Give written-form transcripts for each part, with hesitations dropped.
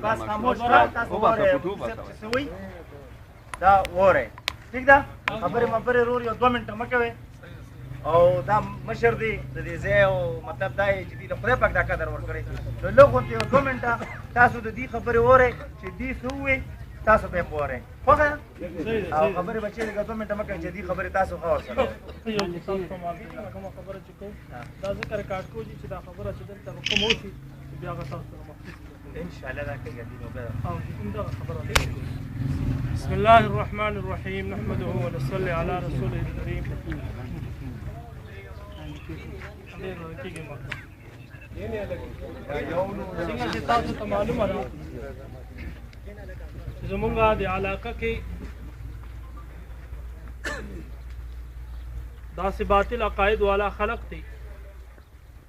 بس خاموش را تاسو وره دا وره ٹھیک ده خبرې مبرې رور یو 2 منټه مه کوئ او دا مشر دی د دې ځای او مطلب دا یې چې دوی د خدای پاک دا قدر ورکړی نو لږ غوندې یو 2 منټه تاسو د دې خبرې اورئ چې دوی څه ووایي تاسو به یې پوهرئ خوښه او خبرې بچې لږه 2 منټه مه کوئ چې دې خبرې تاسو ښه ورسره کومه خبره چې کوو دا ذکر کاټ کوو چې دا خبره چې دلته به کوم وشي بیا هغه تاسو سره مخصوص انشاءالله دا کوي او همدغه خبره بسم الله الرحمن الرحيم نحمده ونصلي على رسوله الكريم څنګه چې تاسو ته معلومه ده چې زمونږ د علاقه کې داسې باطل عقاید والا خلق دي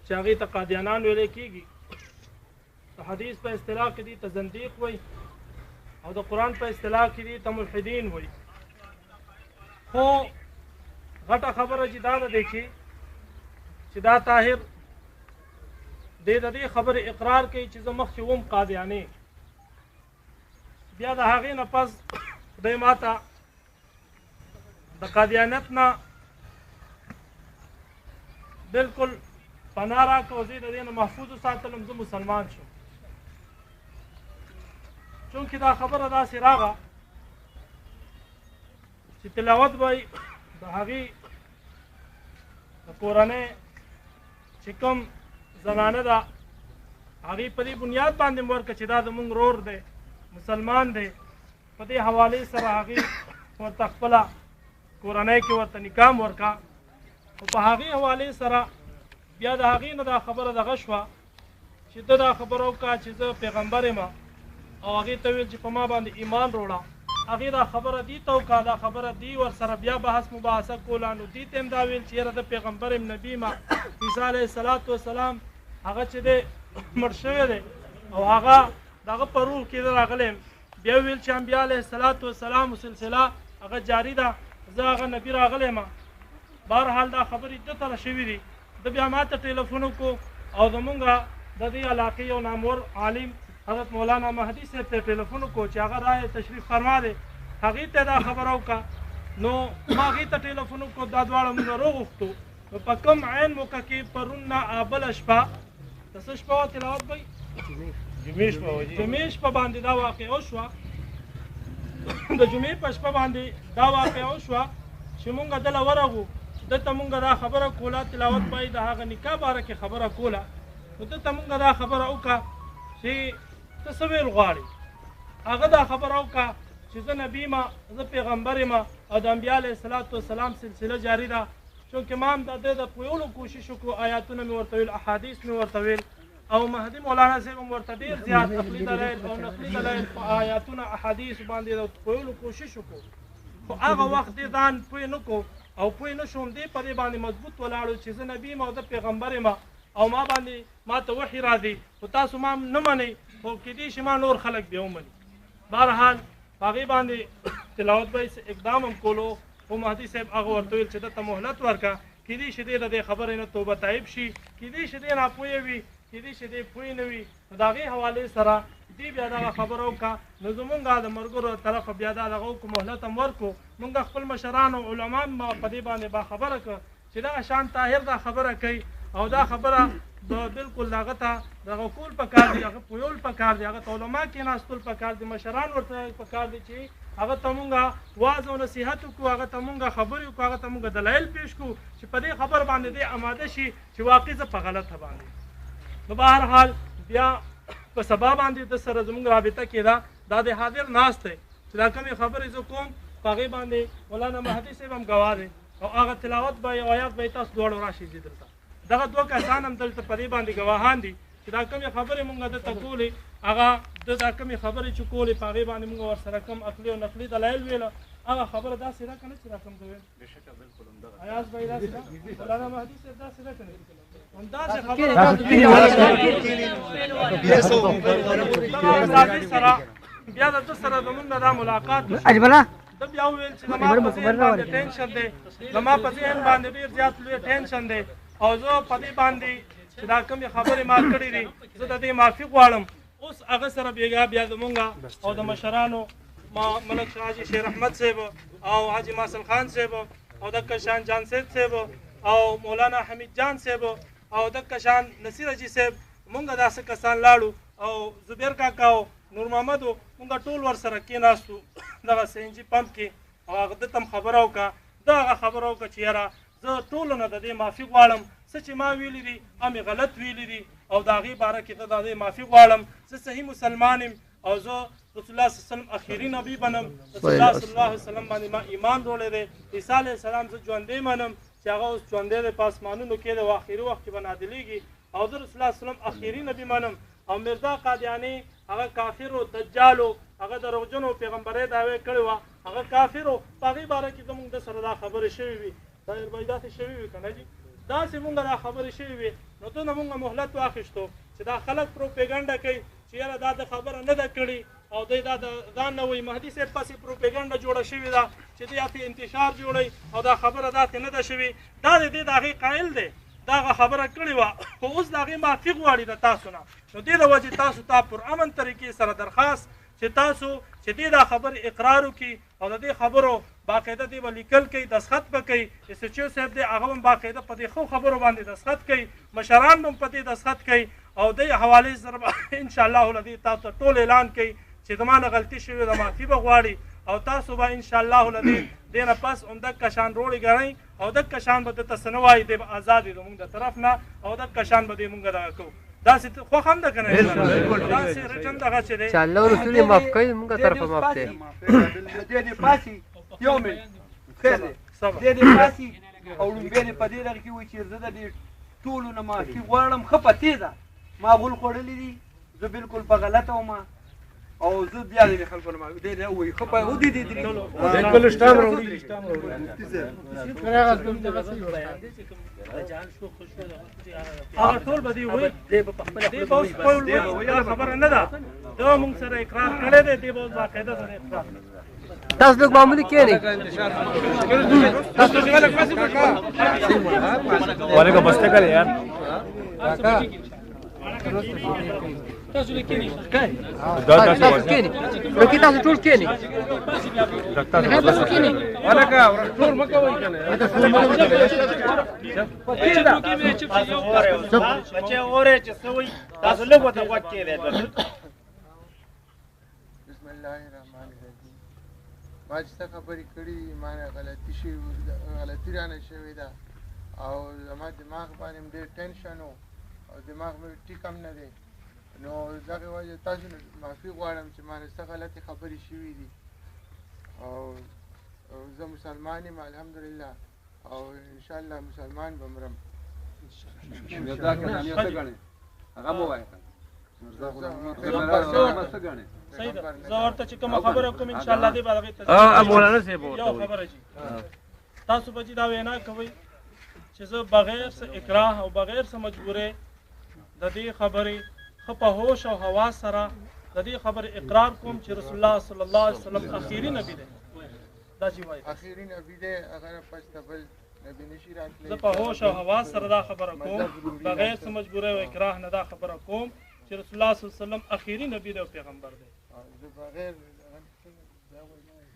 چې هغې ته قادیانان ویلی کېږي د حدیث په اصطلاح کې دي ته زندیق وایي او د قرآن په اصطلاح کې دي ته ملحدین وایي خو غټه خبره چې دا ده چې دا طاهر دې د دې خبرې اقرار کوي چې زه مخکې وم قادیانې بیا د هغې نه پس خدای ماته د قادیانت نه بالکل پناه راکړه او زه د دې نه محفوظ وساتلم زه مسلمان شم چونکې دا خبره داسې راغله چې تلاوت به د هغې د کورنۍ چې کوم زنانه ده هغې په دې بنیاد باندې مې ورکړه چې دا زمونږ رور دی مسلمان دی په دې حوالې سره هغې ورته خپله کورنۍ کې ورته نکاح م ورکړه خو په هغې حوالې سره بیا د هغې نه دا خبره دغه شوه چې ده دا خبره وکړه چې زه پیغمبر یم او هغې ته ویل چې په ما باندې ایمان روړه هغې دا خبره دې ته وکړه دا خبره دې ورسره بیا بحث مباحثه کوله نو دې ته هم دا ویل چې یاره د پیغمبر یم نبي یم عیسی علیه السلام هغه چې دی مړ شوی دی او هغه دغه په روح کې راغلی بیا ویل چې انبیا علیه السلام سلسله هغه جاري ده زه هغه نبي راغلی یم بهرحال دا خبرې ده ته شوي دي ده بیا ما ته ټلیفون وکړو او زمونږ د دې علاقې یو نامور عالم حضرت مولانا مهدي صاحب ته ټلیفون وکړو چې هغه رایې تشریف فرما دی هغې ته دا خبره وکړه نو ما هغې ته ټلیفون وکړو دا دواړه مونږ راوغوښتو نو په کوم عین موقع کې پرون نه بله شپه د څه شپه وه تلاوت به جمعې شپه باندې دا واقع وشوه د جمعې په شپه باندې دا واقع وشوه چې مونږ دله ورغو دته مونږ دا خبره کوله تلاوت به د هغه نکاح باره کې خبره کوله نو دته مونږ دا خبره وکړه چې ته څه ویل غواړې هغه دا خبره وکړه چې زه نبي یم زه پیغمبر یم او د انبیا علیه السلام سلسله جاري ده چونکې ما هم د ده د پوهولو کوشش وکړو آیاتونه مې ورته ویل احادیث مې ورته ویل او مهدي مولانا صاحب هم ورته ډېر زیات عقلي دلایل او نقلي دلایل په آیاتونه احادیث باندې د پوهولو کوشش وکړو خو هغه وخت دې ځان پوه نه کړو او پوه نه شوم دې په دې باندې مضبوط ولاړو چې زه نبي یم او زه پیغمبر یم او ما باندې ما ته وحي راځي خو تاسو ما نه منئ خو کېدای شي ما نور خلک بیا ومني بهرحال په هغې باندې تلاوت به اقدام هم کولو خو مهدي صاحب هغه ورته ویل چې دته مهلت ورکړه کېدای شي دی د دې خبرې نه توبه طایب شي کېدای شي دی ناپوهه وي کېدای شي دی پوه نه وي نو د هغې حوالې سره دې بیا دغه خبره وکړه نو زمونږ د ملګرو طرفه بیا دا دغه وکړو مهلت هم ورکړو مونږ خپل مشران او علما هم په دې باندې باخبره کړه چې دغه شان طاهر دا خبره کوي او دا خبره بالکل هغه ته دغه کول پکار دي هغه پوهول پکار دي هغه ته علما کېناستل پکار دي مشران ورته پکار دي چې هغه ته مونږ واعظ او نصیحت وکړو هغه ته مونږ خبرې وکړو هغه ته مونږ دلایل پیش کړو چې په دې خبر باندې دې اماده شي چې واقع زه په غلطه باندې نو بهرحال بیا په سبا باندې د سره زموږ رابطه کېده دا د حاضر ناست دی چې دا کومې خبرې زه کوم په هغې باندې مولانا مهدي صاحب هم ګواه دی او هغه تلاوت به یو آیات به تاسو دواړو راشي دي دلته دغه 2 کسان هم دلته په دې باندې ګواهان دي چې دا کومې خبرې مونږ دلته کولې هغه دا کومې خبرې چې کولې په هغې باندې مونږ ورسره کوم عقلي او نقلي دلایل ویله هغه خبره داسې ده که نه چې را کوم ته ویل ایاز به یې داسې ده مولانا مهدي صاحب داسې ده که نه همداسې خبره سره بیا د ده سره زمونږ نه دا ملاقات د بیا وویل چې زما په ذهن باندې ټینشن دی، زما په ذهن باندې ډېر زیات لوی ټینشن دی او زه په دې باندې چې دا کومې خبرې ما کړې دي زه د دې معافي غواړم. اوس هغه سره بیا زمونږ او د مشرانو ملک حاجي شیر احمد صاحب او حاجي ماسل خان صاحب او د کشان جان صاحب او مولانا حمید جان صاحب او د کشان نصیر حاجي صاحب مونږ داسې کسان لاړو او زبیر کاکا او نور محمد مونږ ټول ورسره کېناستو دغه سی ان جي پمپ کې او هغه ده ته هم خبره وکړه، دغه خبره وکړه چې یاره زه ټولو نه د دې معافي غواړم، څه چې ما ویلي دي همې غلط ویلي دي او د هغې باره کې زه د دې معافي غواړم. زه صحیح مسلمان یم او زه رسول الله صلی الله علیه وسلم اخیری نبی بنم، رسول الله صلی الله علیه وسلم باندې ما ایمان روړی دی. عیسی علیه السلام زه ژوندی منم چې هغه اوس ژوندی دی په اسمانونو کې دی او اخري وخت کې به نازلېږي او زه رسول الله صلی الله علیه وسلم اخیری نبی منم. او مرزا قادیاني هغه کافر او دجال او هغه دروغجنو پیغمبرۍ دعوې کړې وه، هغه کافر او په هغې باره کې زموږ د سره دا خبرې شوې وي، طاهر بھائی داسې شوې وي که نه جي، داسې مونږ دا خبرې شوې وي نو ته نه مونږ مهلت واخیستو چې دا خلک پروپیګنډه کوي چې یاره دا د خبره نه ده کړې او دی دا د ځان نه وایي مهدي صاحب پسې پروپیګنډه جوړه شوې ده چې دی هغې انتشار جوړوي او دا خبره داسې نه ده شوې، دا د دې د هغې قایل دی، دغه خبره کړې وه خو اوس د هغې معافي غواړي د تاسو نه. نو دې د وجې تاسو ته پر امن طریقې سره درخواست چې تاسو چې دې دا خبرې اقرار وکړي او د دې خبرو باقاعده دې به لیکل کوي، دستخط به کوي، اس ایچ او صاحب دی هغه هم باقاعده په دې ښو خبرو باندې دستخط کوي، مشران به هم په دې دستخط کوي او دې حوالې سره به انشاءالله العظیم تاسو ته ټول اعلان کوي چې زما نه غلطي شوې ده معافي به غواړي او تاسو به انشاءالله العظیم دې نه پس همدغه شان روړې ګڼئ او دغه شان به درته څه نه وایي دی به ازاد وي زموږ د طرف نه او دغه شان به دې مونږ دغه کوو. داسې خوښ هم ده که نه داسې رټن دغه چې دی چې الله رسول یې معاف کوي زموږ طرفه معاف دی. دې دې پاسي یو منټ خیر دی دې دې پاسي او لومبیا دې په دې دغه کې وایي چې زه د دې ټولو نه معافي غواړم. ښه په تېزه ما غول خوړلي دي، زه بالکل په غلطه وم او زه بیا دې خلکو نه معافي دې وایي ښه په ودې دې بالکل سټام راوړي هغه ټول به دې وایي دې به اوس خپل خبره نه ده دا مونږ سره اقرار کړی دی دې به اوس باقاعده سره اقرار تاسو لږ معمولي کښېنئ. वाले का बस्ते का यार تاسو لیکنی تاسو کښېنئ رقي تاسو ټول کښېنئ. वाले का ټول مکه وای کنه بچې اورې چې څه وایي تاسو لږ ورته غوږ کېږدئ. بسم الله الرحمن الرحیم. ما چې څه خبرې کړي ما نه غلطي رانه شوې ده او زما دماغ باندې ډېر ټینشن و او دماغ مې ټیک هم نه دی نو دغې وجې تاسو نه معافي غواړم چې ما نه څه غلطې خبرې شوي دي او زه مسلمان یم الحمدلله او انشاءالله مسلمان به مرم. هغه مو وای صحیح ده زه ورته چې کومه خبره کوم انشاءالله دې به هغې ته مولانا صاحب یو خبره چې تاسو به چې دا وینا کوئ چې زه بغیر څه اکراه او بغیر څه مجبورۍ د دې خبرې ښه په هوش او حواس سره د دې خبرې اقرار کوم چې رسول الله صلی الله علیه وسلم اخیری نبی دی. دا چې وایي اخیری نبی دی هغه نه پس ته بل نبی نشي راتلی. زه په هوش او حواس سره دا خبره کوم بغیر څه مجبورۍ او اکراه نه دا خبره کوم چې رسول الله صلی الله علیه وسلم اخیری نبی دی او پیغمبر دی. زه بغیر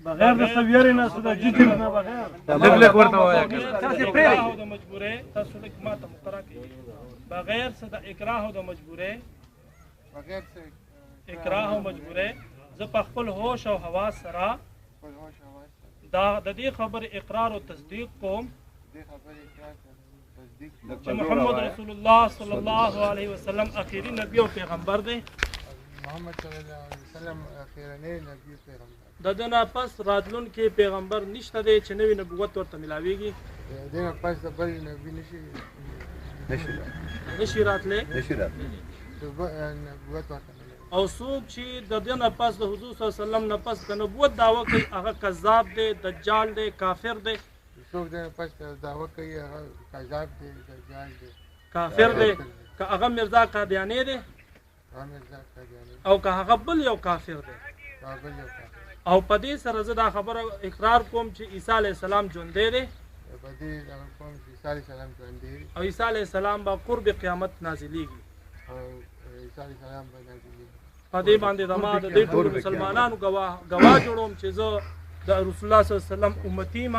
بغیر د سویری نه سودا جګر نه بغیر لګ ورته وای تاسو پرې او د مجبورۍ تاسو لږ ماته مقرره کړئ بغیر څه د اکراه او د مجبورۍ بغیر څه اکراه او مجبورۍ زه په خپل هوش او حواس سره دا د دې خبرې اقرار او تصدیق کوم چې محمد رسول الله صلی الله علیه وسلم اخیری نبی او پیغمبر دی. محمد صلی الله علیه وسلم اخیرنی نبی پیغمبر د ده نه پس راتلونکی پیغمبر نشته دی چې نوی نبوت ورته ملاویږي. د دې نه پس د بل نبی نشي راتلی نبوت ورته او څوک چې د دې نه پس د حضور صلی الله علیه وسلم نه پس د نبوت دعوه کوي هغه کذاب دی، دجال دی، کافر دی. څوک د نه پس دعوه کوي هغه کذاب دی، دجال دی، کافر دی. که هغه مرزا قادیانی دی او که هغه بل یو کافر دی او په دې سره زه دا خبره اقرار کوم چې عیسی علیه السلام ژوندی دی په دې دغه کوم چې عیسی علیه السلام ژوندی دی او عیسی علیه السلام به قرب قیامت نازلیږي او عیسی علیه السلام به نازلیږي. په دې باندې زما د دې ټولو مسلمانانو ګواه جوړوم چې زه د رسول الله صلی الله علیه وسلم امتي یم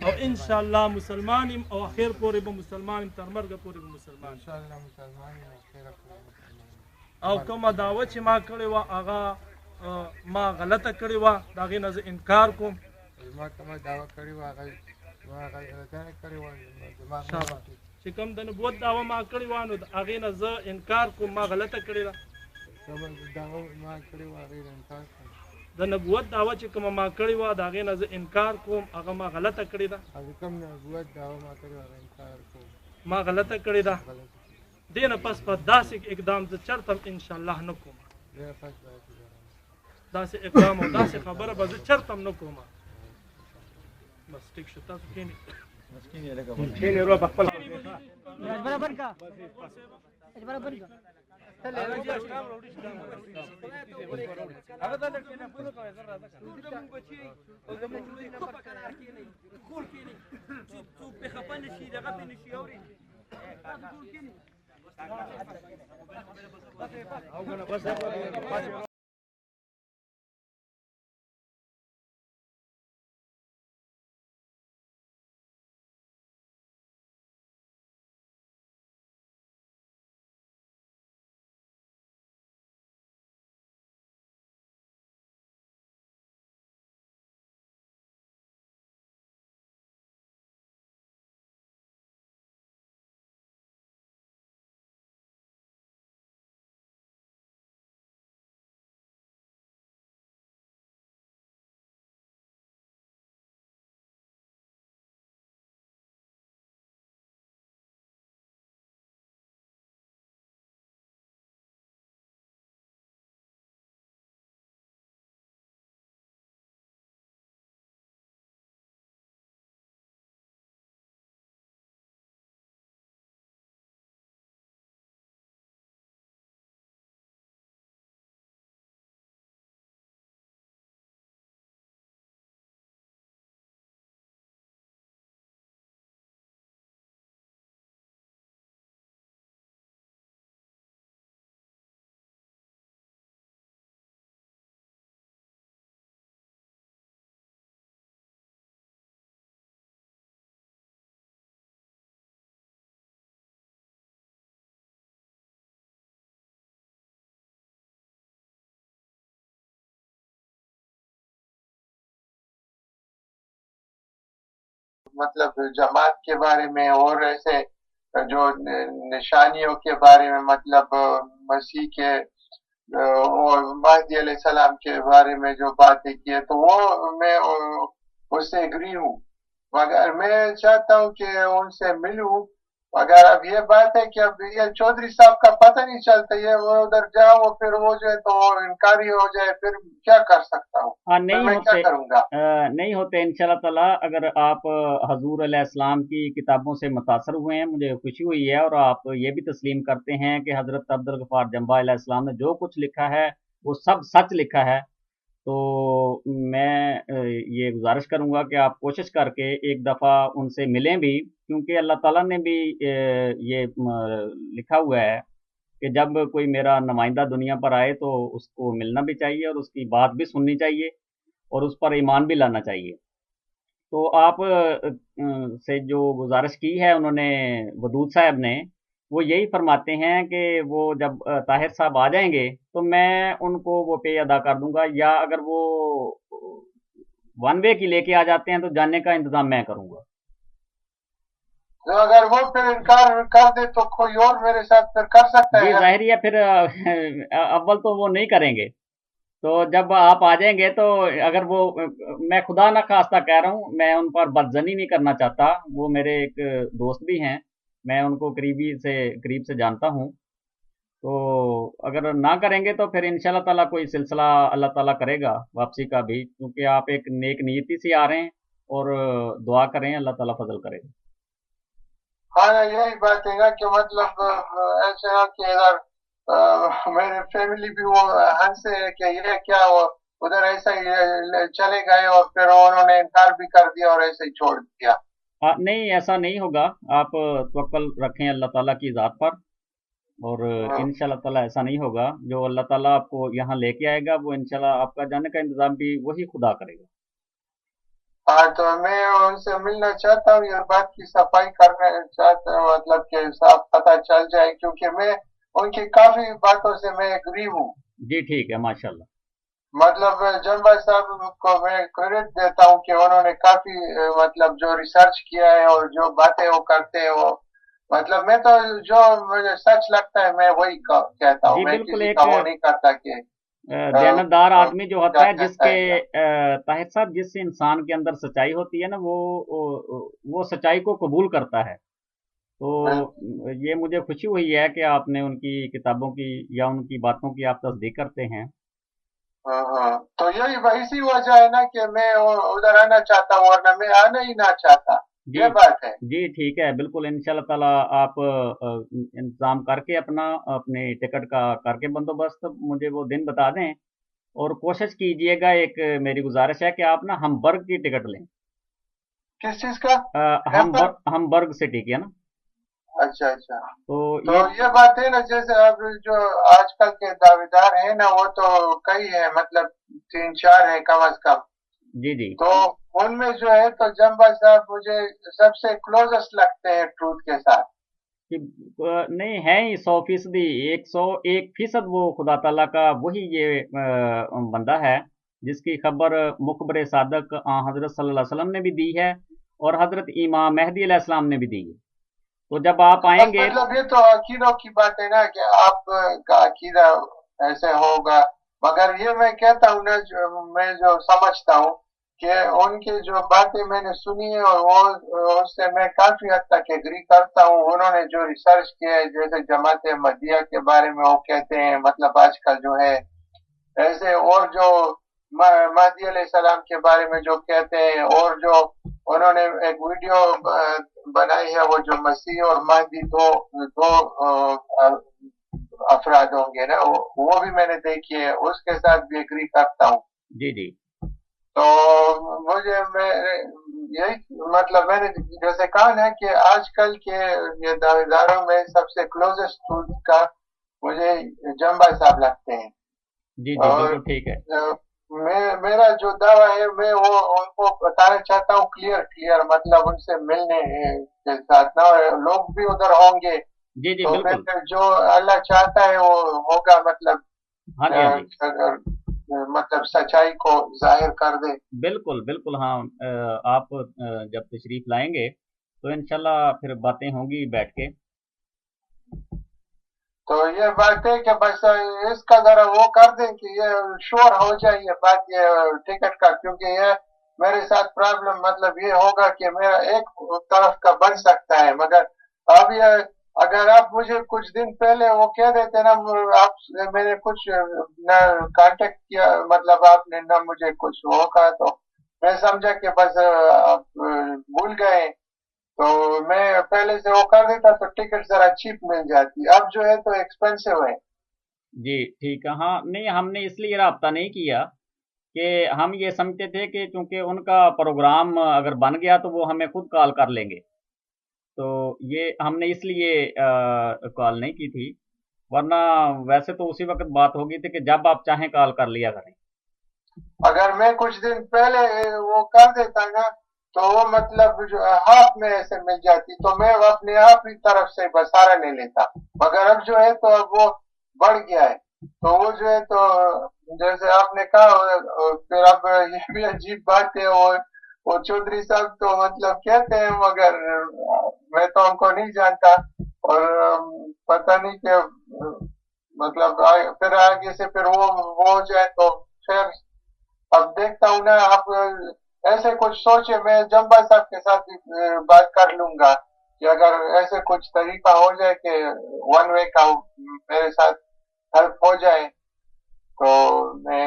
او ان شاء الله مسلمان یم او اخر پورې به مسلمان یم، تر مرګه پورې به مسلمان ان شاء الله مسلمان یم او خیره پورې مسلمان یم. او کومه دعوه چې ما کړې وه هغه ما غلطه کړې وه د هغې نه زه انکار کوم. ما کومه دعوه کړې وه هغه ما غلطانه کړې وه دماغ نه واقع. چې کوم د نبوت دعوه ما کړې وه نو د هغې نه زه انکار کوم، ما غلطه کړې ده. کومه دعوه ما کړې وه هغې نه انکار کوم. د نبوت دعوه چې کومه ما کړې وه د هغې نه زه انکار کوم، هغه ما غلطه کړې ده. هغه کوم نبوت دعوه ما کړې وه هغه انکار کوم، ما غلطه کړې ده. غلط. دې نه پس په داسې اقدام زه چرته هم انشاءالله نه کوم. دې پس داسې اقدام او داسې خبره به زه چرته هم نه کوم. بس ټیک شو، تاسو کښېنئ. مطلب جماعت کے بارے میں اور ایسے جو نشانیوں کے بارے میں مطلب مسیح کے اور مہدی علیہ السلام کے بارے میں جو باتیں کی ہے تو وہ میں اس سے اگری ہوں، مگر میں چاہتا ہوں کہ ان سے ملوں، مگر اب یہ بات ہے کہ اب یہ چودھری صاحب کا پتہ نہیں چلتا، یہ وہ ادھر جاؤ پھر وہ جو ہے تو انکاری ہو جائے، پھر کیا کر سکتا ہوں؟ میں کیا کروں گا؟ نہیں ہوتے انشاءاللہ تعالی. اگر آپ حضور علیہ السلام کی کتابوں سے متاثر ہوئے ہیں، مجھے خوشی ہوئی ہے، اور آپ یہ بھی تسلیم کرتے ہیں کہ حضرت عبدالغفار جنبہ علیہ السلام نے جو کچھ لکھا ہے وہ سب سچ لکھا ہے، تو میں یہ گزارش کروں گا کہ آپ کوشش کر کے ایک دفعہ ان سے ملیں بھی، کیونکہ اللہ تعالیٰ نے بھی یہ لکھا ہوا ہے کہ جب کوئی میرا نمائندہ دنیا پر آئے تو اس کو ملنا بھی چاہیے اور اس کی بات بھی سننی چاہیے اور اس پر ایمان بھی لانا چاہیے. تو آپ سے جو گزارش کی ہے انہوں نے ودود صاحب نے، وہ یہی فرماتے ہیں کہ وہ جب طاہر صاحب آ جائیں گے تو میں ان کو وہ پے ادا کر دوں گا، یا اگر وہ ون وے کی لے کے آ جاتے ہیں تو جانے کا انتظام میں کروں گا. اگر وہ پھر انکار کر دے تو کوئی اور میرے ساتھ پھر کر سکتا ہے؟ جی ظاہر ہے، پھر اول تو وہ نہیں کریں گے، تو جب آپ آ جائیں گے تو اگر وہ، میں خدا نہ خواستہ کہہ رہا ہوں، میں ان پر بدزنی نہیں کرنا چاہتا، وہ میرے ایک دوست بھی ہیں، میں ان کو قریب سے جانتا ہوں، تو اگر نہ کریں گے تو پھر انشاءاللہ تعالیٰ کوئی سلسلہ اللہ تعالیٰ کرے گا واپسی کا بھی، کیونکہ آپ ایک نیک نیتی سے آ رہے ہیں، اور دعا کریں اللہ تعالیٰ فضل کرے گا. ہاں یہی بات ہے نا کہ مطلب ایسے ہے کہ ادھر मेरे फैमिली भी वो हंसे कि ये क्या, वो उधर ऐसा ही चले गए और फिर उन्होंने इनकार भी कर दिया और ऐसे ही छोड़ दिया। नहीं, ऐसा नहीं होगा। आप तवक्कल रखें अल्लाह ताला की ज़ात पर, और इंशाल्लाह ताला ऐसा नहीं होगा। जो अल्लाह ताला आपको यहाँ लेके आएगा वो इंशाल्लाह आपका जाने का इंतज़ाम भी वही खुदा करेगा। हाँ, तो मैं उनसे मिलना चाहता हूँ, ये बात की सफाई करना चाहता हूँ, मतलब कि साफ पता चल जाए, क्योंकि मैं उनकी काफी बातों से मैं एग्री हूँ। जी ठीक है, माशाल्लाह। मतलब जम्बा साहब को मैं क्रेडिट देता हूँ कि उन्होंने काफी मतलब जो रिसर्च किया है और जो बातें वो करते हैं, वो मतलब मैं तो जो मुझे सच लगता है मैं वही कहता हूँ। जी मैं बिल्कुल, किसी एक का वो नहीं करता कि दयानतदार आदमी जो होता है, क्या कहता जिसके है क्या। ताहिर साहब, जिस इंसान के अंदर सच्चाई होती है ना, वो सच्चाई को कबूल करता है। तो ये मुझे खुशी हुई है कि आपने उनकी किताबों की या उनकी बातों की आप तस्दीक करते हैं। हाँ, तो यही इसी वजह है ना कि मैं उधर आना चाहता हूँ, वरना मैं आना ही ना चाहता। जी ये बात है। जी ठीक है, बिल्कुल इंशाल्लाह ताला आप इंतज़ाम करके अपने टिकट का करके बंदोबस्त मुझे वो दिन बता दें, और कोशिश कीजिएगा, एक मेरी गुजारिश है कि आप ना हमबर्ग की टिकट लें। किस चीज का? हमबर्ग सिटी की है ना। अच्छा अच्छा। तो ये बात है ना, जैसे अब जो आजकल के दावेदार हैं ना, वो तो कई है, मतलब 3-4 है कम से कम। जी जी। तो उनमें जो है तो जम्बा साहब मुझे सबसे क्लोजेस्ट लगते हैं ट्रूथ के साथ। कि नहीं है ही 100%, 101% वो खुदा ताला का वही ये बंदा है जिसकी खबर मुखबर सादक हजरत सल्लल्लाहु अलैहि वसल्लम ने भी दी है, और हजरत इमाम मेहदी अलैहिस्सलाम ने भी दी है। तो जब आप आएंगे, मतलब ये तो अकीदों की बात है ना कि आपका अकीदा ऐसे होगा, मगर ये मैं कहता हूँ ना, मैं जो समझता हूँ कि उनकी जो बातें मैंने सुनी है, और वो उससे मैं काफी हद तक एग्री करता हूँ। उन्होंने जो रिसर्च किया है, जैसे जमात अहमदिया के बारे में वो कहते हैं, मतलब आजकल जो है ऐसे, और जो महदी अलैहिस्सलाम के बारे में जो कहते हैं, और जो उन्होंने एक वीडियो बनाई है, वो जो मसीह और महदी दो दो अफराद होंगे ना, वो भी मैंने देखी है, उसके साथ भी एग्री करता हूँ। जी जी। तो मुझे यही मतलब मैंने जैसे कहा ना कि आजकल के ये दावेदारों में सबसे क्लोजेस्ट ट्रूथ का मुझे जम्बा साहब लगते हैं। जी जी बिल्कुल ठीक है। मेरा जो दावा है, मैं वो उनको बताना चाहता हूँ क्लियर, मतलब उनसे मिलने के साथ ना, लोग भी उधर होंगे। जी जी तो बिल्कुल। फिर जो अल्लाह चाहता है वो होगा, मतलब हाँ जी, हाँ जी। अगर मतलब सच्चाई को जाहिर कर दे। बिल्कुल बिल्कुल, हाँ। आप जब तशरीफ लाएंगे तो इंशाल्लाह फिर बातें होंगी बैठ के। तो ये बात है कि बस इसका जरा वो कर दें कि ये श्योर हो जाए ये बात, ये टिकट का, क्योंकि ये मेरे साथ प्रॉब्लम मतलब ये होगा कि मेरा एक तरफ का बन सकता है, मगर अब ये अगर आप मुझे कुछ दिन पहले वो कह देते ना, आप मैंने कुछ न कांटेक्ट किया, मतलब आपने ना मुझे कुछ वो कहा, तो मैं समझा कि बस आप भूल गए। तो मैं पहले से वो कर देता तो टिकट जरा चीप मिल जाती, अब जो है तो एक्सपेंसिव है। जी ठीक है। हाँ नहीं, हमने इसलिए रब्ता नहीं किया कि हम ये समझते थे कि चूंकि उनका प्रोग्राम अगर बन गया तो वो हमें खुद कॉल कर लेंगे, तो ये हमने इसलिए कॉल नहीं की थी, वरना वैसे तो उसी वक्त बात होगी थी कि जब आप चाहें कॉल कर लिया करें। अगर मैं कुछ दिन पहले वो कर देता ना, तो वो मतलब जो हाफ में ऐसे मिल जाती, तो मैं वो अपने आप ही तरफ से बसारा ले लेता, मगर अब जो है तो अब वो बढ़ गया है, तो वो जो है तो जैसे आपने कहा, फिर अब ये भी अजीब बात है, वो चौधरी साहब तो मतलब कहते हैं, मगर मैं तो उनको नहीं जानता, और पता नहीं कि मतलब फिर आगे से फिर वो हो जाए तो फिर अब देखता हूँ ना। आप ऐसे कुछ सोचे, मैं जम्बा साहब के साथ भी बात कर लूंगा कि अगर ऐसे कुछ तरीका हो जाए कि वन वे का मेरे साथ हेल्प हो जाए, तो मैं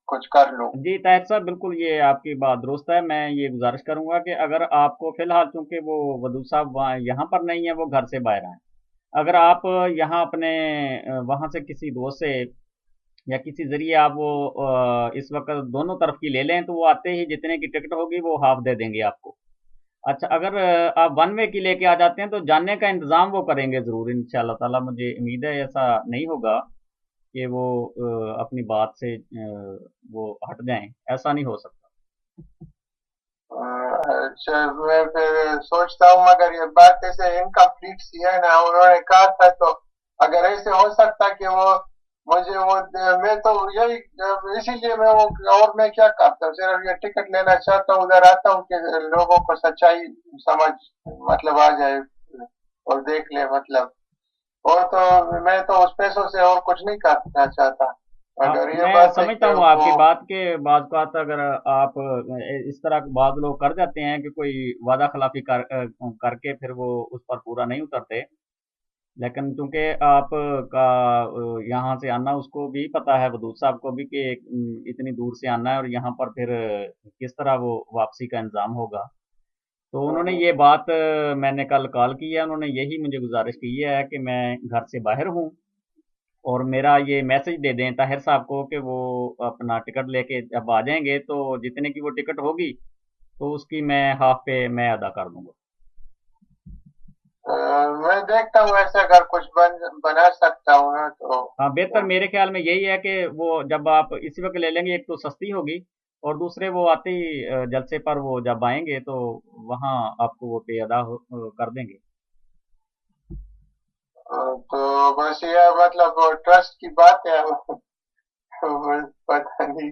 कुछ कर लूँ। जी ताहिर साहब, बिल्कुल ये आपकी बात दुरुस्त है। मैं ये गुजारिश करूंगा कि अगर आपको फिलहाल, चूंकि वो वदू साहब वहाँ यहाँ पर नहीं है, वो घर से बाहर आए, اگر آپ یہاں اپنے وہاں سے کسی دوست سے یا کسی ذریعے آپ وہ اس وقت دونوں طرف کی لے لیں تو وہ آتے ہی جتنے کی ٹکٹ ہوگی وہ ہاف دے دیں گے آپ کو. اچھا اگر آپ ون وے کی لے کے آ جاتے ہیں تو جاننے کا انتظام وہ کریں گے ضرور انشاءاللہ تعالیٰ. مجھے امید ہے ایسا نہیں ہوگا کہ وہ اپنی بات سے وہ ہٹ جائیں، ایسا نہیں ہو سکتا. میں پھر سوچتا ہوں مگر یہ بات ایسے انکمپلیٹ سی ہے نا، انہوں نے کہا تھا تو اگر ایسے ہو سکتا کہ وہ مجھے وہ میں تو یہی اسی لیے میں وہ اور میں کیا کرتا ہوں، صرف یہ ٹکٹ لینا چاہتا ہوں، ادھر آتا ہوں کہ لوگوں کو سچائی سمجھ مطلب آ جائے اور دیکھ لے مطلب. اور تو میں تو اس پیسوں سے اور کچھ نہیں کرنا چاہتا. اگر یہ میں بات سمجھتا ہوں آپ کی بات کے بعض اوقات اگر آپ اس طرح بعض لوگ کر جاتے ہیں کہ کوئی وعدہ خلافی کر کے پھر وہ اس پر پورا نہیں اترتے، لیکن چونکہ آپ کا یہاں سے آنا اس کو بھی پتا ہے، ودود صاحب کو بھی، کہ اتنی دور سے آنا ہے اور یہاں پر پھر کس طرح وہ واپسی کا انتظام ہوگا. تو انہوں نے یہ بات میں نے کل کال کی ہے، انہوں نے یہی مجھے گزارش کی ہے کہ میں گھر سے باہر ہوں اور میرا یہ میسج دے دیں طاہر صاحب کو کہ وہ اپنا ٹکٹ لے کے جب آ جائیں گے تو جتنے کی وہ ٹکٹ ہوگی تو اس کی میں ہاف پہ میں ادا کر دوں گا. میں دیکھتا ہوں ایسا اگر کچھ بنا سکتا ہوں نا تو ہاں بہتر میرے خیال میں یہی ہے کہ وہ جب آپ اسی وقت لے لیں گے ایک تو سستی ہوگی اور دوسرے وہ آتے ہی جلسے پر وہ جب آئیں گے تو وہاں آپ کو وہ پے ادا کر دیں گے. تو بس یہ مطلب ٹرسٹ کی بات ہے، پتہ نہیں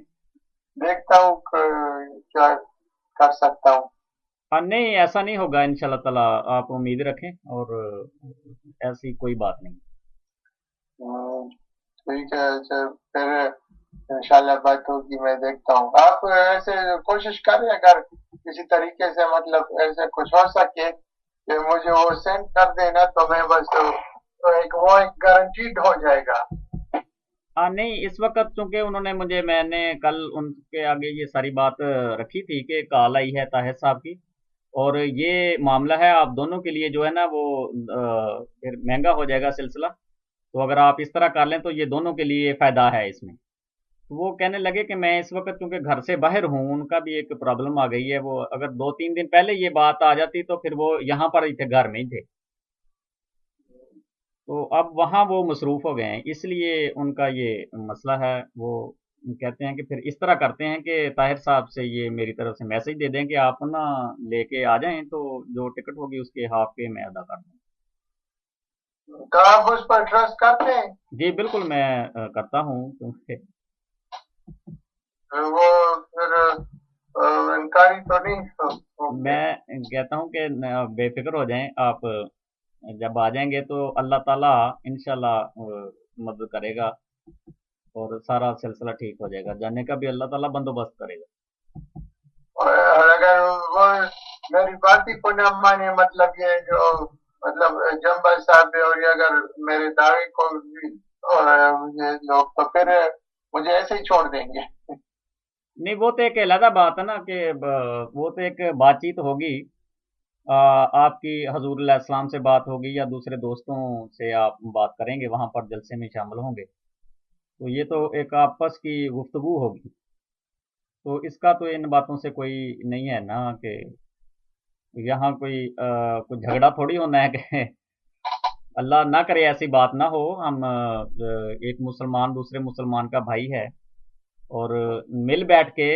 دیکھتا ہوں کیا کر سکتا ہوں. ہاں نہیں ایسا نہیں ہوگا انشاءاللہ تعالیٰ، آپ امید رکھیں اور ایسی کوئی بات نہیں. ٹھیک ہے پھر انشاءاللہ بات ہوگی، میں دیکھتا ہوں. آپ ایسے کوشش کریں اگر کسی طریقے سے مطلب ایسے کچھ ہو سکے کہ مجھے وہ سینڈ کر دینا تو میں بس وہ ایک گارنٹیڈ ہو جائے گا. ہاں نہیں اس وقت چونکہ انہوں نے میں نے کل ان کے آگے یہ ساری بات رکھی تھی کہ کال آئی ہے طاہر صاحب کی اور یہ معاملہ ہے آپ دونوں کے لیے جو ہے نا وہ پھر مہنگا ہو جائے گا سلسلہ. تو اگر آپ اس طرح کر لیں تو یہ دونوں کے لیے فائدہ ہے اس میں. تو وہ کہنے لگے کہ میں اس وقت چونکہ گھر سے باہر ہوں، ان کا بھی ایک پرابلم آ گئی ہے، وہ اگر 2-3 دن پہلے یہ بات آ جاتی تو پھر وہ یہاں پر ہی تھے، گھر میں ہی تھے. تو اب وہاں وہ مصروف ہو گئے ہیں، اس لیے ان کا یہ مسئلہ ہے. وہ کہتے ہیں کہ پھر اس طرح کرتے ہیں کہ طاہر صاحب سے یہ میری طرف سے میسج دے دیں کہ آپ نا لے کے آ جائیں تو جو ٹکٹ ہوگی اس کے ہاف پے میں ادا کر دوں. تو آپ اس پر ٹرسٹ کرتے ہیں؟ جی بالکل میں کرتا ہوں، کیونکہ وہ پھر انکاری تو نہیں. میں کہتا ہوں کہ بے فکر ہو جائیں آپ، جب آ جائیں گے تو اللہ تعالیٰ انشاءاللہ مدد کرے گا اور سارا سلسلہ ٹھیک ہو جائے گا. جانے کا بھی اللہ تعالیٰ بندوبست کرے گا. اور اگر وہ میری بات ہی کو نہ مانے مطلب یہ جو مطلب جمبا صاحب اور یہ اگر میرے دعوے کو بھی یہ لوگ تو پھر مجھے ایسے ہی چھوڑ دیں گے. نہیں وہ تو ایک علیحدہ بات ہے نا کہ وہ تو ایک بات چیت ہوگی، آپ کی حضور علیہ السلام سے بات ہوگی یا دوسرے دوستوں سے آپ بات کریں گے، وہاں پر جلسے میں شامل ہوں گے تو یہ تو ایک آپس کی گفتگو ہوگی. تو اس کا تو ان باتوں سے کوئی نہیں ہے نا کہ یہاں کوئی جھگڑا تھوڑی ہونا ہے کہ اللہ نہ کرے ایسی بات نہ ہو. ہم ایک مسلمان دوسرے مسلمان کا بھائی ہے اور مل بیٹھ کے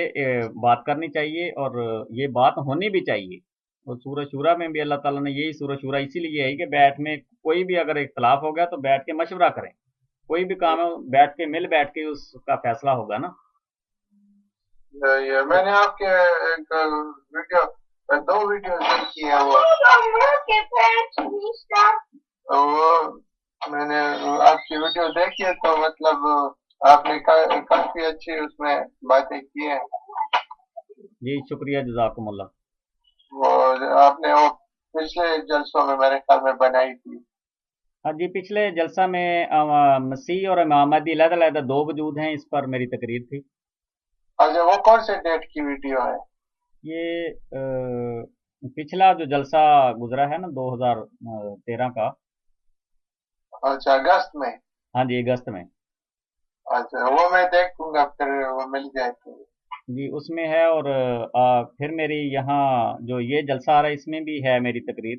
بات کرنی چاہیے اور یہ بات ہونی بھی چاہیے. اور سورہ شورا میں بھی اللہ تعالیٰ نے یہی سورہ شورا اسی لیے ہے کہ بیٹھ میں کوئی بھی اگر اختلاف ہو گیا تو بیٹھ کے مشورہ کریں، کوئی بھی کام ہے بیٹھ کے مل بیٹھ کے اس کا فیصلہ ہوگا نا. میں نے آپ کے ایک ویڈیو 2 ویڈیو دیکھی ہے، وہ میں نے آپ کی ویڈیو دیکھی ہے تو مطلب آپ نے کافی اچھی اس میں باتیں کی ہیں. جی شکریہ جزاکم اللہ. وہ آپ نے وہ پچھلے جلسوں میں میرے خیال میں بنائی تھی. ہاں جی پچھلے جلسہ میں مسیح اور امام مہدی علیحدہ علیحدہ 2 وجود ہیں، اس پر میری تقریر تھی. اچھا وہ کون سے ڈیٹ کی ویڈیو ہے؟ یہ پچھلا جو جلسہ گزرا ہے نا 2013 کا، अच्छा अगस्त में? हाँ जी, अगस्त में। अच्छा वो मैं देखूंगा फिर वो मिल जाए तो। जी उसमें है। और फिर मेरी यहाँ जो ये जलसा आ रहा है इसमें भी है मेरी तकरीर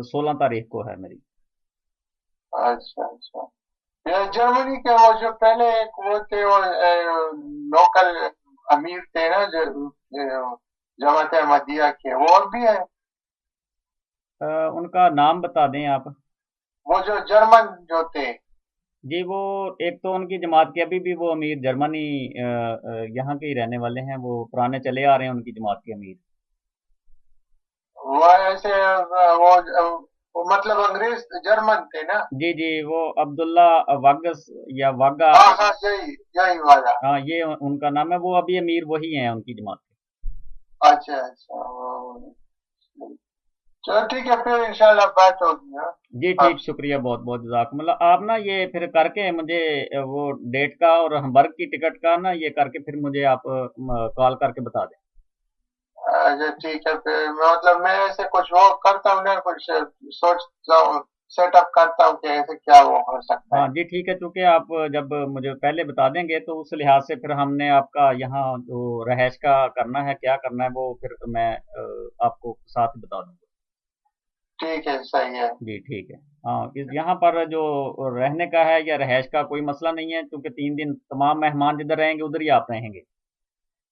16 तारीख को है मेरी। अच्छा अच्छा, ये जर्मनी के वो जो पहले एक वो थे वो लोकल अमीर थे ना जो जमात अहमदिया के, वो और भी है? उनका नाम बता दें आप। वो जो जर्मन जो थे। जी वो एक तो उनकी जमात के अभी भी वो अमीर जर्मनी यहाँ के ही रहने वाले हैं, वो पुराने चले आ रहे हैं उनकी जमात के अमीर। वो ऐसे वो मतलब अंग्रेज जर्मन थे ना? जी जी वो अब्दुल्ला वागस या वागा। हाँ हाँ यही यही वाला। हाँ ये उनका नाम है, वो अभी अमीर वही हैं उनकी जमात के। अच्छा अच्छा चलो ठीक है फिर इंशाल्लाह बात होगी। हाँ जी ठीक, शुक्रिया बहुत बहुत जज़ाकमुल्लाह। आप ना ये फिर करके मुझे वो डेट का और हमबर्ग की टिकट का ना ये करके फिर मुझे आप कॉल करके बता दें। अच्छा ठीक है फिर मतलब मैं ऐसे कुछ वो करता हूँ ना, कुछ सोचता हूँ, सेटअप करता हूँ कि ऐसे क्या वो हो सकता है। हाँ जी ठीक है, चूँकि आप जब मुझे पहले बता देंगे तो उस लिहाज से फिर हमने आपका यहाँ जो रहायश का करना है, क्या करना है, वो फिर मैं आपको साथ बता दूँगा। ठीक है सही है। जी ठीक है। हाँ यहाँ पर जो रहने का है या रहायश का कोई मसला नहीं है, क्योंकि 3 दिन तमाम मेहमान जिधर रहेंगे उधर ही आप रहेंगे।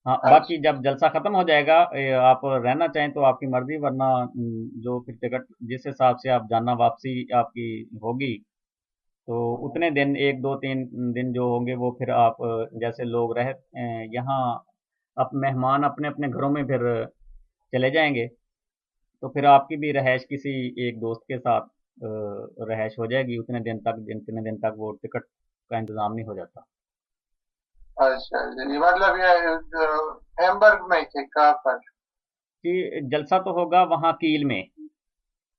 हाँ बाकी जब जलसा ख़त्म हो जाएगा आप रहना चाहें तो आपकी मर्ज़ी, वरना जो फिर टिकट जिस हिसाब से आप जाना वापसी आपकी होगी तो उतने दिन 1 2 3 दिन जो होंगे वो फिर आप जैसे लोग रह यहाँ अब मेहमान अपने अपने घरों में फिर चले जाएंगे तो फिर आपकी भी रहायश किसी एक दोस्त के साथ रहायश हो जाएगी उतने दिन तक, जितने दिन तक वो टिकट का इंतज़ाम नहीं हो जाता। अच्छा जी, मतलब ये हैम्बर्ग में थे कहाँ पर? कि जलसा तो होगा वहाँ कील में।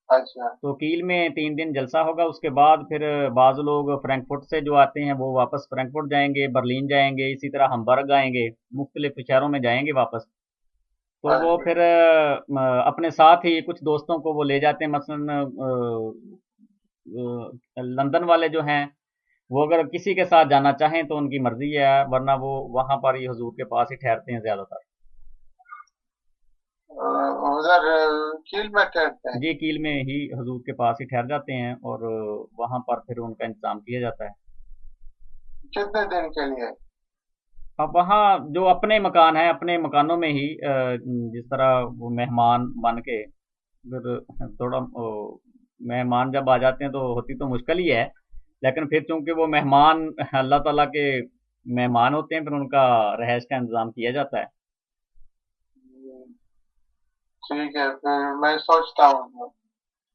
अच्छा तो कील में 3 दिन जलसा होगा, उसके बाद फिर बाज़ लोग फ्रैंकफर्ट से जो आते हैं वो वापस फ्रैंकफर्ट जाएंगे, बर्लिन जाएंगे, इसी तरह हमबर्ग आएंगे, मुख्तलिफ शहरों में जाएंगे वापस। तो वो फिर अपने साथ ही कुछ दोस्तों को वो ले जाते हैं, मसलन लंदन वाले जो हैं वो अगर किसी के साथ जाना चाहें तो उनकी मर्ज़ी है, वरना वो वहाँ पर ही हुजूर के पास ही ठहरते हैं ज़्यादातर। उधर कील में ठहरते हैं? जी कील में ही हुजूर के पास ही ठहर जाते हैं और वहाँ पर फिर उनका इंतज़ाम किया जाता है। कितने दिन के लिए? अब वहाँ जो अपने मकान हैं अपने मकानों में ही जिस तरह वो मेहमान बन के फिर थोड़ा मेहमान जब आ जाते हैं तो होती तो मुश्किल ही है, लेकिन फिर चूंकि वो मेहमान अल्लाह ताला के मेहमान होते हैं फिर उनका रहायश का इंतज़ाम किया जाता है। ठीक है फिर मैं सोचता हूँ।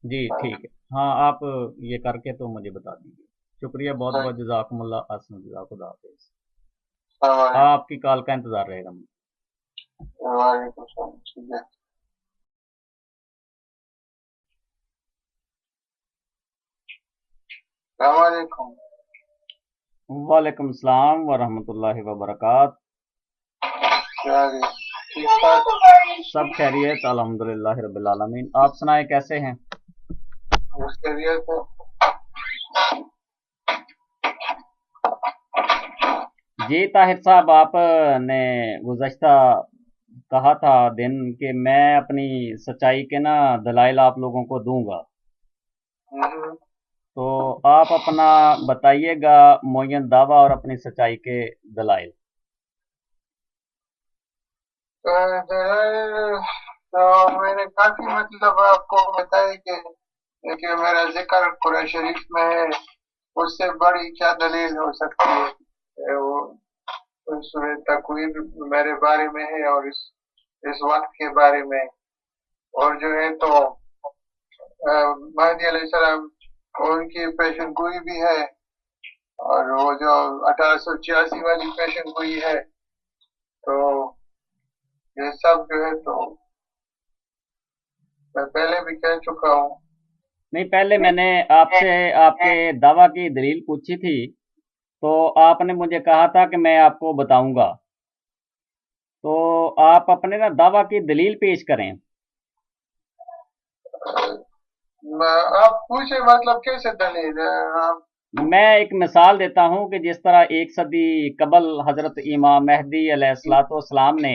जी ठीक है। हाँ आप ये करके तो मुझे बता दीजिए। शुक्रिया बहुत बहुत, जज़ाकुमुल्लाह, हसन जज़ाक, खुदा हाफ़िज़। आपकी कॉल का इंतज़ार रहेगा मुझे। वालेकुम सलाम। ठीक है। अस्सलामुअलैकुम। वालेकुम सलाम व रहमतुल्लाहि व बरकात। क्या है? ठीक ठाक? सब खैरियत अल्हम्दुलिल्लाह रब्बिल आलमीन। आप सुनाएं कैसे हैं? खैरियत है। जी ताहिर साहब, आपने गुज़श्ता कहा था दिन कि मैं अपनी सच्चाई के ना दलाइल आप लोगों को दूंगा, तो आप अपना बताइएगा मुअय्यन दावा और अपनी सच्चाई के दलाइल। तो मैंने काफी मतलब आपको बताया कि मेरा जिक्र कुरान शरीफ में है, उससे बड़ी क्या दलील हो सकती है। वो सूरह तकवीर मेरे बारे में है और इस वक्त के बारे में, और जो है तो महदी अलैहिस्सलाम उनकी पेशन गोई भी है, और वो जो 1886 वाली पेशन गोई है, तो ये सब जो है तो मैं पहले भी कह चुका हूँ। नहीं, पहले मैंने आपसे आपके दावा की दलील पूछी थी तो आपने मुझे कहा था कि मैं आपको बताऊंगा, तो आप अपने ना दावा की दलील पेश करें। आप पूछे मतलब कैसे दलील है? आप मैं एक मिसाल देता हूँ कि जिस तरह 1 सदी कबल हजरत इमाम महदी अलैहिस्सलाम ने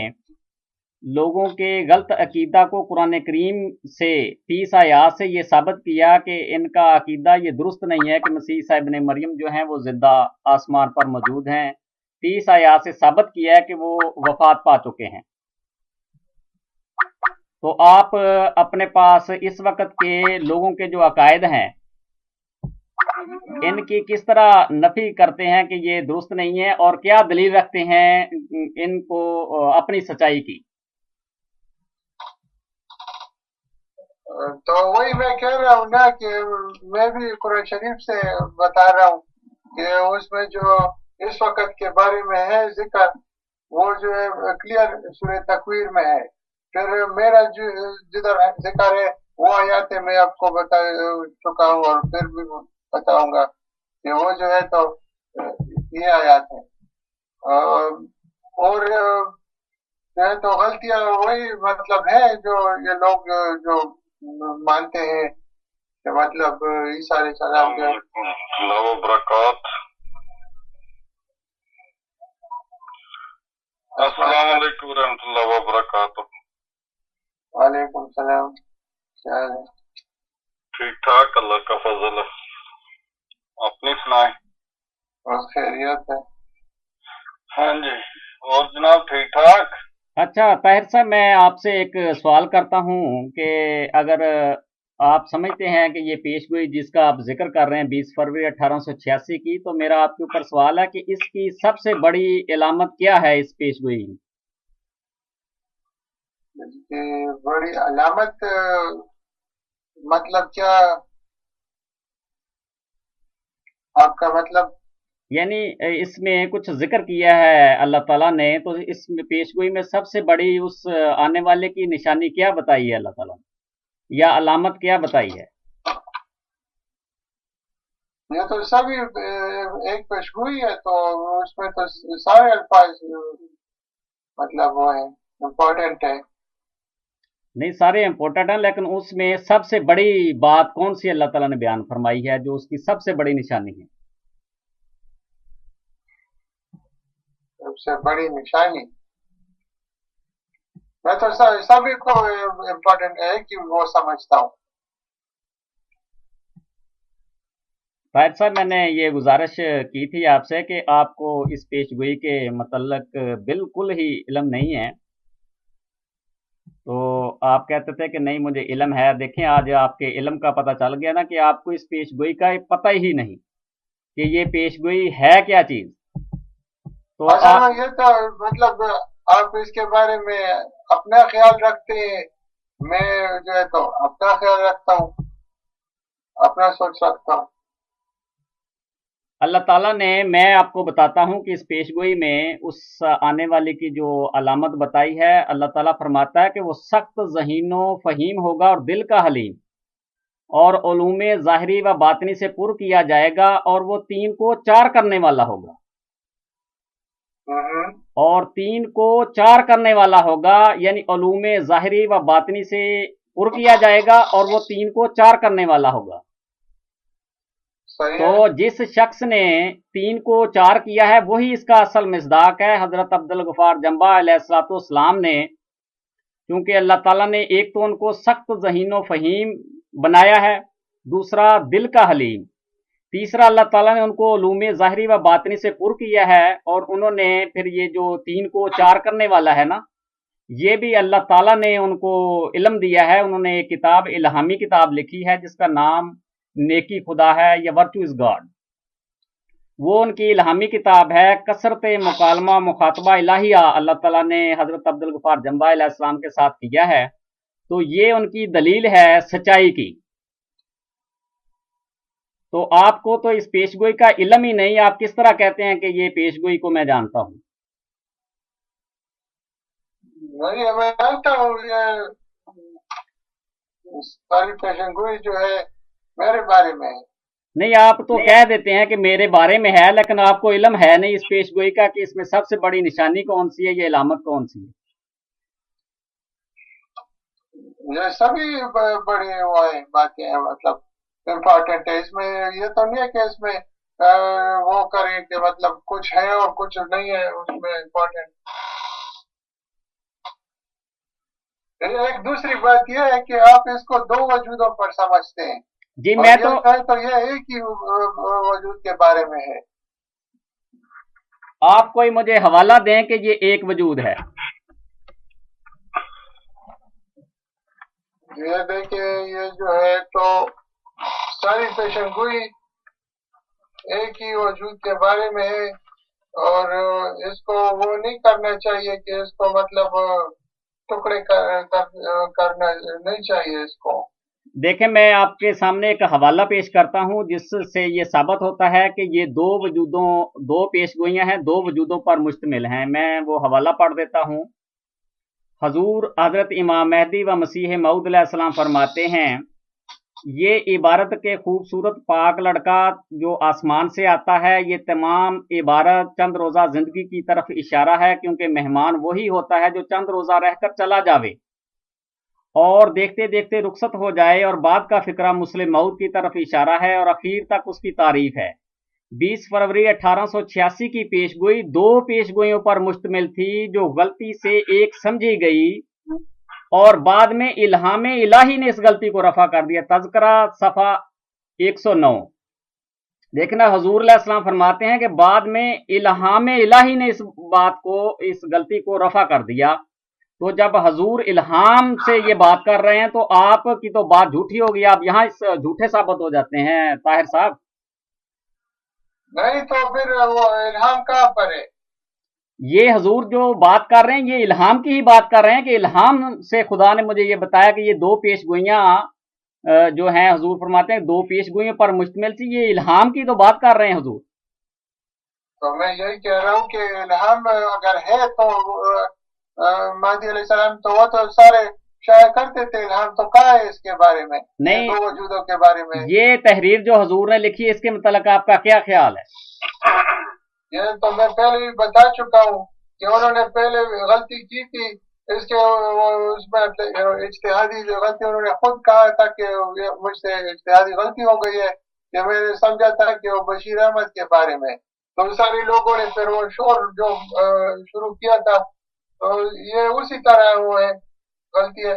लोगों के गलत अकीदा को कुरान करीम से 30 आयात से ये साबित किया कि इनका अकीदा ये दुरुस्त नहीं है कि मसीह साहब ने मरियम जो हैं वो जिंदा आसमान पर मौजूद हैं। 30 आयात से साबित किया है कि वो वफात पा चुके हैं। तो आप अपने पास इस वक्त के लोगों के जो अकायद हैं इनकी किस तरह नफी करते हैं कि ये दुरुस्त नहीं है, और क्या दलील रखते हैं इनको अपनी सच्चाई की? तो वही मैं कह रहा हूँ ना कि मैं भी कुरान शरीफ से बता रहा हूँ कि उसमें जो इस वक्त के बारे में है जिक्र, वो जो है क्लियर सूरह तकवीर में है। फिर मेरा जिधर जिक्र है वो आयतें मैं आपको बता चुका हूँ और फिर भी बताऊंगा कि वो जो है तो ये आयत है। और जो है तो गलतियां वही मतलब है जो ये लोग जो मानते हैं कि मतलब ईसा अलैहिस्सलाम जो अस्सलाम वालेकुम रहमतुल्लाहि व बरकातहू। वालेकुम सलाम। क्या हाल है? ठीक ठाक, अल्लाह का फजल है। अपनी सुनाए? बस खैरियत है। हाँ जी, और जनाब ठीक ठाक? अच्छा ताहिर साहब, मैं आपसे एक सवाल करता हूँ कि अगर आप समझते हैं कि ये पेशगोई जिसका आप जिक्र कर रहे हैं 20 फरवरी 1886 की, तो मेरा आपके ऊपर सवाल है कि इसकी सबसे बड़ी इलामत क्या है इस पेशगोई की? बड़ी अलामत मतलब क्या आपका मतलब? यानी इसमें कुछ जिक्र किया है अल्लाह ताला ने, तो इस पेशगोई में सबसे बड़ी उस आने वाले की निशानी क्या बताई है अल्लाह ताला ने, या अलामत क्या बताई है? ये तो सभी एक पेशगोई है, तो उसमें तो सारे अल्फाज मतलब वो है इम्पोर्टेंट है। नहीं, सारे इम्पोर्टेंट हैं, लेकिन उसमें सबसे बड़ी बात कौन सी अल्लाह ताला ने बयान फरमाई है जो उसकी सबसे बड़ी निशानी है? सबसे बड़ी निशानी मैं तो सभी को इम्पोर्टेंट है कि वो समझता हूँ। ताहिर साहब, मैंने ये गुजारिश की थी आपसे कि आपको इस पेशगोई के मतलब बिल्कुल ही इल्म नहीं है, तो आप कहते थे कि नहीं मुझे इल्म है। देखें, आज आपके इल्म का पता चल गया ना कि आपको इस पेशगोई का पता ही नहीं कि ये पेशगोई है क्या चीज। तो अच्छा, ये तो मतलब आप इसके बारे में अपना ख्याल रखते हैं, मैं जो है तो अपना ख्याल रखता हूँ, अपना सोच रखता हूँ। अल्लाह ताला ने, मैं आपको बताता हूँ कि इस पेशगोई में उस आने वाले की जो अलामत बताई है, अल्लाह ताला फरमाता है कि वो सख्त ज़हीनो फ़हीम होगा और दिल का हलीम, और उलूमे ज़ाहिरी व बातनी से पुर किया जाएगा, और वो 3 को 4 करने वाला होगा। और 3 को 4 करने वाला होगा, यानी उलूमे ज़ाहिरी व बातनी से पुर किया जाएगा और वो 3 को 4 करने वाला होगा। तो जिस शख्स ने 3 को 4 किया है वही इसका असल मिसदाक है। हजरत अब्दुल गफ्फार जंबा अलैहिस्सलाम ने, क्योंकि अल्लाह ताला ने एक तो उनको सख्त ज़हीनो फ़हीम बनाया है, दूसरा दिल का हलीम, तीसरा अल्लाह ताला ने उनको उलूमे ज़ाहिरी व बातनी से पुर किया है, और उन्होंने फिर ये जो 3 को 4 करने वाला है ना, ये भी अल्लाह ताला ने उनको इल्म दिया है। उन्होंने एक किताब, इल्हामी किताब लिखी है जिसका नाम नेकी खुदा है या वर्चू इज गॉड। वो उनकी इल्हामी किताब है। कसरत मुकालमा मुखातबा इलाहिया अल्लाह ताला ने हजरत अब्दुल गफ्फार जंबा अलैहिस्सलाम के साथ किया है, तो ये उनकी दलील है सच्चाई की। तो आपको तो इस पेशगोई का इल्म ही नहीं, आप किस तरह कहते हैं कि ये पेशगोई को मैं जानता हूँ? नहीं, मैं जानता हूँ ये सारी पेशगोई जो है मेरे बारे में है। नहीं, आप तो कह देते हैं कि मेरे बारे में है, लेकिन आपको इल्म है नहीं इस पेशगोई का कि इसमें सबसे बड़ी निशानी कौन सी है, ये इलामत कौन सी है। یہ سبھی بڑی وہ ہیں باتیں ہیں، مطلب امپورٹنٹ ہے. اس میں یہ تو نہیں ہے کہ اس میں وہ کریں کہ مطلب کچھ ہے اور کچھ نہیں ہے اس میں امپورٹنٹ. ایک دوسری بات یہ ہے کہ آپ اس کو دو وجودوں پر سمجھتے ہیں. جی میں تو یہ ایک ہی وجود کے بارے میں ہے. آپ کوئی مجھے حوالہ دیں کہ یہ ایک وجود ہے. یہ دیکھیں یہ جو ہے تو ساری پیشن گوئی ایک ہی وجود کے بارے میں ہے، اور اس کو وہ نہیں کرنا چاہیے کہ اس کو مطلب ٹکڑے کرنا نہیں چاہیے اس کو. دیکھیں میں آپ کے سامنے ایک حوالہ پیش کرتا ہوں جس سے یہ ثابت ہوتا ہے کہ یہ دو پیش گوئیاں ہیں، دو وجودوں پر مشتمل ہیں. میں وہ حوالہ پڑھ دیتا ہوں. حضور حضرت امام مہدی و مسیح موعود علیہ السلام فرماتے ہیں یہ عبارت کے خوبصورت پاک لڑکا جو آسمان سے آتا ہے، یہ تمام عبارت چند روزہ زندگی کی طرف اشارہ ہے، کیونکہ مہمان وہی ہوتا ہے جو چند روزہ رہ کر چلا جاوے اور دیکھتے دیکھتے رخصت ہو جائے، اور بعد کا فقرہ مسلم موعود کی طرف اشارہ ہے اور اخیر تک اس کی تعریف ہے. 20 فروری 1886 کی پیشگوئی دو پیشگوئیوں پر مشتمل تھی جو غلطی سے ایک سمجھی گئی اور بعد میں الہام الہی نے اس غلطی کو رفع کر دیا. تذکرہ صفحہ 109. دیکھنا حضور علیہ السلام فرماتے ہیں کہ بعد میں الہام الہی نے اس غلطی کو رفع کر دیا. تو جب حضور الہام سے یہ بات کر رہے ہیں تو آپ کی تو بات جھوٹی ہوگی، آپ یہاں اس جھوٹے ثابت ہو جاتے ہیں طاہر صاحب. نہیں تو پھر وہ الہام کہاں پر ہے؟ یہ حضور جو بات کر رہے ہیں یہ الہام کی ہی بات کر رہے ہیں کہ الہام سے خدا نے مجھے یہ بتایا کہ یہ دو پیش گوئیاں جو ہیں حضور فرماتے ہیں دو پیش گوئیوں پر مشتمل تھی. یہ الہام کی تو بات کر رہے ہیں حضور. تو میں یہی کہہ رہا ہوں کہ الہام اگر ہے تو مہدی علیہ السلام تو وہ تو سارے شائع کرتے تھے. الہام تو کہاں ہے اس کے بارے میں؟ نہیں، دو وجودوں کے بارے میں. یہ تحریر جو حضور نے لکھی ہے اس کے متعلق آپ کا کیا خیال ہے؟ یہ تو میں پہلے بھی بتا چکا ہوں کہ انہوں نے پہلے غلطی کی تھی. اس میں اجتہادی غلطی انہوں نے خود کہا تھا کہ مجھ سے اجتہادی غلطی ہو گئی ہے کہ میں نے سمجھا تھا کہ وہ بشیر احمد کے بارے میں. تو سارے لوگوں نے پھر وہ شور جو شروع کیا تھا تو یہ اسی طرح وہ ہے غلطی ہے.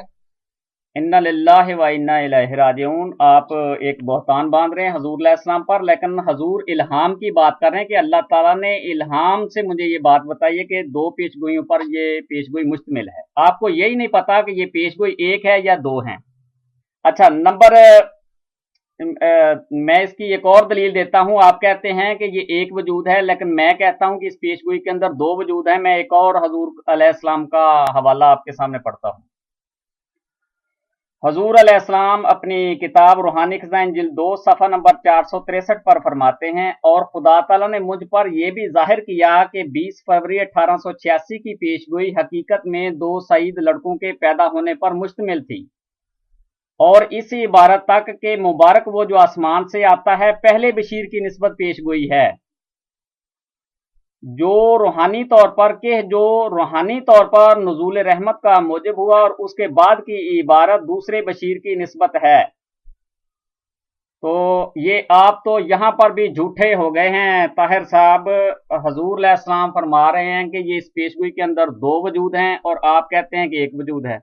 انا للہ و انا الیہ راجعون. آپ ایک بہتان باندھ رہے ہیں حضور علیہ السلام پر، لیکن حضور الہام کی بات کر رہے ہیں کہ اللہ تعالیٰ نے الہام سے مجھے یہ بات بتائی ہے کہ دو پیش گوئیوں پر یہ پیش گوئی مشتمل ہے. آپ کو یہی نہیں پتا کہ یہ پیش گوئی ایک ہے یا دو ہیں. اچھا میں اس کی ایک اور دلیل دیتا ہوں. آپ کہتے ہیں کہ یہ ایک وجود ہے، لیکن میں کہتا ہوں کہ اس پیش گوئی کے اندر دو وجود ہیں. میں ایک اور حضور علیہ السلام کا حوالہ آپ کے سامنے پڑھتا ہوں. حضور علیہ السلام اپنی کتاب روحانی خزائن جلد 2 صفحہ نمبر 463 پر فرماتے ہیں اور خدا تعالیٰ نے مجھ پر یہ بھی ظاہر کیا کہ 20 فروری 1886 کی پیشگوئی حقیقت میں دو سعید لڑکوں کے پیدا ہونے پر مشتمل تھی، اور اس عبارت تک کہ مبارک وہ جو آسمان سے آتا ہے پہلے بشیر کی نسبت پیشگوئی ہے جو روحانی طور پر نزول رحمت کا موجب ہوا، اور اس کے بعد کی عبارت دوسرے بشیر کی نسبت ہے. تو یہ آپ تو یہاں پر بھی جھوٹے ہو گئے ہیں طاہر صاحب. حضور علیہ السلام فرما رہے ہیں کہ یہ اس پیشگوئی کے اندر دو وجود ہیں اور آپ کہتے ہیں کہ ایک وجود ہے.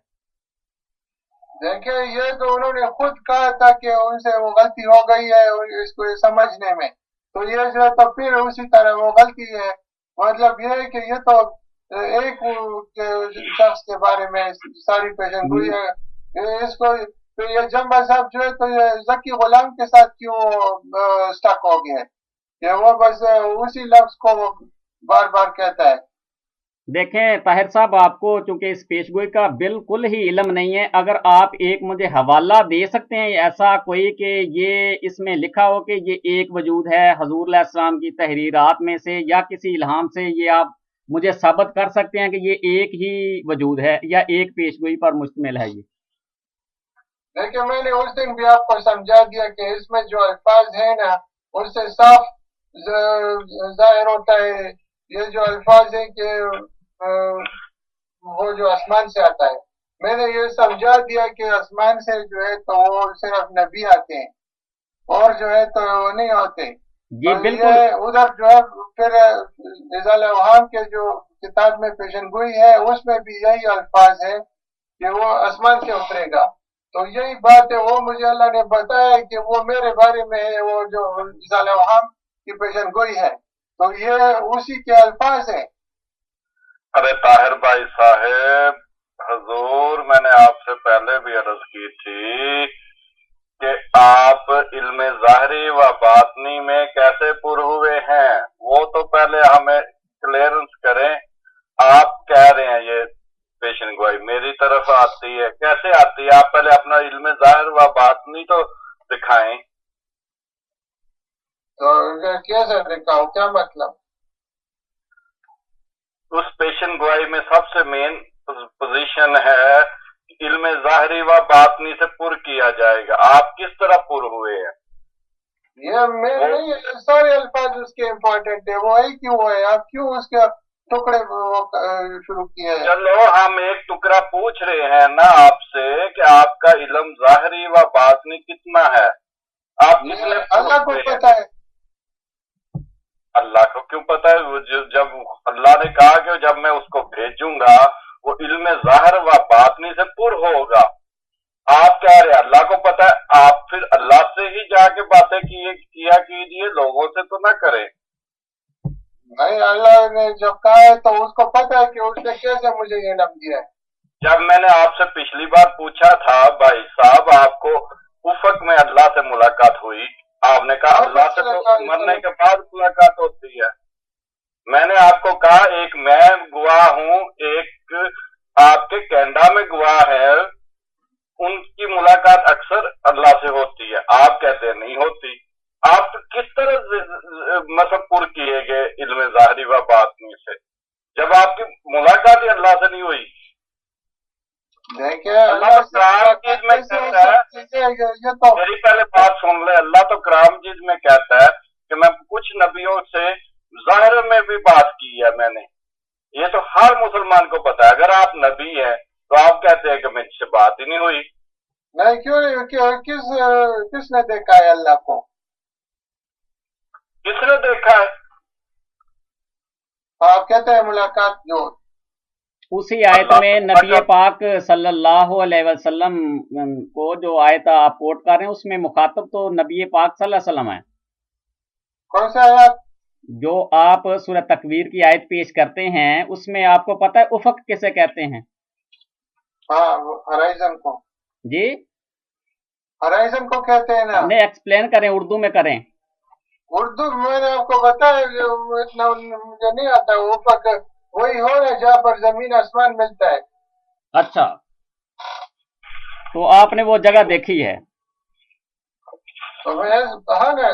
دیکھیں یہ تو انہوں نے خود کہا تھا کہ ان سے وہ غلطی ہو گئی ہے اس کو سمجھنے میں، تو یہ جو تو پھر اسی طرح وہ غلطی ہے. مطلب یہ ہے کہ یہ تو ایک شخص کے بارے میں ساری پیشن گوئی ہے. اس کو یہ جمبا صاحب جو ہے تو یہ ذکی غلام کے ساتھ کیوں سٹک ہو گیا ہے کہ وہ بس اسی لفظ کو وہ بار بار کہتا ہے. دیکھیں طاہر صاحب، آپ کو چونکہ اس پیشگوئی کا بالکل ہی علم نہیں ہے، اگر آپ ایک مجھے حوالہ دے سکتے ہیں ایسا کوئی کہ یہ اس میں لکھا ہو کہ یہ ایک وجود ہے حضور علیہ السلام کی تحریرات میں سے یا کسی الہام سے، یہ آپ مجھے ثابت کر سکتے ہیں کہ یہ ایک ہی وجود ہے یا ایک پیشگوئی پر مشتمل ہے. یہ دیکھیں میں نے اس دن بھی آپ کو سمجھا دیا کہ اس میں جو الفاظ ہیں نا اس سے صاف ظاہر ہوتا ہے یہ جو الفاظ ہیں کہ وہ جو آسمان سے آتا ہے. मैंने ये समझा दिया कि आसमान से जो है तो वो सिर्फ नबी आते हैं और जो है तो वो नहीं होते। जी तो बिल्कुल। ये उधर जो है फिर रिजाल अवहाम के जो किताब में पेशनगोई है उसमें भी यही अल्फाज है कि वो आसमान से उतरेगा। तो यही बात है, वो मुझे अल्लाह ने बताया कि वो मेरे बारे में है, वो जो रिजाल अवहाम की पेशनगोई है, तो ये उसी के अल्फाज है। अरे ताहिर भाई साहब, हजूर मैंने आपसे पहले भी अर्ज की थी कि आप इल्म ज़ाहरी व बातनी में कैसे पुर हुए हैं, वो तो पहले हमें क्लियरेंस करें। आप कह रहे हैं ये पेशन गोई मेरी तरफ आती है, कैसे आती है? आप पहले अपना इल्म ज़ाहिर व बातनी तो दिखाएं। तो कैसे दिखाऊं, क्या मतलब? उस पेशन गोई में सबसे मेन पोजीशन है इल्म ज़ाहरी व बातनी से पुर किया जाएगा। आप किस तरह पुर हुए हैं? ये मेरे नहीं, सारे अल्फाज उसके इम्पोर्टेंट है, वो है क्यों है, आप क्यों उसके टुकड़े शुरू किए हैं? चलो हम एक टुकड़ा पूछ रहे हैं ना आपसे कि आपका इल्म ज़ाहरी व बातनी कितना है। आप कितने अल्लाह को पता है। अल्लाह को क्यों पता है? जब अल्लाह ने कहा कि जब मैं उसको भेजूंगा वो इल्म ज़ाहिर व बातनी से पुर होगा। आप कह रहे अल्लाह को पता है, आप फिर अल्लाह से ही जाके बातें किया कीजिए, लोगों से तो ना करें। नहीं, अल्लाह ने जब कहा है तो उसको पता है कि उसने कैसे मुझे ये इल्म दिया है। जब मैंने आपसे पिछली बार पूछा था भाई साहब, आपको उफक में अल्लाह से मुलाकात हुई, आपने कहा अल्लाह से तो मरने के बाद मुलाकात होती है। मैंने आपको कहा एक मैं गवाह हूं, एक आपके कैनेडा में गवाह है, उनकी मुलाकात अक्सर अल्लाह से होती है। आप कहते हैं नहीं होती। आप किस तरह मतलब पुर किए गए इल्म ज़ाहरी व बातनी से जब आपकी मुलाकात ही अल्लाह से नहीं हुई? देखिए अल्लाह तो कराम चीज में कहता है, मेरी पहले बात सुन ले, अल्लाह तो कराम चीज में कहता है कि मैं कुछ नबियों से ज़ाहिर में भी बात की है मैंने। ये तो हर मुसलमान को पता है। अगर आप नबी हैं तो आप कहते हैं कि मुझसे बात ही नहीं हुई। नहीं, क्यों किसने देखा है अल्लाह को? किसने देखा है? आप कहते हैं मुलाकात जो उसी आयत में नबी पाक सल्लल्लाहु अलैहि वसल्लम को जो आयत आप कोट कर रहे हैं उसमें मुखातब तो नबी पाक सल्लल्लाहु अलैहि वसल्लम है। कौन सा आयत? जो आप सूरह तकवीर की आयत पेश करते हैं उसमें आपको पता है उफक किसे कहते हैं? हाँ, हराइजन को। जी, हराइजन को कहते हैं ना। नहीं, एक्सप्लेन करें, उर्दू में करें। उर्दू मैंने आपको बताया, इतना मुझे नहीं आता। उफक वही हो रहा है जहाँ पर जमीन आसमान मिलता है। अच्छा, तो आपने वो जगह देखी है? तो मैं हाँ ना,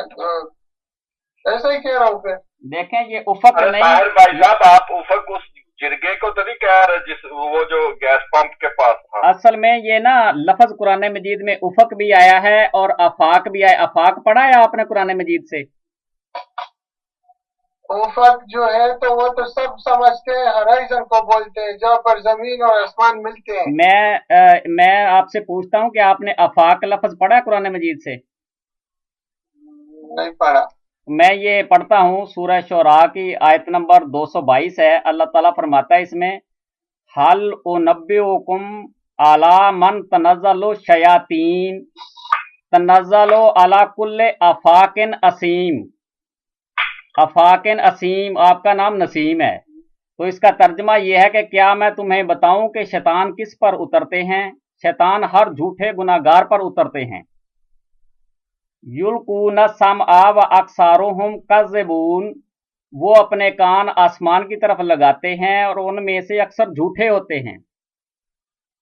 ऐसा ही कह रहा हूँ। फिर देखें ये उफक नहीं। भाई साहब, आप उफक उस जिरगे को तो नहीं कह रहे जिस वो जो गैस पंप के पास था? असल में ये ना लफ्ज कुरान मजीद में उफक भी आया है और आफाक भी आया। आफाक पढ़ा है आपने कुरान मजीद से? उफक जो है तो वो तो सब समझते हैं, हराइजन को बोलते हैं जहाँ पर जमीन और आसमान मिलते हैं। मैं आपसे पूछता हूँ कि आपने आफाक लफ्ज पढ़ा है कुरान मजीद से? नहीं पढ़ा। मैं ये पढ़ता हूँ, सूरह शुरा की आयत नंबर 222 है। अल्लाह ताला फरमाता है इसमें, हल उनब्बिउकुम अला मन तनज़्ज़लु शयातीन तनज़्ज़लु अला कुल्ले अफाकिन असीम। अफाकिन असीम, आपका नाम नसीम है, तो इसका तर्जमा यह है कि क्या मैं तुम्हें बताऊं कि शैतान किस पर उतरते हैं? शैतान हर झूठे गुनाहगार पर उतरते हैं। युल्कून समआ व अक्सारुहुम कज़्ज़िबून, वो अपने कान आसमान की तरफ लगाते हैं और उनमें से अक्सर झूठे होते हैं।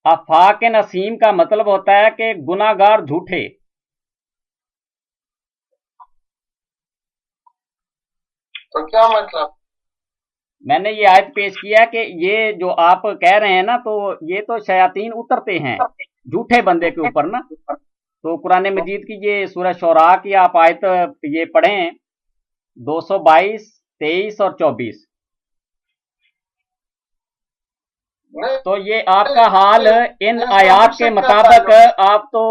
अफाकिन असीम का मतलब होता है कि गुनाहगार झूठे। तो क्या मतलब? मैंने ये आयत पेश किया कि ये जो आप कह रहे हैं ना, तो ये तो शयातीन उतरते हैं झूठे बंदे के ऊपर ना। तो कुरान मजीद की ये सूरह शुरा की आप आयत ये पढ़ें 222, 23 और 24। तो ये आपका हाल इन आयात के मुताबिक आप तो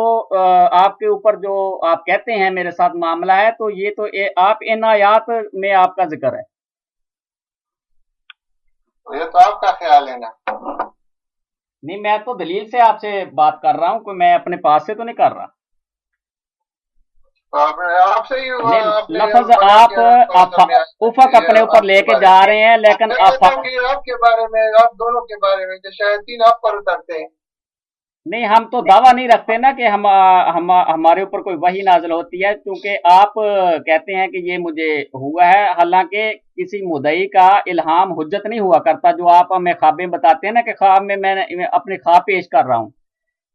आपके ऊपर जो आप कहते हैं मेरे साथ मामला है, तो ये तो आप इन आयात में आपका जिक्र है। ये तो आपका ख्याल है ना। नहीं, मैं तो दलील से आपसे बात कर रहा हूँ, कोई मैं अपने पास से तो नहीं कर रहा। तो आपसे ही लफ्ज आप उफक अपने ऊपर लेके जा रहे हैं, लेकिन आपके बारे में, आप दोनों के बारे में जो शैतान आप पर उतरते हैं। नहीं, हम तो दावा नहीं रखते ना कि हमारे ऊपर कोई वही नाजिल होती है, क्योंकि आप कहते हैं कि ये मुझे हुआ है, हालांकि किसी मुद्दई का इल्हाम हुज्जत नहीं हुआ करता। जो आप हमें ख्वाबें बताते हैं ना कि ख्वाब में मैं अपने ख्वाब पेश कर रहा हूँ,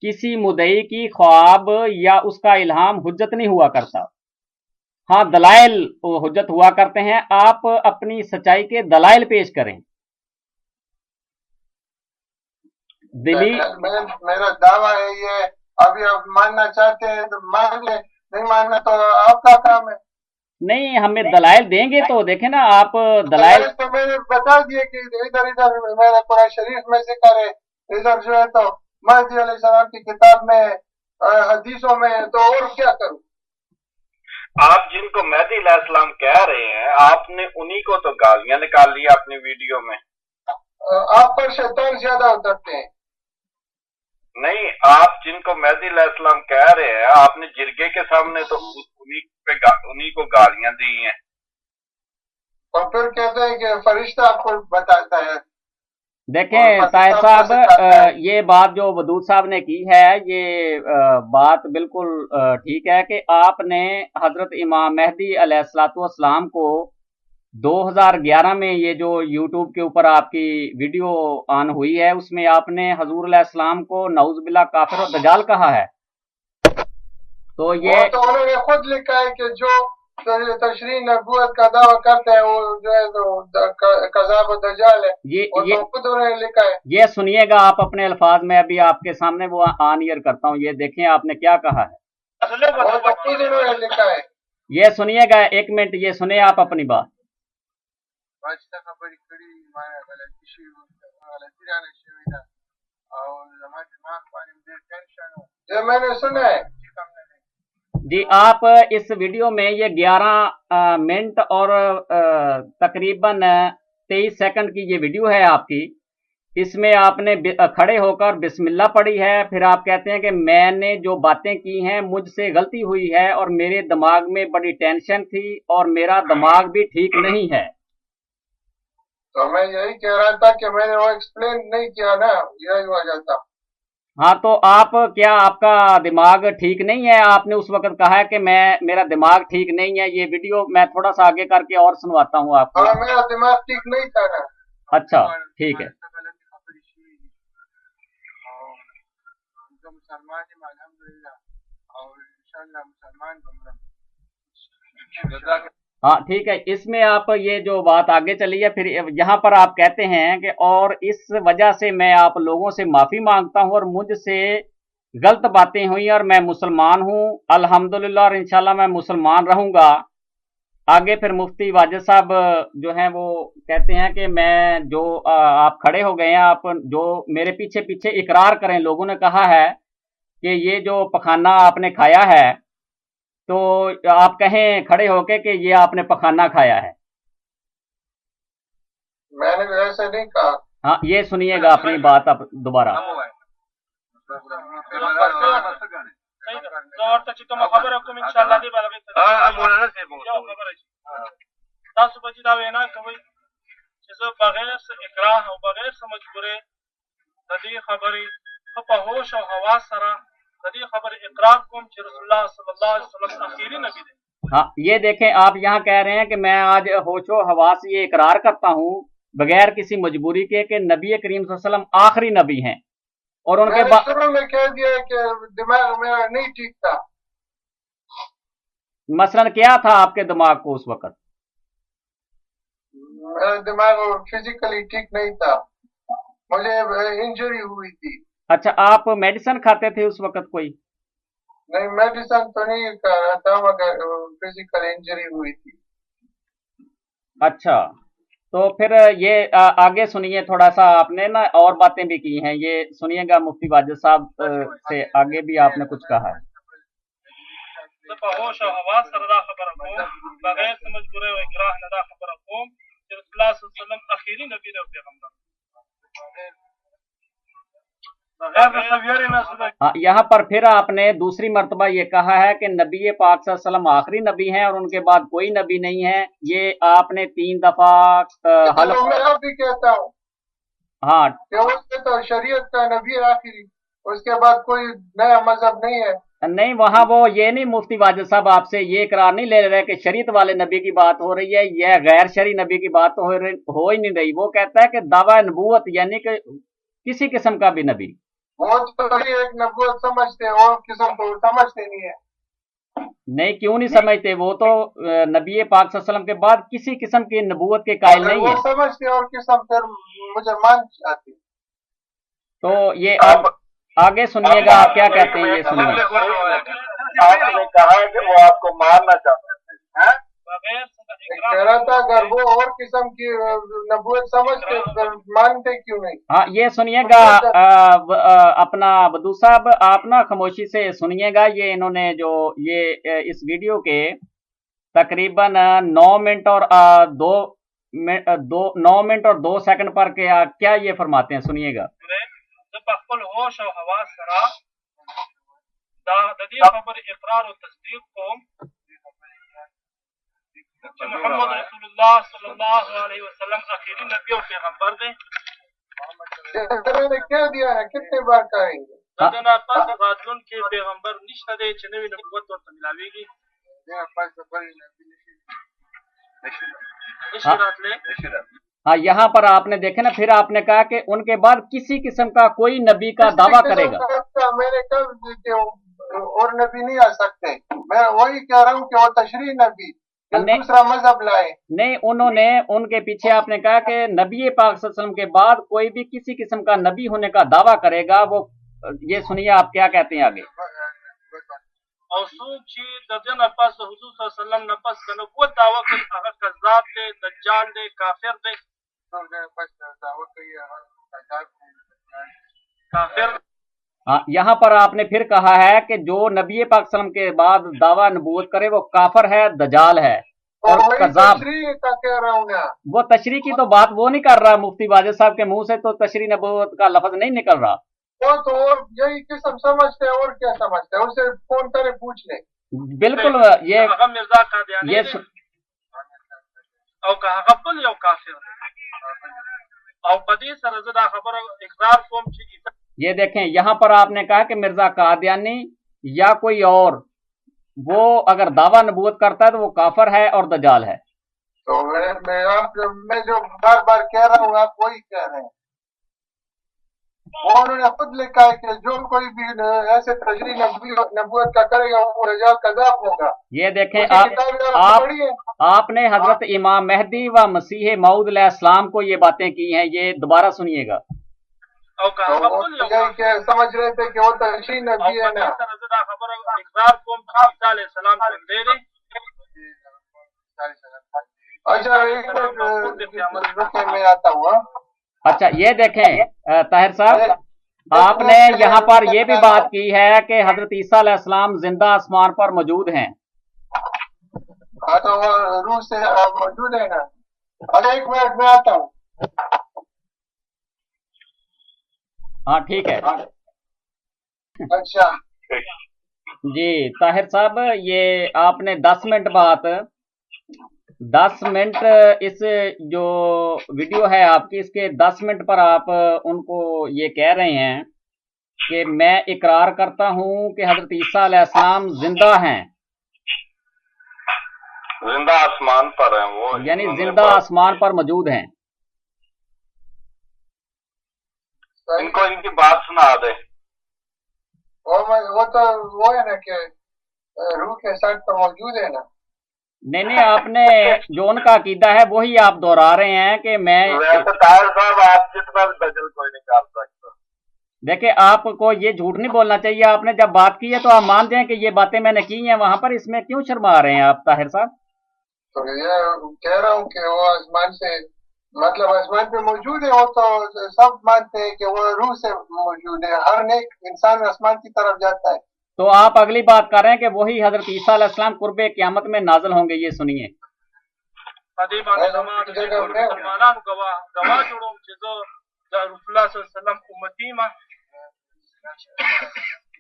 किसी मुद्दई की ख्वाब या उसका इल्हाम हुज्जत नहीं हुआ करता। हाँ, दलाइल हुज्जत हुआ करते हैं। आप अपनी सच्चाई के दलाइल पेश करें। मेरा दावा है ये, अभी आप मानना चाहते हैं तो मान ले, नहीं मानना तो आपका काम है। नहीं, हमें दलाइल देंगे तो देखें ना आप दलाइल तो मैंने बता दिया कि इधर इधर मेरा कुरान शरीफ में जिक्र है, इधर जो है तो महदी अलैहिस्सलाम की किताब में, हदीसों में, तो और क्या करूं। आप जिनको महदी अलैहिस्सलाम कह रहे हैं, आपने उन्हीं को तो गालियां निकाल ली अपनी वीडियो में। आप पर शैतान ज्यादा उतरते हैं। नहीं, आप जिनको महदी अलैहिस्सलाम कह रहे हैं, आपने जिरगे के सामने तो उन्हीं को गालियां दी हैं, और फिर कहते हैं कि फरिश्ता आपको बताता है। देखें ताहिर साहब, ये बात जो वदूद साहब ने की है, ये बात बिल्कुल ठीक है कि आपने हजरत इमाम महदी अलैहिस्सलाम को 2011 में ये जो यूट्यूब के ऊपर आपकी वीडियो ऑन हुई है, उसमें आपने हजूर अलैहिस्सलाम को नऊज़ुबिल्लाह काफिर और दजाल कहा है। तो ये तो उन्होंने खुद लिखा है कि जो तशरीह नबूवत का दावा करते हैं वो जो है तो कज़ाब और दजाल है। ये तो खुद उन्होंने लिखा है। ये सुनिएगा आप अपने अल्फाज में, अभी आपके सामने वो ऑन ईयर करता हूँ, ये देखें आपने क्या कहा है। वो तो खुद उन्होंने लिखा है। ये सुनिएगा, एक मिनट ये सुनिए आप अपनी बात। मैंने सुना है जी। आप इस वीडियो में ये 11 मिनट और तकरीबन 23 सेकंड की ये वीडियो है आपकी। इसमें आपने खड़े होकर बिस्मिल्लाह पढ़ी है, फिर आप कहते हैं कि मैंने जो बातें की हैं मुझसे गलती हुई है और मेरे दिमाग में बड़ी टेंशन थी और मेरा दिमाग भी ठीक नहीं है। तो मैं यही कह रहा था कि मैंने वो एक्सप्लेन नहीं किया ना, यही वजह था। हाँ, तो आप क्या आपका दिमाग ठीक नहीं है? आपने उस वक्त कहा है कि मेरा दिमाग ठीक नहीं है। ये वीडियो मैं थोड़ा सा आगे करके और सुनवाता हूँ आपको। हाँ, मेरा दिमाग ठीक नहीं था ना। अच्छा, ठीक है। हाँ, ठीक है। इसमें आप ये जो बात आगे चली है, फिर यहाँ पर आप कहते हैं कि और इस वजह से मैं आप लोगों से माफ़ी मांगता हूँ और मुझसे गलत बातें हुई और मैं मुसलमान हूँ अल्हम्दुलिल्लाह, और इंशाल्लाह मैं मुसलमान रहूँगा। आगे फिर मुफ्ती वाजिद साहब जो हैं वो कहते हैं कि मैं जो आप खड़े हो गए हैं, आप जो मेरे पीछे पीछे इकरार करें। लोगों ने कहा है कि ये जो पखाना आपने खाया है, तो आप कहें खड़े होके कि ये आपने पखाना खाया है। मैंने वैसे नहीं कहा। हाँ, ये सुनिएगा अपनी बात आप दोबारा। हाँ, ये देखें, आप यहाँ कह रहे हैं कि मैं आज होशो हवास ये इकरार करता हूँ बगैर किसी मजबूरी के कि नबी करीम सल्लल्लाहु अलैहि वसल्लम आखिरी नबी हैं, और उनके बाद शुरू में कह दिया कि दिमाग मेरा नहीं ठीक था। मसलन क्या था आपके दिमाग को उस वक्त? मेरा दिमाग फिजिकली ठीक नहीं था, मुझे इंजरी हुई थी। अच्छा, आप मेडिसिन खाते थे उस वक्त कोई? नहीं, मेडिसिन तो नहीं खा रहा था, मगर फिजिकल इंजरी हुई थी। अच्छा, तो फिर ये आगे सुनिए, थोड़ा सा आपने ना और बातें भी की हैं, ये सुनिएगा मुफ्ती वाजिद साहब से आगे भी आपने कुछ कहा है। होश और हवास सर दा खबर को बगैर समझ बुरे और इकराह न दा खबर को कि रसूलुल्लाह सल्लल्लाहु अलैहि वसल्लम आखिरी नबी और पैगंबर। हाँ, यहाँ पर फिर आपने दूसरी मर्तबा ये कहा है कि नबी पाक सल्लल्लाहु अलैहि वसल्लम आखिरी नबी हैं और उनके बाद कोई नबी नहीं है। ये आपने 3 दफा मैं भी कहता हूँ हाँ तो शरीयत का नबी आखिरी, उसके बाद कोई नया मजहब नहीं है। नहीं, वहाँ वो ये नहीं मुफ्ती वाजिद साहब आपसे ये इकरार नहीं ले रहे कि शरीयत वाले नबी की बात हो रही है, यह गैर शरी नबी की बात हो ही नहीं रही। वो कहता है कि दावा नबूवत यानी कि किसी किस्म का भी नबी। वो तो एक नबूवत समझते हैं और किस्म को समझते नहीं है। नहीं, क्यों नहीं समझते? वो तो नबी पाक सल्लल्लाहु अलैहि वसल्लम के बाद किसी किस्म की नबूवत के कायल नहीं है। वो समझते और किस्म फिर मुझे मान जाती। तो ये आगे सुनिएगा, आप क्या कहते हैं, ये सुनिए। आपने कहा कि वो आपको मारना चाहते थे, कह रहा था अगर वो और किस्म की नबूवत समझते मानते क्यों नहीं? हाँ, ये सुनिएगा अपना बदू साहब, आप ना खामोशी से सुनिएगा। ये इन्होंने जो ये इस वीडियो के तकरीबन 9 मिनट और 9 मिनट और 2 सेकंड पर क्या ये फरमाते हैं, सुनिएगा। होश और हवास सरा दा खबर इकरार और तस्दीक को मोहम्मद रसूलुल्लाह सल्लल्लाहु अलैहि वसल्लम आखिरी नबी और पैगंबर दे। मैंने क्या दिया है, कितने बार कहेंगे? दना पास गादलुन के पैगंबर निश्ता दे चनवी नबूवत और मिलावेगी। हाँ, यहाँ पर आपने देखे ना, फिर आपने कहा कि उनके बाद किसी किस्म का कोई नबी का दावा करेगा। मैंने कब और नबी नहीं आ सकते, मैं वही कह रहा हूँ कि वो तशरीह नबी दूसरा मजहब लाए। नहीं, उन्होंने उनके पीछे आपने कहा कि नबी पाक सल्लल्लाहु अलैहि वसल्लम के बाद कोई भी किसी किस्म का नबी होने का दावा करेगा। वो ये सुनिए आप क्या कहते हैं आगे। हाँ, यहाँ पर आपने फिर कहा है कि जो नबी पाक सल्लम के बाद दावा नबूवत करे वो काफर है, दजाल है और कज़ाब। कह रहा हूँ ना, वो तशरीह की तो बात वो नहीं कर रहा, मुफ्ती वाजिद साहब के मुंह से तो तशरीह नबूवत का लफ्ज नहीं निकल रहा। वो तो और यही किस्म समझते हैं, और क्या समझते हैं, उससे फोन करे पूछ ले। बिल्कुल, ये ये देखें, यहाँ पर आपने कहा कि मिर्जा कादियानी या कोई और वो अगर दावा नबूवत करता है तो वो काफर है और दजाल है। तो मैं जो बार बार कह रहा हूँ आप वही कह रहे हैं। उन्होंने खुद लिखा है कि जो कोई भी ऐसे तशरीह नबूवत का करेगा वो दजाल कज़ाब होगा। ये देखें, आपने हजरत इमाम मेहदी व मसीह मऊद अलैहिस्सलाम को ये बातें की हैं, ये दोबारा सुनिएगा। समझ रहे थे कि वो तशरीह नबी है ना। अच्छा, मैं आता हूँ। अच्छा, ये देखें ताहिर साहब, आपने यहाँ पर ये भी बात की है कि हजरत ईसा अलैहिस्सलाम जिंदा आसमान पर मौजूद हैं। हाँ, तो वो रूह से मौजूद है ना। अरे 1 मिनट में आता हूँ। हाँ, ठीक है। अच्छा जी ताहिर साहब, ये आपने 10 मिनट बात 10 मिनट इस जो वीडियो है आपकी, इसके 10 मिनट पर आप उनको ये कह रहे हैं कि मैं इकरार करता हूं कि हजरत ईसा अलैहिस्सलाम जिंदा हैं, जिंदा आसमान पर हैं वो, यानी जिंदा आसमान पर मौजूद हैं। इनको इनकी बात सुना दे। वो तो वो है ना कि रूह के साथ तो मौजूद है ना। नहीं, आपने जो उनका अकीदा है वही आप दोहरा रहे हैं कि मैं ताहिर साहब आप जितना दजल कोई निकाल सकता। देखिए, आपको ये झूठ नहीं बोलना चाहिए। आपने जब बात की है तो आप मान जाएं कि ये बातें मैंने की हैं वहां पर, इसमें क्यों शर्मा रहे हैं आप ताहिर साहब? तो ये कह रहा हूँ कि वो आसमान से मतलब आसमान पे मौजूद है, वो तो सब मानते हैं कि वो रूह से मौजूद है, हर नेक इंसान आसमान की तरफ जाता है। तो आप अगली बात कर रहे हैं कि वही हजरत ईसा अलैहिस्सलाम कुर्बे क़यामत में नाजिल होंगे, ये सुनिए। پدې باندې زما د مسلمانانو گواه جوړوم چې زه د رسول الله صلی الله علیه وسلم امتی یم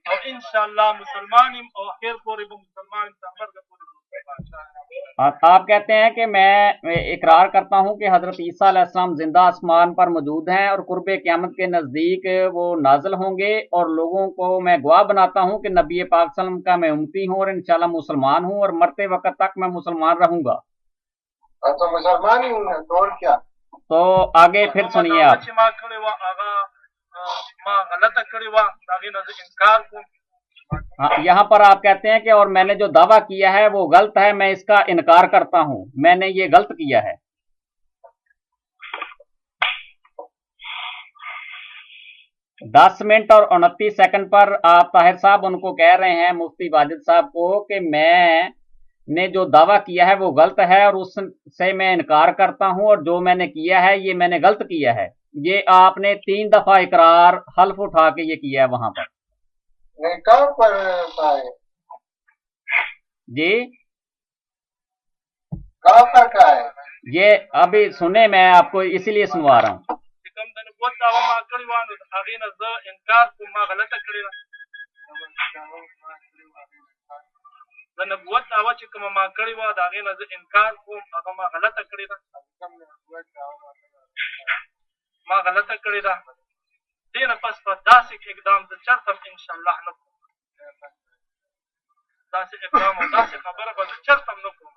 او ان شاء الله مسلمان یم او اخر پورې به مسلمان یم تر مرګ پورې. آپ کہتے ہیں کہ میں اقرار کرتا ہوں کہ حضرت عیسیٰ علیہ السلام زندہ آسمان پر موجود ہیں اور قرب قیامت کے نزدیک وہ نازل ہوں گے، اور لوگوں کو میں گواہ بناتا ہوں کہ نبی پاک صلی اللہ علیہ وسلم کا میں امتی ہوں اور انشاءاللہ مسلمان ہوں اور مرتے وقت تک میں مسلمان رہوں گا۔ تو مسلمان ہی ہوں تو اور کیا؟ تو آگے پھر سنیے آپ۔ یہاں پر آپ کہتے ہیں کہ اور میں نے جو دعویٰ کیا ہے وہ غلط ہے، میں اس کا انکار کرتا ہوں، میں نے یہ غلط کیا ہے۔ 10 منٹ اور 29 سیکنڈ پر آپ طاہر صاحب ان کو کہہ رہے ہیں، مفتی واجد صاحب کو، کہ میں نے جو دعویٰ کیا ہے وہ غلط ہے اور اس سے میں انکار کرتا ہوں، اور جو میں نے کیا ہے یہ میں نے غلط کیا ہے۔ یہ آپ نے 3 دفعہ اقرار حلف اٹھا کے یہ کیا ہے وہاں پر۔ کہاں پر ہے جی کہاں پر کا ہے یہ ابھی سنیں، میں آپ کو اسی لیے سنوا رہا ہوں۔ د نبوت دعوه چې کومه ما کړې وه د هغې نه زه انکار کوم، هغه ما غلطه کړې ده، ما غلطه کړې ده، دې نه پس به داسې اقدام زه چېرته هم انشاءالله نه کوم، داسې اقدام او داسې خبره به زه چېرته هم نه کوم۔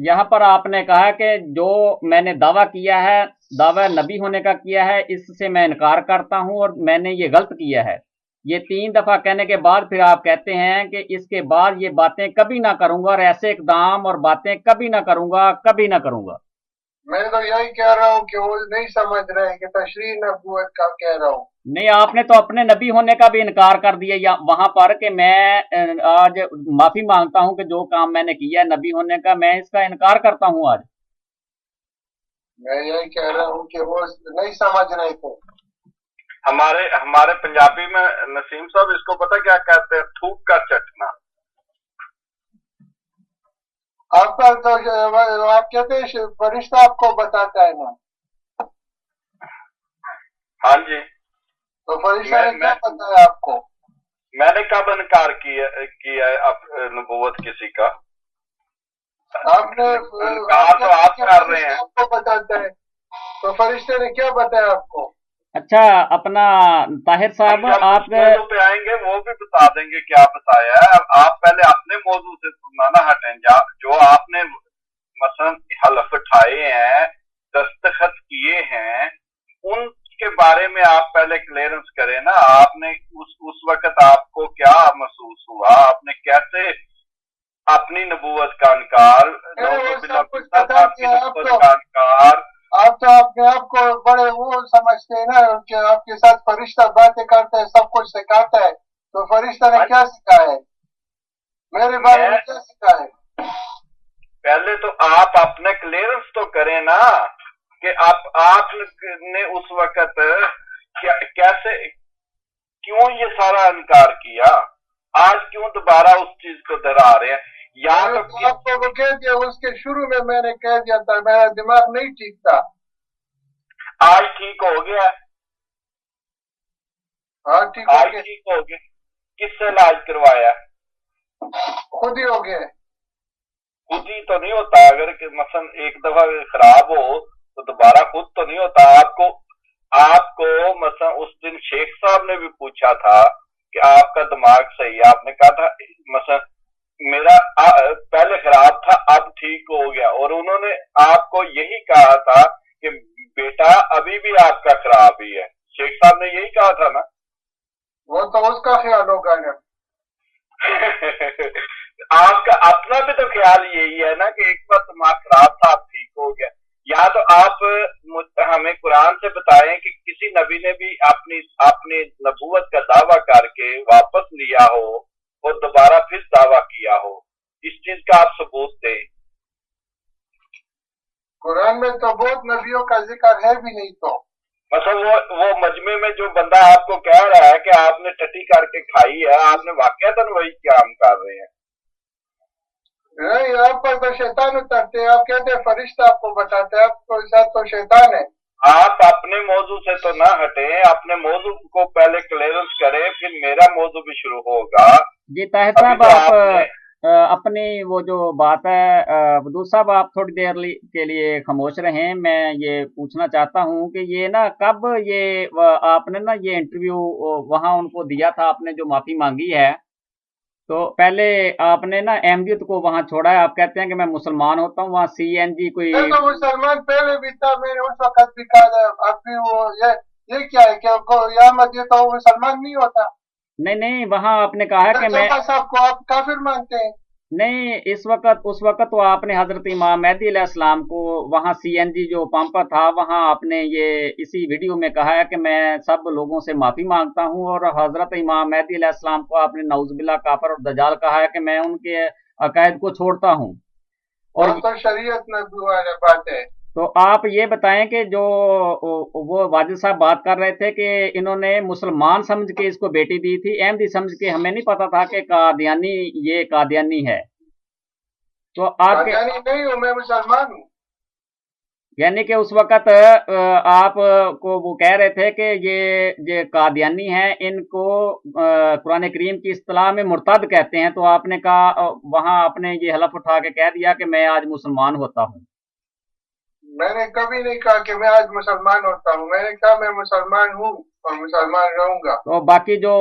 یہاں پر آپ نے کہا کہ جو میں نے دعویٰ کیا ہے، دعویٰ نبی ہونے کا کیا ہے، اس سے میں انکار کرتا ہوں اور میں نے یہ غلط کیا ہے۔ یہ 3 دفعہ کہنے کے بعد پھر آپ کہتے ہیں کہ اس کے بعد یہ باتیں کبھی نہ کروں گا اور ایسے اقدام اور باتیں کبھی نہ کروں گا، کبھی نہ کروں گا۔ میں تو یہی کہہ رہا ہوں کہ وہ نہیں سمجھ رہے ہیں کہ تشریح نبوت کا کہہ رہا ہوں۔ نہیں، آپ نے تو اپنے نبی ہونے کا بھی انکار کر دیا وہاں پر کہ میں آج معافی مانگتا ہوں کہ جو کام میں نے کیا ہے نبی ہونے کا، میں اس کا انکار کرتا ہوں آج۔ میں یہی کہہ رہا ہوں کہ وہ نہیں سمجھ رہے تھے۔ ہمارے پنجابی میں نسیم صاحب اس کو پتہ کیا کہتے ہیں؟ تھوک کا چٹنا۔ آپ کا تو آپ کہتے ہیں فرشتہ آپ کو بتاتا ہے نا؟ ہاں جی، تو فرشتہ نے کیا بتایا آپ کو؟ میں نے کب انکار کیا ہے نبوت کسی کا؟ آپ نے انکار تو آپ کر رہے ہیں۔ آپ کو بتاتا ہے تو فرشتے نے کیا بتایا آپ کو؟ اچھا، اپنا طاہر صاحب آپ پہ آئیں گے وہ بھی بتا دیں گے کیا بتایا ہے۔ آپ پہلے اپنے موضوع سے سننا ہٹیں، جو آپ نے مثلا حلف اٹھائے ہیں، دستخط کیے ہیں، ان کے بارے میں آپ پہلے کلیئرنس کریں نا۔ آپ نے اس وقت آپ کو کیا محسوس ہوا؟ آپ نے کیسے اپنی نبوت کا انکار، آپ تو اپنے آپ کو بڑے وہ سمجھتے ہیں نا کہ آپ کے ساتھ فرشتہ باتیں کرتا ہے، سب کچھ سکھاتا ہے، تو فرشتہ نے کیا سکھایا ہے؟ میرے بارے میں کیا سکھایا ہے؟ پہلے تو آپ اپنے کلیئرنس تو کریں نا کہ آپ نے اس وقت کیسے کیوں یہ سارا انکار کیا؟ آج کیوں دوبارہ اس چیز کو دہرا رہے ہیں؟ یا تو آپ کو وہ کہہ دیا، اس کے شروع میں نے کہہ دیا تھا، میرا دماغ نہیں ٹھیک تھا۔ آج ٹھیک ہو گیا؟ ہاں ٹھیک آج ٹھیک ہو گیا۔ کس سے علاج کروایا؟ خود ہی ہو گیا۔ خود ہی تو نہیں ہوتا، اگر مثلا ایک دفعہ خراب ہو تو دوبارہ خود تو نہیں ہوتا۔ آپ کو مثلا اس دن شیخ صاحب نے بھی پوچھا تھا کہ آپ کا دماغ صحیح ہے، آپ نے کہا تھا مثلا میرا پہلے خراب تھا اب ٹھیک ہو گیا، اور انہوں نے آپ کو یہی کہا تھا کہ بیٹا ابھی بھی آپ کا خراب ہی ہے۔ شیخ صاحب نے یہی کہا تھا نا؟ وہ تو اس کا خیال ہوگا نا۔ آپ کا اپنا بھی تو خیال یہی ہے نا کہ ایک بار دماغ خراب تھا اب ٹھیک ہو گیا۔ یا تو آپ ہمیں قرآن سے بتائیں کہ کسی نبی نے بھی اپنی نبوت کا دعویٰ کر کے واپس لیا ہو اور دوبارہ پھر دعویٰ کیا ہو، اس چیز کا آپ ثبوت دیں۔ कुरान में तो बहुत नबियों का जिक्र है भी नहीं। तो मतलब वो मजमे में जो बंदा आपको कह रहा है कि आपने टट्टी करके खाई है, आपने वाकयातन वही काम कर रहे हैं। नहीं, आप पर तो शैतान उतरते हैं, आप कहते हैं फरिश्ता आपको बताते हैं, आपको साथ तो शैतान है। आप अपने मौजू से तो ना हटे, अपने मौजू को पहले क्लियरेंस करें, फिर मेरा मौजू भी शुरू होगा। जी ताहिर साहब, आप अपनी वो जो बात है वदूद साहब, आप थोड़ी देर के लिए खामोश रहें। मैं ये पूछना चाहता हूँ कि ये ना कब ये आपने ना ये इंटरव्यू वहाँ उनको दिया था, आपने जो माफ़ी मांगी है, तो पहले आपने ना अहमदियत को वहाँ छोड़ा है। आप कहते हैं कि मैं मुसलमान होता हूँ, वहाँ CNG कोई तो मुसलमान पहले भी था, मैंने उस वक्त भी कहा, अब भी वो ये क्या है कि अहमदियत तो मुसलमान नहीं होता। नहीं, वहाँ आपने कहा है कि मैं साहब को आप काफिर मानते हैं। नहीं, उस वक्त तो आपने हजरत इमाम मेहदी अलैहिस्सलाम को वहाँ CNG जो पंप था वहाँ आपने ये इसी वीडियो में कहा है कि मैं सब लोगों से माफी मांगता हूँ, और हजरत इमाम मेहदी अलैहिस्सलाम को आपने नऊज़ुबिल्लाह काफिर और दजाल कहा है कि मैं उनके अकायद को छोड़ता हूँ। और तो शरीयत में बात है। तो आप ये बताएं कि जो वो वाजिद साहब बात कर रहे थे कि इन्होंने मुसलमान समझ के इसको बेटी दी थी, अहमदी समझ के, हमें नहीं पता था कि कादियानी है। तो आप नहीं हूँ, मैं मुसलमान हूँ। यानी कि उस वक्त आप को वो कह रहे थे कि ये कादियानी है, इनको कुरान करीम की इस्तिलाह में मुर्तद कहते हैं। तो आपने कहा वहाँ आपने ये हलफ उठा के कह दिया कि मैं आज मुसलमान होता हूँ। मैंने कभी नहीं कहा कि मैं आज मुसलमान होता हूँ, मैंने कहा मैं मुसलमान हूँ और मुसलमान रहूंगा। तो बाकी जो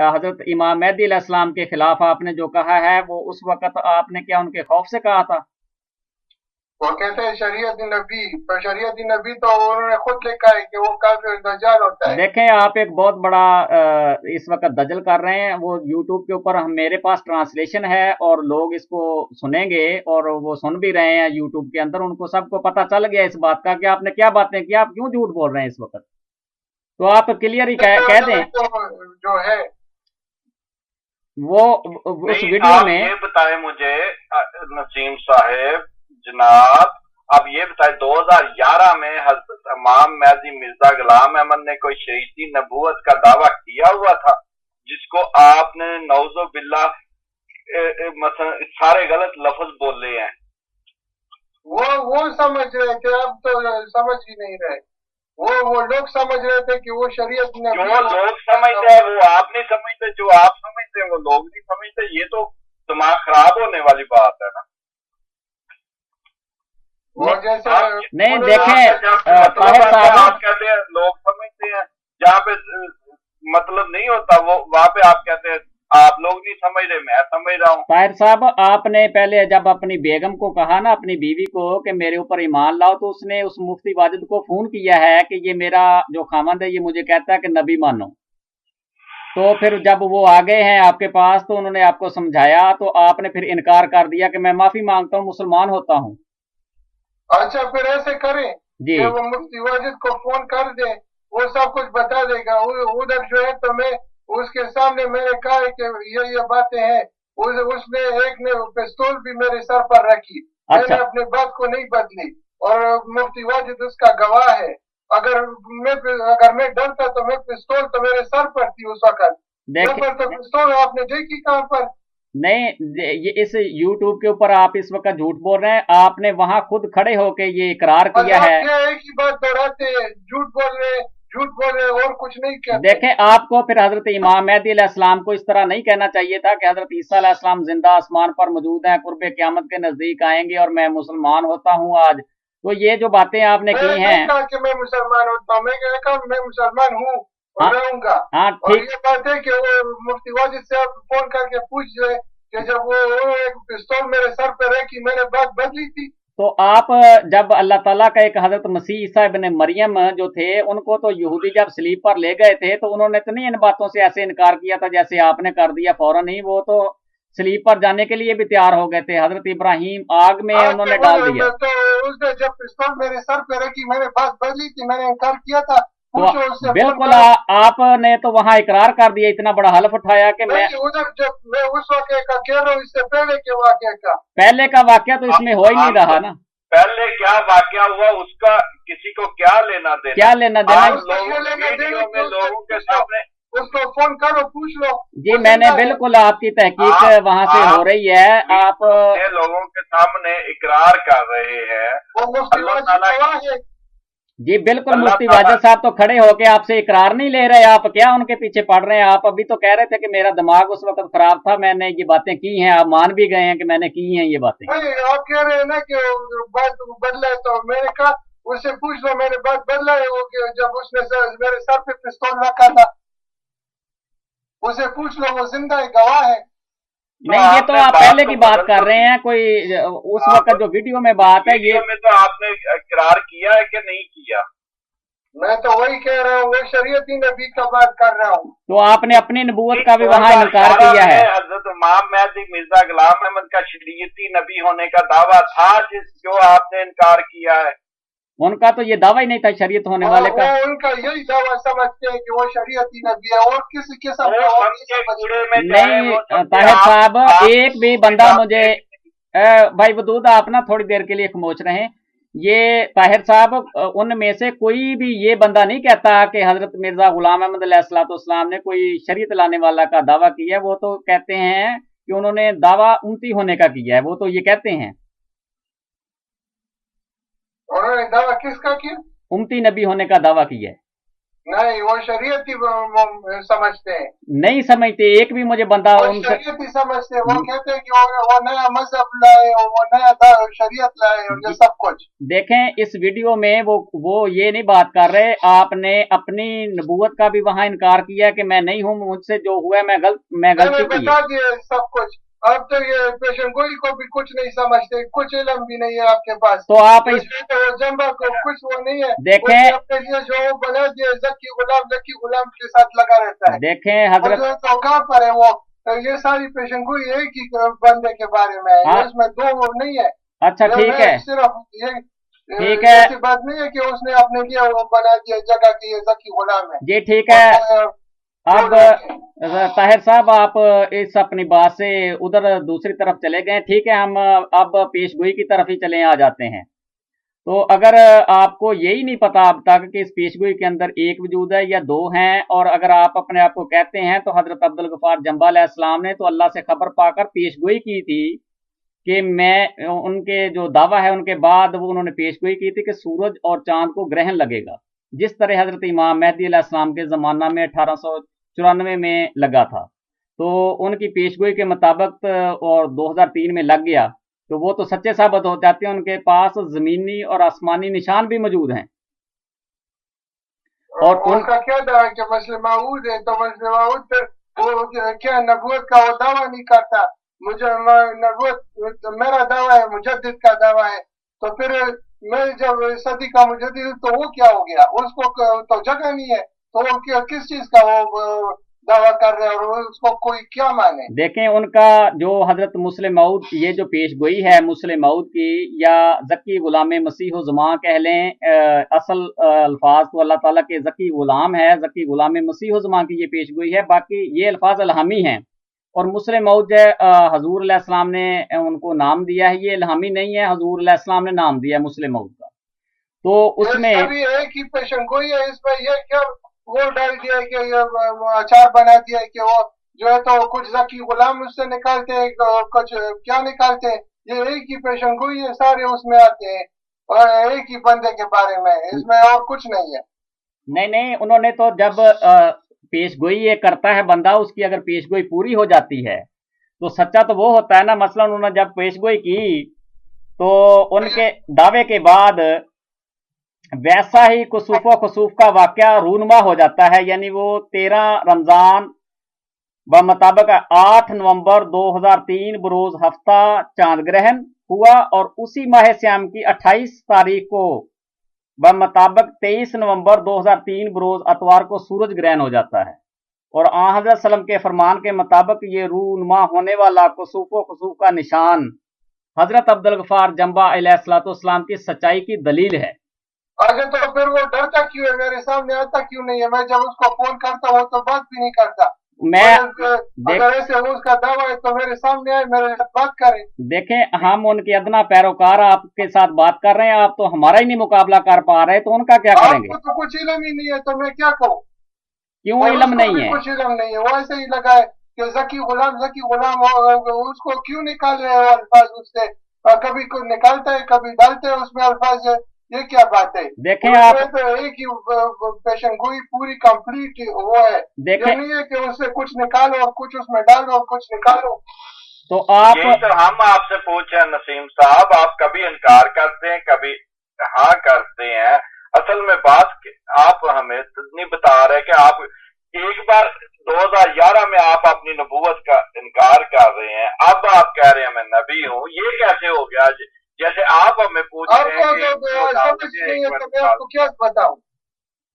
हजरत इमाम मेहदी अलैहिस्सलाम के खिलाफ आपने जो कहा है, वो उस वक्त आपने क्या उनके खौफ से कहा था? वो कहते हैं शरीयत नबी, तो शरीयत नबी तो उन्होंने खुद लिखा है कि वो काफिर दज्जाल होता है। देखें, आप एक बहुत बड़ा इस वक्त दजल कर रहे हैं। वो यूट्यूब के ऊपर मेरे पास ट्रांसलेशन है और लोग इसको सुनेंगे और वो सुन भी रहे हैं यूट्यूब के अंदर, उनको सबको पता चल गया इस बात का कि आपने क्या बातें की, आप क्यों झूठ बोल रहे हैं इस वक्त। तो आप क्लियर ही कह दें जो है वो उस वीडियो में। ये बताएं मुझे नसीम साहब जनाब, अब ये बताए 2011 में हजरत इमाम मेहदी मिर्जा गुलाम अहमद ने कोई शहीदी नबूवत का दावा किया हुआ था, जिसको आपने नौज़ो बिल्ला सारे गलत लफ्ज बोले हैं। वो समझ रहे थे, अब तो समझ ही नहीं रहे। वो लोग समझ रहे थे कि वो शरीयत ने, जो लोग समझते हैं वो आप नहीं समझते, जो आप समझते हैं वो लोग नहीं समझते। ये तो दिमाग खराब होने वाली बात है ना। वो जैसे नहीं देखें ताहिर साहब, आप कहते हैं लोग समझते हैं, जहाँ पे मतलब नहीं होता वो वहाँ पे आप कहते हैं आप लोग नहीं समझ रहे, मैं समझ रहा हूँ। ताहिर साहब, आपने पहले जब अपनी बेगम को कहा ना, अपनी बीवी को, कि मेरे ऊपर ईमान लाओ, तो उसने उस मुफ्ती वाजिद को फोन किया है कि ये मेरा जो खामद है ये मुझे कहता है कि नबी मानो। तो फिर जब वो आ गए हैं आपके पास तो उन्होंने आपको समझाया, तो आपने फिर इनकार कर दिया कि मैं माफी मांगता हूँ, मुसलमान होता हूँ। अच्छा, फिर ऐसे करें जी, कि वो मुफ्ती वाजिद को फोन कर दे, वो सब कुछ बता देगा। उधर जो है तो मैं उसके सामने मैंने कहा है कि ये बातें हैं, उसने एक ने पिस्तौल भी मेरे सर पर रखी। अच्छा। मैंने अपनी बात को नहीं बदली और मुफ्ती वाजिद उसका गवाह है। अगर मैं डरता तो मैं पिस्तौल तो मेरे सर पर थी उस वक्त, पर तो पिस्तौल आपने देखी कहाँ पर? नहीं, ये इस YouTube के ऊपर आप इस वक्त झूठ बोल रहे हैं। आपने वहां खुद खड़े होके ये इकरार किया है। एक ही बात दोहराते हैं, झूठ बोल रहे और कुछ नहीं कहते। देखें, आपको फिर हजरत इमाम मेहदी अलैहिस्सलाम को इस तरह नहीं कहना चाहिए था कि हजरत ईसा अलैहिस्सलाम जिंदा आसमान पर मौजूद हैं, कुर्बे क़यामत के नजदीक आएंगे और मैं मुसलमान होता हूँ आज। तो ये जो बातें आपने की हैं, कि मैं मुसलमान होता हूँ, मैं मुसलमान हूँ और रहूंगा। हाँ, और ये बात है कि वो मुफ्ती वाजिद से आप फोन करके पूछ रहे कि जब वो एक पिस्तौल मेरे सर पे रखी मैंने बात बदली थी। तो आप जब अल्लाह ताला का एक हजरत मसीह ईसा इब्न मरियम जो थे, उनको तो यहूदी जब सलीब पर ले गए थे तो उन्होंने तो नहीं इन बातों से ऐसे इनकार किया था जैसे आपने कर दिया फौरन ही। वो तो सलीब पर जाने के लिए भी तैयार हो गए थे। हजरत इब्राहिम आग में उन्होंने डाल दिया। तो उसने जब पिस्तौल मेरे सर पे रखी मैंने बात बदली थी, मैंने इनकार किया था। तो बिल्कुल आपने तो वहाँ इकरार कर दिया, इतना बड़ा हलफ उठाया कि मैं उधर जब मैं उस वाक़े का कह रहा हूँ, इससे पहले के वाक़े का वाक़या तो इसमें हो ही नहीं रहा ना। पहले क्या वाकया हुआ उसका किसी को क्या लेना देना? क्या लेना देना? आप वीडियो में लोगों के सामने उसको फोन करो, पूछ लो। जी मैंने बिल्कुल आपकी तहकीक वहाँ से हो रही है। आप लोगों के सामने इकरार कर रहे हैं, अल्लाह ताला है। जी बिल्कुल, मुफ्ती वाजिद साहब तो खड़े होके आपसे इकरार नहीं ले रहे, आप क्या उनके पीछे पड़ रहे हैं? आप अभी तो कह रहे थे कि मेरा दिमाग उस वक्त खराब था, मैंने ये बातें की हैं, आप मान भी गए हैं कि मैंने की हैं ये बातें। नहीं, आप कह रहे हैं ना कि बात बदला है, तो मैंने कहा उससे पूछ लो, मैंने बात बदला है वो जब उसने मेरे सर पे पिस्तौल रखा था, उसे पूछ लो, वो जिंदा है, गवाह है। नहीं ये तो आप पहले की बात कर रहे हैं, कोई उस वक्त जो वीडियो में बात है ये में तो आपने इकरार किया है कि नहीं किया? मैं तो वही कह रहा हूँ, वो शरीयती नबी का बात कर रहा हूँ। तो आपने अपनी नबूवत का भी वहाँ इनकार किया है। हजरत इमाम मेहदी मिर्जा गुलाम अहमद का शरीयती नबी होने का दावा था, जो आपने इनकार किया है। उनका तो ये दावा ही नहीं था शरीयत होने वाले का। उनका यही दावा समझते हैं कि वो शरीयती नबी है, और किसी किस्म नहीं ताहिर साहब, एक भी बंदा मुझे भाई वदूद आप ना थोड़ी देर के लिए खामोश रहें। ये ताहिर साहब उनमें से कोई भी ये बंदा नहीं कहता कि हजरत मिर्जा गुलाम अहमद अलैहिस्सलाम ने कोई शरीयत लाने वाला का दावा किया है। वो तो कहते हैं कि उन्होंने दावा उम्मती होने का किया है, वो तो ये कहते हैं। उन्होंने दावा किसका किया? उम्मती नबी होने का दावा किया है। नहीं, वो शरीयती समझते हैं। नहीं समझते, एक भी मुझे बंदा शरीयती समझते हैं। वो कहते हैं कि वो नया मजहब लाए, वो नया शरीयत लाए और ये सब कुछ। देखें इस वीडियो में वो ये नहीं बात कर रहे, आपने अपनी नबूवत का भी वहाँ इनकार किया कि मैं नहीं हूँ, मुझसे जो हुआ है मैं गलती की है। बता दिए सब कुछ। अब तो ये पेशेंगोई को भी कुछ नहीं समझते, कुछ इल्म भी नहीं है आपके पास। तो आप जम्बा को कुछ वो नहीं है। देखें अपने लिए जो बना दिया जक्की गुलाम के साथ लगा रहता है। देखें हजरत तो कहाँ पर है वो? तो ये सारी पेशेंगोई एक ही बंदे के बारे में है, इसमें दो वो नहीं है। अच्छा ठीक है, सिर्फ ये ठीक है, ऐसी बात नहीं है कि उसने अपने लिए वो बना दिया जगह की जक्की गुलाम है। जी ठीक है। अब ताहिर साहब आप इस अपनी बात से उधर दूसरी तरफ चले गए, ठीक है, हम अब पेशगोई की तरफ ही चले आ जाते हैं। तो अगर आपको यही नहीं पता अब तक कि इस पेशगोई के अंदर एक वजूद है या दो हैं, और अगर आप अपने आप को कहते हैं तो हजरत अब्दुल गफ्फार जंबा अलैहिस्सलाम ने तो अल्लाह से खबर पाकर पेशगोई की थी कि मैं उनके जो दावा है उनके बाद वो उन्होंने पेशगोई की थी कि सूरज और चांद को ग्रहण लगेगा, जिस तरह हजरत इमाम मेहदी अलैहिस्सलाम के ज़माना में 1894 में लगा था। तो उनकी पेशगोई के मुताबिक और 2003 में लग गया, तो वो तो सच्चे साबित हो जाते हैं, उनके पास ज़मीनी और आसमानी निशान भी मौजूद हैं। और उनका क्या दावा कि मसले माऊद है, तो मसले माऊद फिर वो क्या नबूवत का वो दावा नहीं करता? मुझे नबूवत मेरा दावा है, मुजद्दिद का दावा है, तो फिर मैं जब सदी का मुजद्दिद तो वो क्या हो गया? उसको तो जगह नहीं है, तो वो किस चीज का वो दावा कर रहे हैं और उसको कोई क्या माने? देखें उनका जो हजरत मुस्लिम मऊद, ये जो पेशगोई है मुस्लिम मऊद की, या ज़की गुलाम मसीह ज़मां कह लें, असल अल्फाज तो अल्लाह ताला के ज़की गुलाम है, ज़की गुलाम मसीह ज़मां की ये पेशगोई है। बाकी ये अल्फाज अलहमी हैं, और मुस्लिम मऊद हजूर अलैहिस्सलाम ने उनको नाम दिया है, ये इल्हामी नहीं है, हजूर अलैहिस्सलाम ने नाम दिया है मुस्लिम मऊद का। तो उसमें एक ही पेशगोई है, इसमें ये क्या वो डाल दिया है कि अचार बना दिया है कि वो जो है तो कुछ ज़की गुलाम उससे निकालते हैं, कुछ क्या निकालते हैं, ये एक ही पेशगोई है, सारे उसमें आते हैं और एक ही बंदे के बारे में, इसमें और कुछ नहीं है। नहीं, उन्होंने तो जब पेशगोई ये करता है बंदा, उसकी अगर पेशगोई पूरी हो जाती है तो सच्चा तो वो होता है ना। मसलन उन्होंने जब पेशगोई की तो उनके दावे के बाद वैसा ही कुसूफ का वाकया रूनमा हो जाता है, यानी वो 13 रमजान व मुताबिक 8 नवंबर 2003 बरोज हफ्ता चांद ग्रहण हुआ, और उसी माह श्याम की 28 तारीख को व मुताबिक 23 नवंबर 2003 बरोज अतवार को सूरज ग्रहण हो जाता है। और आ हज़रत सल्लम के फरमान के मुताबिक ये रूनमा होने वाला कुसूफ का निशान हजरत अब्दुल गफ्फार जंबा अलैहिस्सलाम की सच्चाई की दलील है। आगे तो फिर वो डरता क्यों है? मेरे सामने आता क्यों नहीं है? मैं जब उसको फोन करता हूँ तो बात भी नहीं करता। मैं अगर ऐसे उसका दावा है तो मेरे सामने आए, मेरे साथ बात करें। देखें, हम उनके अदना पैरोकार आपके साथ बात कर रहे हैं, आप तो हमारा ही नहीं मुकाबला कर पा रहे, तो उनका क्या करेंगे? आपको तो कुछ इल्म ही नहीं है, तो मैं क्या कहूँ? क्यों इल्म नहीं है? कुछ इल्म नहीं है, वो ऐसे ही लगा है कि जकी गुलाम उसको क्यों निकाल रहे हो अल्फाज उससे, कभी कोई निकालता है कभी डालते है उसमें अल्फाज, ये क्या बात है? देखें आप, तो एक ही पेशन गोई पूरी कंप्लीट वो है, ये नहीं है कि उससे कुछ निकालो और कुछ उसमें डालो और कुछ निकालो। तो आप, यही तो हम आपसे पूछे नसीम साहब, आप कभी इनकार करते हैं कभी हाँ करते हैं। असल में बात आप हमें नहीं बता रहे कि आप एक बार 2011 में आप अपनी नबूवत का इनकार कर रहे हैं, अब आप कह रहे हैं मैं नबी हूँ, ये कैसे हो गया? जैसे आप हमें पूछ रहे हैं कि मैं आपको क्या बताऊं?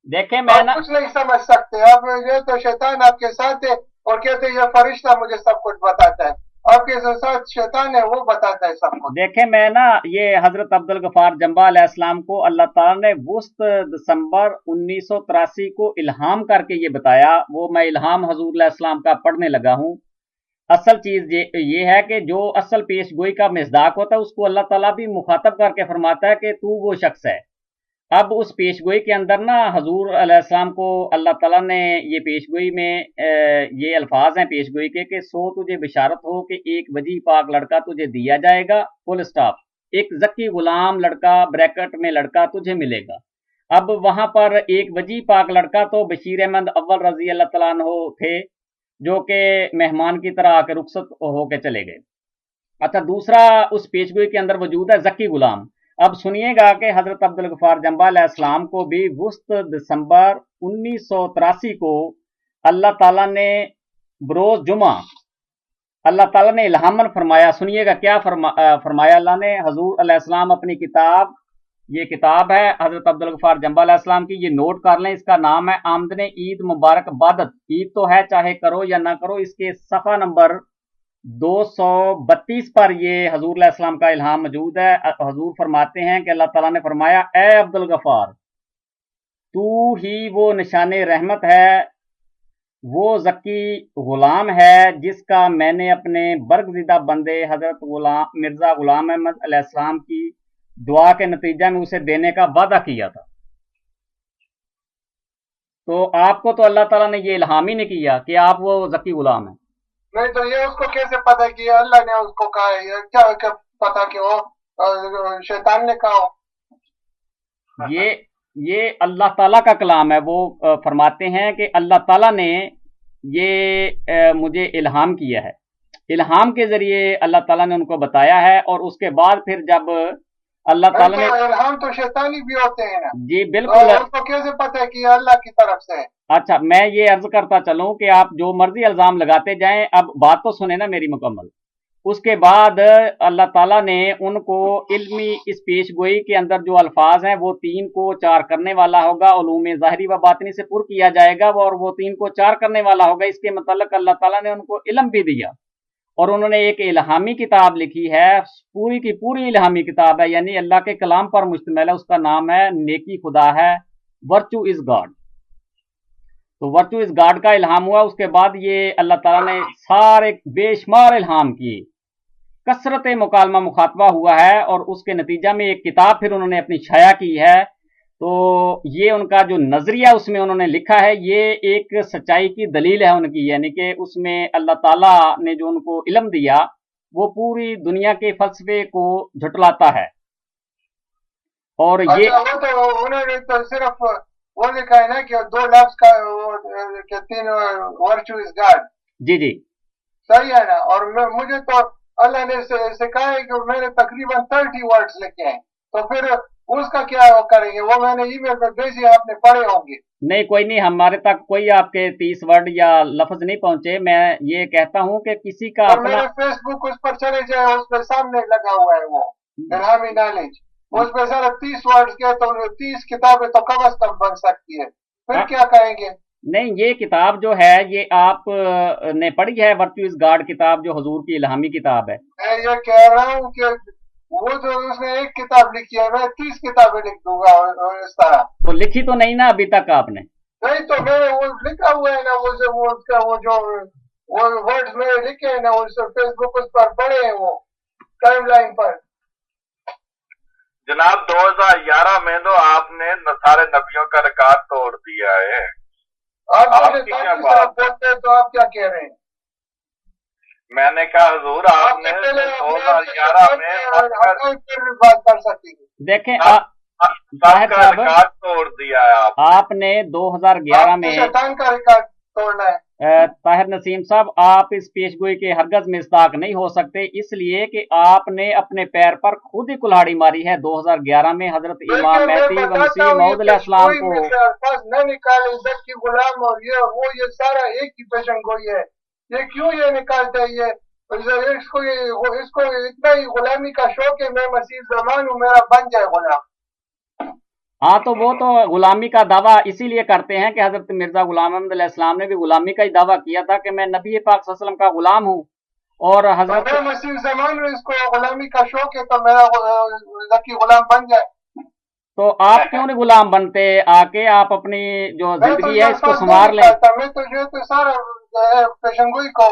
देखें मैं ना कुछ नहीं समझ सकते आप, ये तो शैतान आपके साथ है और कहते ये फरिश्ता मुझे सब कुछ बताता है, आपके साथ शैतान है वो बताता है सब कुछ। देखें मैं ना, ये हजरत अब्दुल गफार जंबा अलैहिस्सलाम को अल्लाह ताला ने वुस्त दिसंबर 1983 को इल्हाम करके ये बताया, वो मैं इल्हाम हजूर अलैहिस्सलाम का पढ़ने लगा हूँ। असल चीज ये है कि जो असल पेशगोई का मिसदाक होता है उसको अल्लाह ताला भी मुखातब करके फरमाता है कि तू वो शख्स है। अब उस पेशगोई के अंदर ना हजूर अलैहिस्सलाम को अल्लाह ताला ने ये पेशगोई में ये अल्फाज हैं पेशगोई के कि सो तुझे बिशारत हो कि एक वजी पाक लड़का तुझे दिया जाएगा, फुल स्टॉप, एक जक्की गुलाम लड़का ब्रैकेट में लड़का तुझे मिलेगा। अब वहां पर एक वजी पाक लड़का तो बशीर अहमद अव्वल रजी अल्लाह तआला अन्हु थे, जो कि मेहमान की तरह आके रुखसत होके चले गए। अच्छा, दूसरा उस पेशगोई के अंदर वजूद है जक्की गुलाम। अब सुनिएगा कि हजरत अब्दुल गफार जंबा अलैहिस्सलाम को भी वुस्त दिसंबर 1983 को अल्लाह ताला ने बरोज जुमा अल्लाह ताला ने इल्हामन फरमाया। सुनिएगा क्या फरमाया अल्लाह ने। हजूर अलैहिस्सलाम अपनी किताब, ये किताब है हजरत अब्दुल गफार जंबा अलैहिस्सलाम की, ये नोट कर लें, इसका नाम है आमदने ईद मुबारक बादत। ईद तो है चाहे करो या ना करो। इसके सफ़ा नंबर 232 पर ये हजूर अलैहिस्सलाम का इल्हाम मौजूद है। हजूर फरमाते हैं कि अल्लाह ताला ने फरमाया, ए अब्दुल गफार, तू ही वो निशाने रहमत है, वो जक्की गुलाम है जिसका मैंने अपने बरगज़िदा बंदे हजरत मिर्जा गुलाम अहमद अलैहिस्सलाम की दुआ के नतीजा में उसे देने का वादा किया था। तो आपको तो अल्लाह ताला ने ये इल्हाम ही नहीं किया कि आप वो जक्की गुलाम है। नहीं तो ये उसको कैसे पता कि अल्लाह ने उसको कहा है? ये क्या पता कि वो शैतान ने कहा हो? ये अल्लाह ताला का कलाम है। वो फरमाते हैं कि अल्लाह ताला ने ये मुझे इल्हाम किया है। इल्हाम के जरिए अल्लाह ताला ने उनको बताया है, और उसके बाद फिर जब अल्लाह ताला ने, इल्हाम तो शैतानी भी होते हैं ना जी बिल्कुल, उसको कैसे पता है कि अल्लाह की तरफ से है? अच्छा, मैं ये अर्ज करता चलूं कि आप जो मर्जी इल्जाम लगाते जाएं, अब बात तो सुने ना मेरी मुकम्मल। उसके बाद अल्लाह ताला ने उनको इल्मी इस पेशगोई के अंदर जो अल्फाज हैं वो 3 को 4 करने वाला होगा, उलूम ज़ाहिरी व बातिनी से पुर किया जाएगा, और वो 3 को 4 करने वाला होगा। इसके मतलब अल्लाह ताला ने उनको इल्म भी दिया, और उन्होंने एक इल्हामी किताब लिखी है, पूरी की पूरी इल्हामी किताब है, यानी अल्लाह के कलाम पर मुश्तमिल है। उसका नाम है नेकी खुदा है, वर्चू इज गॉड। तो वर्चू इज गॉड का इल्हाम हुआ। उसके बाद ये अल्लाह ताला ने सारे बेशुमार इल्हाम किए, कसरत मुकालमा मुखातबा हुआ है, और उसके नतीजा में एक किताब फिर उन्होंने अपनी छाया की है। तो ये उनका जो नजरिया उसमें उन्होंने लिखा है, ये एक सच्चाई की दलील है उनकी, यानी कि उसमें अल्लाह ताला ने जो उनको इल्म दिया वो पूरी दुनिया के फलसफे को झुटलाता है। और ये वो तो उन्होंने तो सिर्फ वो लिखा है ना कि 2 लफ्ज का कि 3 वर्चू इज गॉड। जी जी सही है ना। और मुझे तो अल्लाह ने सिखाया है कि मैंने तकरीबन 30 वर्ड्स लिखे हैं, तो फिर उसका क्या करेंगे? वो मैंने ईमेल पर भेजी, आपने पढ़े होंगे। नहीं, कोई नहीं, हमारे तक कोई आपके 30 वर्ड या लफ्ज नहीं पहुंचे। मैं ये कहता हूं कि किसी का अपना, मेरे फेसबुक उस पर चले जाए, उस पर सामने लगा हुआ है वो इल्हामी नॉलेज, उस पर सारा 30 वर्ड्स के, तो 30 किताबें तो कम से कम बन सकती है। फिर क्या करेंगे? नहीं, ये किताब जो है ये आप ने पढ़ी है, वर्चू इज गॉड किताब, जो हुजूर की इल्हामी किताब है। मैं ये कह रहा हूँ कि वो जो उसने एक किताब लिखी है, मैं 30 किताबें लिख दूंगा इस तरह। तो लिखी तो नहीं ना अभी तक आपने? नहीं तो मैंने वो लिखा हुआ है ना, वो उसका वो जो वो वर्ड्स मैंने लिखे हैं ना, उस फेसबुक उस पर पड़े हैं वो टाइमलाइन पर। जनाब 2011 में तो आपने सारे नबियों का रिकॉर्ड तोड़ दिया है। आप मुझे आपकी क्या ताकि बात आप बोलते हैं तो आप क्या कह रहे हैं? मैंने कहा हुजूर आपने 2011 में बात कर सकती है। देखें ताहिर का रिकॉर्ड तोड़ दिया है आपने 2011 में शैतान का रिकॉर्ड तोड़ना है। ताहिर नसीम साहब, आप इस पेशगोई के हरगज मिस्ताक नहीं हो सकते, इसलिए कि आपने अपने पैर पर खुद ही कुल्हाड़ी मारी है 2011 में हजरत इमाम महदी व मसीह मऊद अलैहिस्सलाम को। न निकाले इज्जत की गुलाम और ये और वो, ये सारा एक ही पेशन गोई है। ये क्यों ये निकालते हैं? ये इसको इतना ही गुलामी का शौक है। मैं मसीह जमान हूँ, मेरा बन जाए गुलाम। हाँ, तो वो तो गुलामी का दावा इसीलिए करते हैं कि हजरत मिर्जा गुलाम अहमद अलैहिस्सलाम ने भी गुलामी का ही दावा किया था कि मैं नबी पाक सल्लल्लाहु अलैहि वसल्लम का गुलाम हूँ। और हजरत मैं मसीह जमान हूँ, इसको गुलामी का शौक है तो मेरा लकी गुलाम बन जाए। तो आप क्यों नहीं गुलाम बनते? आके आप अपनी जो जिंदगी है इसको संवार लें। मैं तो जो तो सारा पेशनगोई को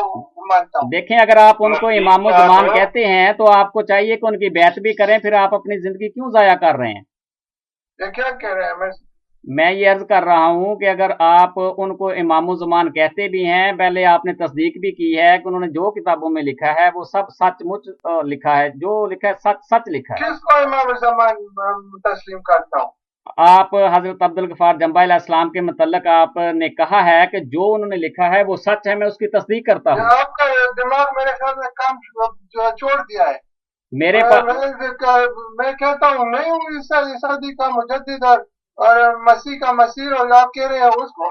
मानता हूँ। देखें, अगर आप उनको इमाम ज़मान कहते हैं तो आपको चाहिए कि उनकी बैत भी करें, फिर आप अपनी जिंदगी क्यों जाया कर रहे हैं? ये क्या कह रहे हैं? मैं ये अर्ज कर रहा हूँ कि अगर आप उनको इमाम ज़मान कहते भी हैं, पहले आपने तस्दीक भी की है कि उन्होंने जो किताबों में लिखा है वो सब सचमुच लिखा है, जो लिखा है सच सच लिखा है। किसको इमाम ज़मान तस्लीम करता हूँ? आप हजरत अब्दुल गफ्फार जंबा अलैहिस्सलाम के मुतल्लक आपने कहा है कि जो उन्होंने लिखा है वो सच है, मैं उसकी तस्दीक करता हूँ। आपका दिमाग मेरे ख्याल में काम छोड़ दिया है। मेरे मैं कहता हूँ नहीं हूँ ईसादी का मुजद्दिद और मसीह का मसीह, और आप कह रहे हैं उसको।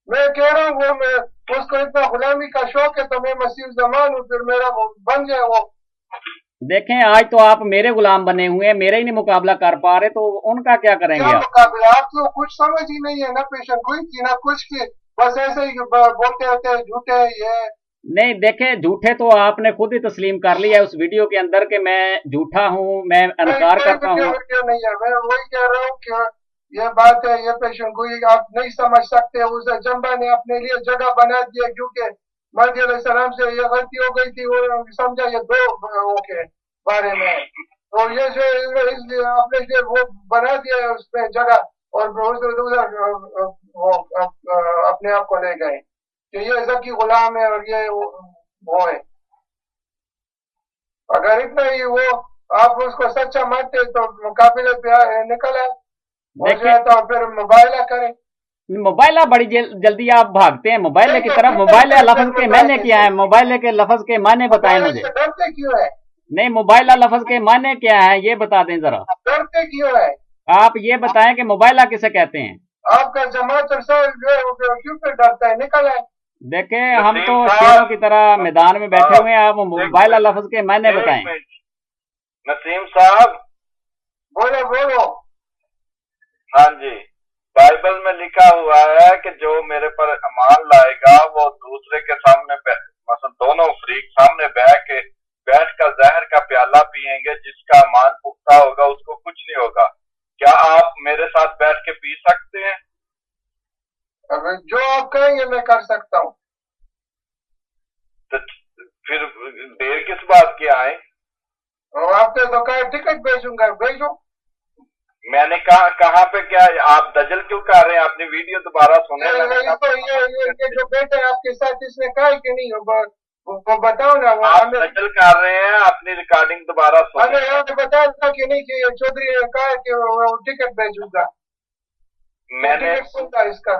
मैं कह रहा हूँ वो उसको इतना गुलामी का शौक है तो मैं मसीह जमान हूँ, फिर मेरा बन जाए वो। देखें, आज तो आप मेरे गुलाम बने हुए हैं, मेरे ही नहीं मुकाबला कर पा रहे, तो उनका क्या करेंगे? क्या मुकाबला? आप तो कुछ समझ ही नहीं है ना, पेशन गोई की ना कुछ की, बस ऐसे ही बोलते रहते हैं झूठे ये नहीं। देखें, झूठे तो आपने खुद ही तस्लीम कर लिया है उस वीडियो के अंदर कि मैं झूठा हूँ, मैं इनकार करता हूँ। नहीं है, मैं वही कह रहा हूँ कि ये बात है, ये पेशन गोई आप नहीं समझ सकते। उस जंबा ने अपने लिए जगह बना दिया क्योंकि महदी अलैहिस्सलाम से ये गलती हो गई थी, वो समझा ये दो के बारे में, और ये जो अपने लिए वो बना दिया है उसमें जगह, और अपने आप को ले गए कि ये ज़की गुलाम है और ये वो है। अगर इतना ही वो आप उसको सच्चा मानते तो मुकाबले पे निकल आए, तो फिर मुबाइला करें। मोबाइला बड़ी जल्दी आप भागते हैं मोबाइले की तरफ। मोबाइला लफ्ज के मायने क्या है? मोबाइले के लफ्ज के मायने बताएं मुझे। डरते क्यों है? नहीं, मोबाइला लफ्ज के मायने क्या है ये बता दें जरा। डरते क्यों है? आप ये बताएं कि मोबाइला किसे कहते हैं? आपका जमात जो है क्यों फिर डरता है? निकल आए। देखें, हम तो शेरों की तरह मैदान में बैठे हुए हैं, आप मोबाइला लफ्ज के मायने बताएं। नसीम साहब बोलो। हाँ जी, बाइबल में लिखा हुआ है कि जो मेरे पर ईमान लाएगा वो दूसरे के सामने मतलब दोनों फरीक सामने बैठ कर जहर का प्याला पिएंगे, जिसका ईमान पुख्ता होगा उसको कुछ नहीं होगा। क्या आप मेरे साथ बैठ के पी सकते हैं? जो आप कहेंगे मैं कर सकता हूँ। तो फिर देर किस बात की आए? आपके दुकान टिकट भेजूंगा, भेजो। मैंने कहाँ पे क्या? आप दजल क्यों कर रहे हैं? अपनी वीडियो दोबारा सुने। ये जो बेटे आपके साथ इसने कहा कि नहीं वो बताओ ना। आप दजल कर रहे हैं, अपनी रिकॉर्डिंग दोबारा सुने। आपने बताया था कि नहीं कि चौधरी ने कहा कि वो टिकट भेजूंगा। मैंने सुनता इसका।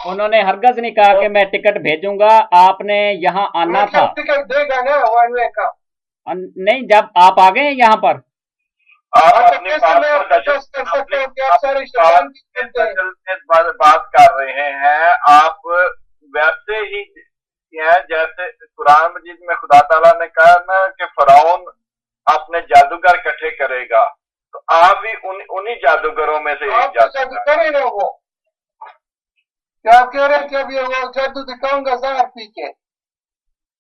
उन्होंने हरगज नहीं कहा कि मैं टिकट भेजूंगा, आपने यहाँ आना था। टिकट देगा ना वन वे का? नहीं, जब आप आ गए यहाँ पर आप अपनी बात कर रहे हैं। आप वैसे ही हैं जैसे कुरान मजीद में खुदा ताला ने कहा ना कि फरौन अपने जादूगर इकट्ठे करेगा, तो आप भी उन्हीं जादूगरों में से एक जादूगर है वो। क्या आप कह रहे हैं कि अब ये वो जादू दिखाऊंगा जहर पी के?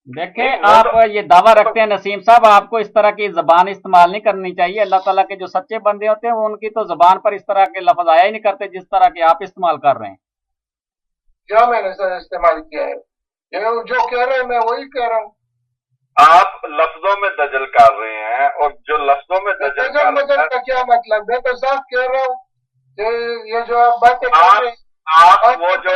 देखें, आप ये दावा रखते हैं नसीम साहब, आपको इस तरह की जबान इस्तेमाल नहीं करनी चाहिए। अल्लाह ताला के जो सच्चे बंदे होते हैं वो उनकी तो जबान पर इस तरह के लफ्ज आया ही नहीं करते जिस तरह के आप इस्तेमाल कर रहे हैं। क्या मैंने सर इस्तेमाल किया है? ये जो कह रहे हैं मैं वही कह रहा हूँ। आप लफ्जों में दजल कर रहे हैं, और जो लफ्जों में दजल कर रहे हैं, का क्या मतलब? मैं तो साफ कह रहा हूँ ये जो आप बातें कर रहे हैं, आप वो जो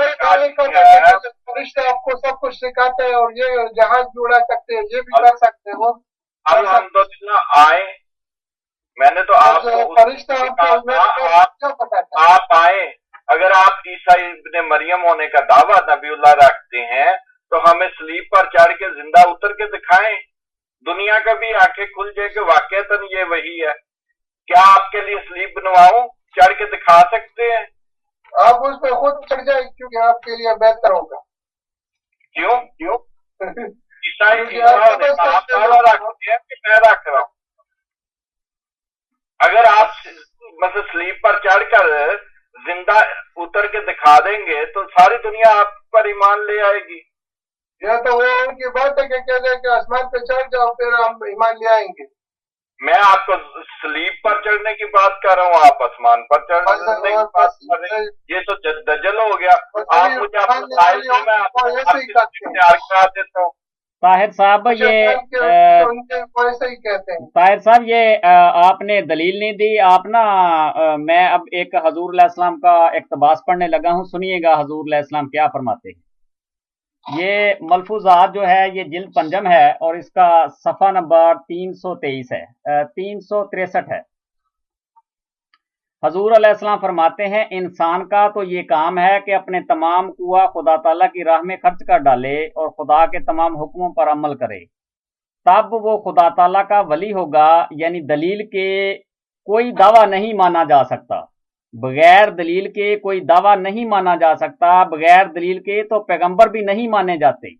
फरिश्ता आपको सब कुछ सिखाते हैं, और ये जहाज भी उड़ा सकते हैं, ये भी कर सकते हो। अल्हम्दुलिल्लाह आए, मैंने तो आपको फरिश्ता आप आए। अगर आप ईसा इब्ने मरियम होने का दावा नबीउल्लाह रखते हैं तो हमें स्लीप पर चढ़ के जिंदा उतर के दिखाएं, दुनिया का भी आंखें खुल जाए कि वाकईतन ये वही है। क्या आपके लिए स्लीप बनवाऊं, चढ़ के दिखा सकते हैं? आप उस पर खुद चढ़ जाए, क्योंकि आपके लिए बेहतर होगा। क्यों क्यों? ईसाई आप दावा रखते हैं कि मैं रख रहा हूं? अगर आप मतलब स्लीप पर चढ़कर जिंदा उतर के दिखा देंगे तो सारी दुनिया आप पर ईमान ले आएगी। यह तो वो उनकी बात है कि कहते हैं कि आसमान पे चढ़ जाओ फिर हम ईमान ले आएंगे। मैं आपको स्लीप पर चढ़ने की बात कर रहा हूँ, आप आसमान पर चढ़ने की बात कर रहे हैं। ये तो दजल हो गया। आप मुझे तैयार करा देता हूँ। ताहिर साहब ये ताहिर साहब ये आपने दलील नहीं दी। आप ना मैं अब एक हजूर अलैहिस्सलाम का इक्तबास पढ़ने लगा हूँ, सुनिएगा हजूर अलैहिस्सलाम क्या फरमाते हैं। ये मलफूजात जो है ये जिल्द पंजम है और इसका सफ़ा नंबर 323 है 363 है। हजूर अलैहिस्सलाम फरमाते हैं इंसान का तो ये काम है कि अपने तमाम कुआ खुदा ताला की राह में खर्च कर डाले और खुदा के तमाम हुक्मों पर अमल करे, तब वो खुदा ताला का वली होगा। यानी दलील के कोई दावा नहीं माना जा सकता, बगैर दलील के कोई दावा नहीं माना जा सकता, बगैर दलील के तो पैगंबर भी नहीं माने जाते।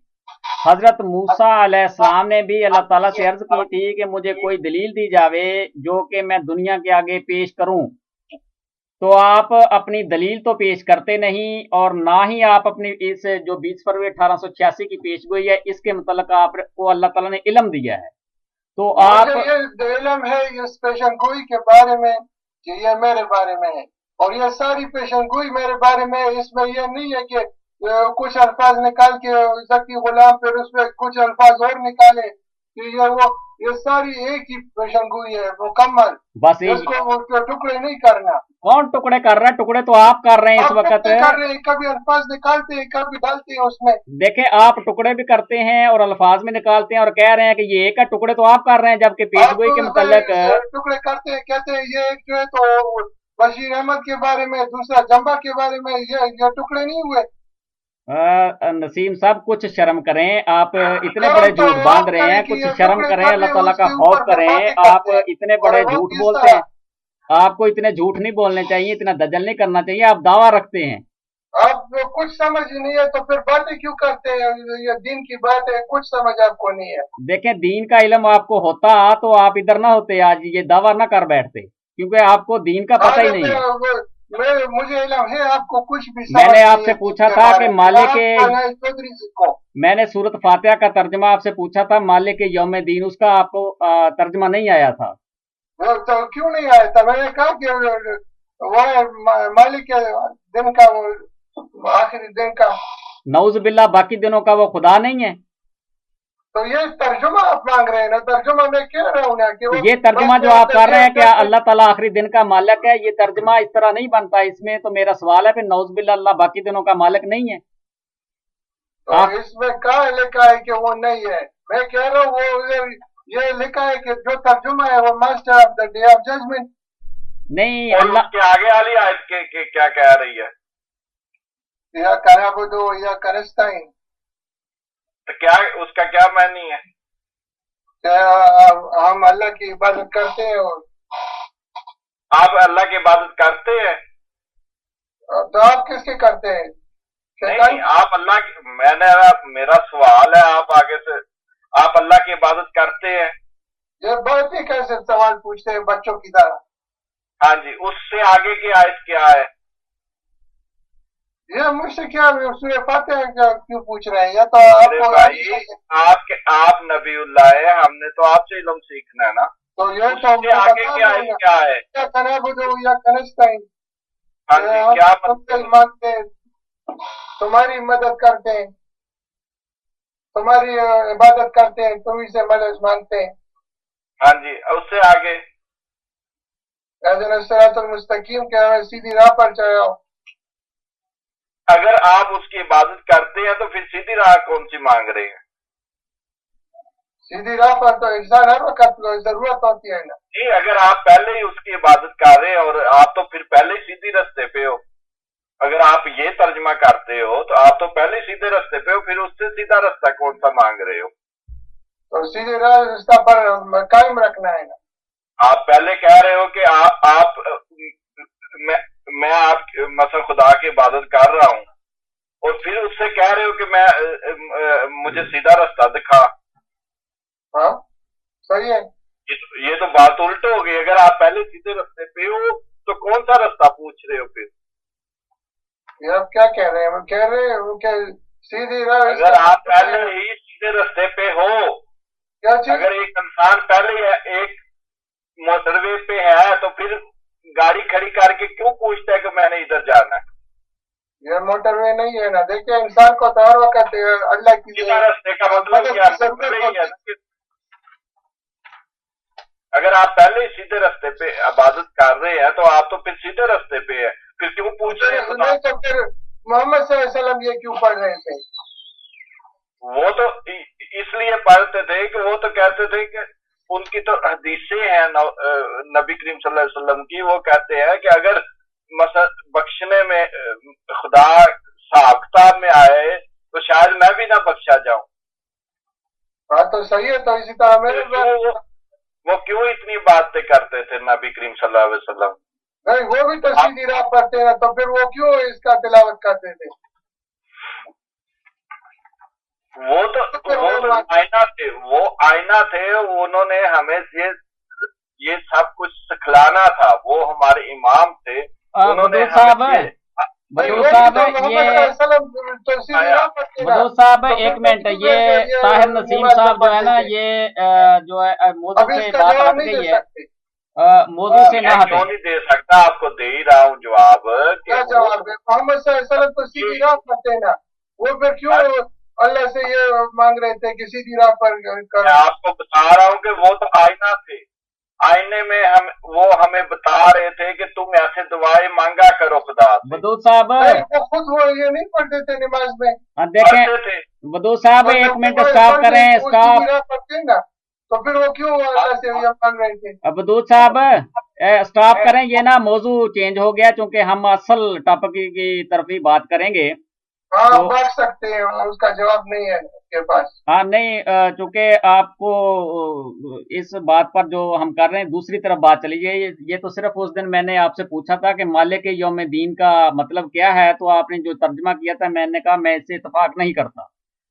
हजरत मूसा अलैहिस्सलाम ने भी अल्लाह ताला से अर्ज की थी कि मुझे कोई दलील दी जावे जो कि मैं दुनिया के आगे पेश करूं, तो आप अपनी दलील तो पेश करते नहीं और ना ही आप अपनी इस जो 20 फरवरी 1886 की पेशगोई है इसके मतलब आपको अल्लाह ताला ने इल्म दिया है। तो आप ये इल्म है इस पेशनगोई के बारे में कि ये मेरे बारे में है, और ये सारी पेशनगोई मेरे बारे में है। इसमें ये नहीं है कि कुछ अल्फाज निकाल के ज़की गुलाम फिर उसमें कुछ अल्फाज और निकाले, ये सारी एक ही पेशनगोई है मुकम्मल। बस इसको टुकड़े नहीं करना। कौन टुकड़े कर रहा है? टुकड़े तो आप कर रहे हैं इस वक्त। कर रहे हैं, कभी अल्फाज निकालते हैं कभी डालते हैं उसमें। देखें आप टुकड़े भी करते हैं और अल्फाज में निकालते हैं और कह रहे हैं कि ये एक है, टुकड़े तो आप कर रहे हैं, जबकि पेशगोई के मुताल्लिक टुकड़े करते हैं। कहते हैं ये एक जो है तो बशीर अहमद के बारे में, दूसरा जंबा के बारे में, ये टुकड़े नहीं हुए। नसीम साहब कुछ शर्म करें, आप इतने बड़े झूठ बांध रहे हैं, कुछ शर्म करें, अल्लाह ताला का खौफ करें। आप इतने बड़े झूठ बोलते हैं, आपको इतने झूठ नहीं बोलने चाहिए, इतना दजल नहीं करना चाहिए। आप दावा रखते हैं, आप कुछ समझ नहीं है तो फिर बातें क्यों करते हैं? ये दीन की बात है, कुछ समझ आपको नहीं है। देखें दीन का इल्म आपको होता तो आप इधर ना होते, आज ये दावा ना कर बैठते, क्योंकि आपको दीन का पता ही नहीं है। मुझे इल्म है, आपको कुछ भी मैंने आपसे पूछा था कि मालिक मैंने सूरत फातिहा का तर्जमा आपसे पूछा था, मालिक यौम दीन, उसका आपको तर्जमा नहीं आया था। तो क्यों नहीं आया था? मैंने कहा कि वो मालिक दिन का, वो आखिरी दिन का। नऊज़ बिल्लाह, बाकी दिनों का वो खुदा नहीं है। तो ये तर्जुमा आप मांग रहे हैं ना? तर्जुमा मैं कह रहा हूँ ना कि ये तर्जुमा जो आप कर रहे हैं क्या अल्लाह ताला आखिरी दिन का मालिक है, ये तर्जुमा इस तरह नहीं बनता। इसमें तो मेरा सवाल है फिर नऊज़ बिल्लाह अल्लाह बाकी दिनों का मालिक नहीं है। तो इसमें कहाँ लिखा है कि वो नहीं है? मैं कह रहा हूँ वो ये लिखा है कि जो तर्जुमा है वो master of the day of judgement. नहीं, अल्लाह के आगे वाली आयत के क्या कह रही है? या कराबुदो या करस्ताइन, तो क्या उसका क्या मानी है? हम अल्लाह की इबादत करते हैं। और आप अल्लाह की इबादत करते हैं? तो आप किसकी करते हैं? नहीं, आप अल्लाह की, मेरा सवाल है, आप आगे से आप अल्लाह की इबादत करते हैं? ये बहुत ही कैसे सवाल पूछते हैं बच्चों की तरह। हाँ जी, उससे आगे की आयत क्या है? ये मुझसे क्या सूरह फातिहा क्यों पूछ रहे हैं? या तो आप नबीउल्लाह है, हमने तो आपसे इल्म सीखना है ना। तो ये तो आगे की आयत क्या है? या कनाबुदो या कनस्ताइन, हाँ जी, क्या मानते हैं तुम्हारी मदद करते हैं, तुम्हारी इबादत करते हैं, तुम्ही से मदद मांगते हैं। हाँ जी, उससे आगे सिरातुल मुस्तकीम के हमें सीधी राह पर चलाओ। अगर आप उसकी इबादत करते हैं तो फिर सीधी राह कौन सी मांग रहे हैं? सीधी राह पर तो इंसान हर वक्त जरूरत होती है ना। नहीं, अगर आप पहले ही उसकी इबादत कर रहे हैं और आप तो फिर पहले ही सीधी रास्ते पे हो। अगर आप ये तर्जमा करते हो तो आप तो पहले ही सीधे रास्ते पे हो, फिर उससे सीधा रास्ता कौन सा मांग रहे हो? तो सीधे रास्ता पर कायम रखना है ना। आप पहले कह रहे हो कि आप मैं आप मतलब खुदा की इबादत कर रहा हूँ और फिर उससे कह रहे हो कि मैं मुझे सीधा रास्ता दिखा। हाँ सही है। ये तो बात उल्ट हो गई। अगर आप पहले सीधे रास्ते पे हो तो कौन सा रास्ता पूछ रहे हो फिर? ये आप क्या कह रहे हैं? वो कह रहे हैं वो सीधी राह। अगर आप पहले ही सीधे रास्ते पे हो, क्या चीज? अगर एक इंसान पहले एक मोटरवे पे है तो फिर गाड़ी खड़ी करके क्यों पूछता है कि मैंने इधर जाना है? ये मोटरवे नहीं है ना। देखिए इंसान को तो हर वक्त अल्लाह की रास्ते का मतलब क्या है? अगर आप पहले ही सीधे रास्ते पे इबादत कर रहे हैं तो आप तो फिर सीधे रास्ते पे है, फिर क्यों पूछ रहे हैं? नहीं तो फिर मोहम्मद सल्लल्लाहु अलैहि वसल्लम ये क्यों पढ़ रहे थे? वो तो इसलिए पढ़ते थे कि वो तो कहते थे कि उनकी तो हदीसें हैं नबी करीम सल्लल्लाहु अलैहि वसल्लम की। वो कहते हैं कि अगर बख्शने में खुदा हिसाब किताब में आए तो शायद मैं भी ना बख्शा जाऊं। हाँ तो सही है। तो इसी तरह मेरे वो क्यों इतनी बातें करते थे नबी करीम सल्लल्लाहु अलैहि वसल्लम? नहीं, वो भी तो सीधी राह पर थे ना, तो फिर वो क्यों इसका तिलावत करते थे? वो तो आईना थे, वो आईना थे। उन्होंने हमें ये सब कुछ सिखलाना था। वो हमारे इमाम थे। उन्होंने बदूर साहब एक मिनट, ये ताहिर नसीम साहब जो है ना, ये जो है मौजूद से बात हट गई है। मौजूद से ना हटे। क्यों नहीं दे सकता? आपको दे ही रहा हूँ जवाब। क्या जवाब है? मोहम्मद सल्लल्लाहु अलैहि वसल्लम तो सीधी राह पर थे ना। वो फिर क्यों अल्लाह से ये मांग रहे थे कि सीधी राह पर मैं आपको बता रहा हूँ कि वो तो आईना थे। आईने में वो हमें बता रहे थे कि तुम ऐसे दुआएं मांगा करो खुदा से। बदूर साहब वो खुद वो ये नहीं पढ़ते थे नमाज में? देखें बदूर साहब, एक मिनट स्टॉप करें। स्टॉप। तो फिर वो क्यों अल्लाह से ये मांग रहे थे? बदूर साहब स्टॉप करें। ये ना मौजू चेंज हो गया, क्योंकि हम असल टॉपिक की तरफ ही बात करेंगे। हाँ तो बात सकते हैं, उसका जवाब नहीं है आपके पास। हाँ नहीं, चूंकि आपको इस बात पर जो हम कर रहे हैं दूसरी तरफ बात चली गई। ये तो सिर्फ उस दिन मैंने आपसे पूछा था कि मालिक यौम दीन का मतलब क्या है, तो आपने जो तर्जमा किया था मैंने कहा मैं इससे इत्तेफाक नहीं करता।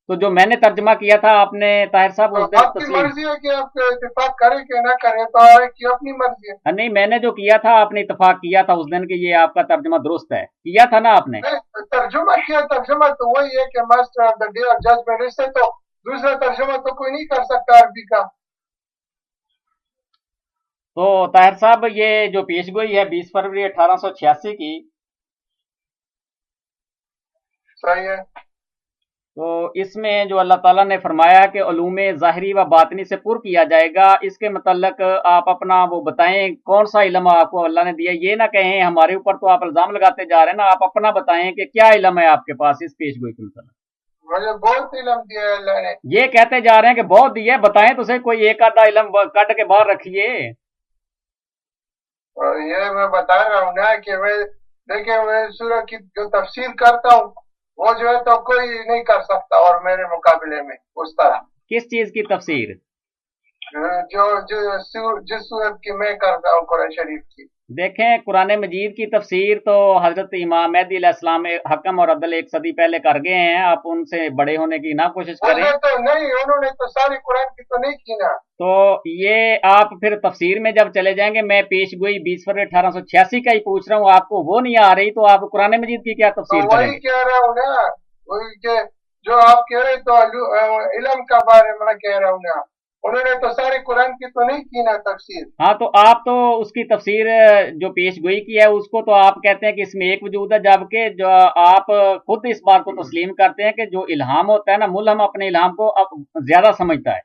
तो जो मैंने तर्जमा किया था आपने ताहिर साहब उस दिन आपकी मर्जी है कि आप इत्तेफाक करें कि ना करें, तो आपकी अपनी मर्जी है। नहीं, मैंने जो किया था आपने इत्तेफाक किया था उस दिन कि ये आपका तर्जमा दुरुस्त है, किया था ना आपने? तर्जुमा किया। तर्जुमा तो वही है कि master of the day of judgement. इससे तो दूसरा तर्जुमा तो कोई नहीं कर सकता अरबी का। तो ताहिर साहब ये जो पेशगोई है 20 फरवरी 1886 की, सही है। तो इसमें जो अल्लाह ताला ने फरमाया कि उलूम ज़ाहिरी व बातनी से पुर किया जाएगा, इसके मतलब आप अपना वो बताएं कौन सा इल्म आपको अल्लाह ने दिया। ये ना कहें हमारे ऊपर तो आप इल्जाम लगाते जा रहे हैं ना, आप अपना बताएं कि क्या इल्म है आपके पास इस पेशगोई के मतलब। मुझे बहुत इल्म दिया है अल्लाह ने। ये कहते जा रहे हैं कि बहुत दिया, बताएं तो सही, कोई एक आधा इल्म कट के बाहर रखिए। ये मैं बता रहा हूँ ना कि मैं देखिए मैं सूरह की जो तफसीर करता हूँ वो जो है तो कोई नहीं कर सकता और मेरे मुकाबले में उस तरह। किस चीज की तफसीर? जिस सूरत की मैं करता हूँ कुरान शरीफ की। देखें कुरान मजीद की तफसीर तो हजरत इमाम मेहदी अलैहिस्सलाम हकम और अदल एक सदी पहले कर गए हैं। आप उनसे बड़े होने की ना कोशिश करें। तो नहीं, उन्होंने तो सारी कुरान की तो नहीं की ना। तो ये आप फिर तफसीर में जब चले जाएंगे, मैं पेशगोई 20 फरवरी 1886 का ही पूछ रहा हूँ, आपको वो नहीं आ रही तो आप कुरान मजीद की क्या तफसीर तो वही कह रहा हूँ ना, वही के जो आप कह रहे तो इल्म का बारे में कह रहा हूँ ना, उन्होंने तो सारे कुरान की तो नहीं की ना तफसीर। हाँ, तो आप तो उसकी तफसीर जो पेश गोई की है उसको तो आप कहते हैं कि इसमें एक वजूद है, जबकि जो आप खुद इस बात को तस्लीम करते हैं कि जो इल्हाम होता है ना, मुल्हम अपने इल्हाम को अब ज्यादा समझता है।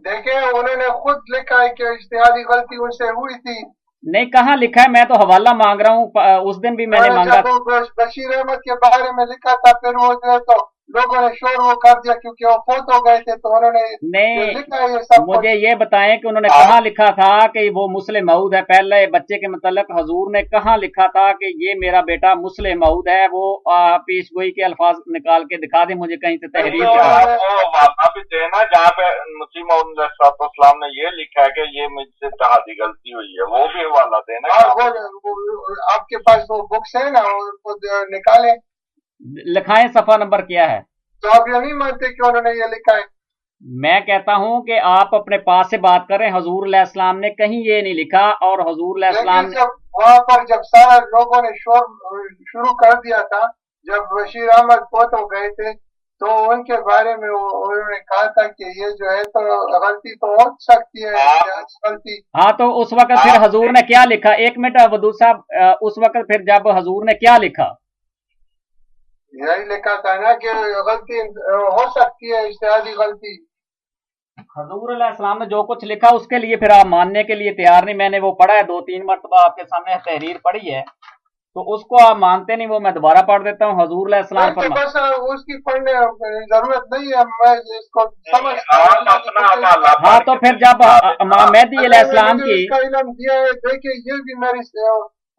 देखें, उन्होंने खुद लिखा है कि इज्तिहादी गलती उनसे हुई थी। नहीं, कहाँ लिखा है? मैं तो हवाला मांग रहा हूँ, उस दिन भी मैंने मांगा। जब बशीर अहमद के बारे में लिखा था, फिर वो जो है तो लोगों ने शोर वो कर दिया क्योंकि वो फोत हो गए थे, तो उन्होंने नहीं, लिखा है ये सब। मुझे ये बताएं कि उन्होंने कहाँ लिखा था कि वो मुस्लिम मऊद है? पहले बच्चे के मतलब हजूर ने कहाँ लिखा था कि ये मेरा बेटा मुस्लिम मऊद है? वो पेश गोई के अल्फाज निकाल के दिखा दे मुझे कहीं से तहरीर भी देना जहाँ पे मुस्लिम मऊद ने ये लिखा है कि ये मुझसे इज्तिहादी गलती हुई है, वो भी हवाला देना। वो आपके पास वो बुक्स है ना, उनको निकालें, लिखाएं। सफा नंबर क्या है? तो आप ये नहीं मानते कि उन्होंने ये लिखा है? मैं कहता हूं कि आप अपने पास से बात करें। हजूर अलैहिस्सलाम ने कहीं ये नहीं लिखा, और हजूर अलैहिस्सलाम जब वहां पर जब सारा लोगों ने शोर शुरू कर दिया था, जब बशीर अहमद फोत हो गए थे, तो उनके बारे में उन्होंने कहा था कि ये जो है तो गलती तो हो सकती है, गलती। हाँ, तो उस वक्त फिर हजूर ने क्या लिखा? एक मिनट वदूद साहब, उस वक्त फिर जब हजूर ने क्या लिखा? यही लिखा था ना कि गलती हो सकती है, इज्तिहादी गलती। हजूर अलैहिस्सलाम ने जो कुछ लिखा उसके लिए फिर आप मानने के लिए तैयार नहीं। मैंने वो पढ़ा है, 2-3 मरतबा आपके सामने तहरीर पढ़ी है, तो उसको आप मानते नहीं। वो मैं दोबारा पढ़ देता हूँ। हजूर अलैहिस्सलाम फरमाते, बस उसकी पढ़ने जरूरत नहीं है, मैं इसको समझ। हाँ, तो फिर जब इमाम मेहदी अलैहिस्सलाम की इसका इल्म दिया है, देखिए ये भी मेरी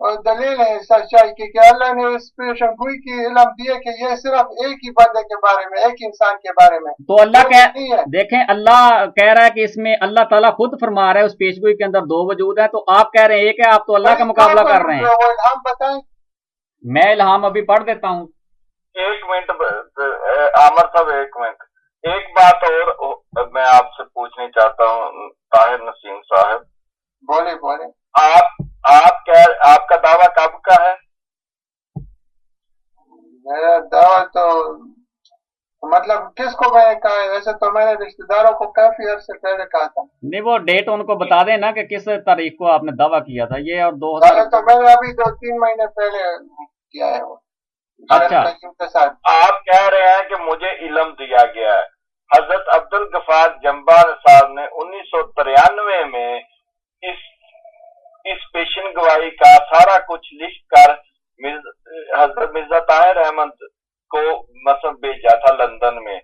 दलील है सच्चाई की कि अल्लाह ने इस पेशनगोई की इल्म दिए कि ये सिर्फ एक ही बंदे के बारे में, एक इंसान के बारे में। तो अल्लाह देखें, अल्लाह कह रहा है कि इसमें अल्लाह ताला खुद फरमा रहा है उस पेशगोई के अंदर 2 वजूद है, तो आप कह रहे हैं एक है, आप तो अल्लाह का मुकाबला कर रहे हैं। वो इल्हाम बताएं। मैं इल्हाम अभी पढ़ देता हूँ। 1 मिनट आमर साहब, 1 मिनट। एक बात और मैं आपसे पूछनी चाहता हूँ, ताहिर नसीम साहब। बोले बोले। आपका दावा कब का है? मेरा दावा तो मतलब किसको मैंने कहा है? वैसे तो मैंने रिश्तेदारों को काफी अर्से पहले कहा था। नहीं, वो डेट उनको बता देना कि किस तारीख को आपने दावा किया था ये, और 2000 तो मैंने अभी 2-3 महीने पहले किया है वो। अच्छा, के साथ। आप कह रहे हैं कि मुझे इल्म दिया गया है। हजरत अब्दुल गफार जंबा साहब ने 1993 में इस पेशन गवाही का सारा कुछ लिख कर हजरत मिर्जा ताहिर अहमद को मसब भेजा था लंदन में।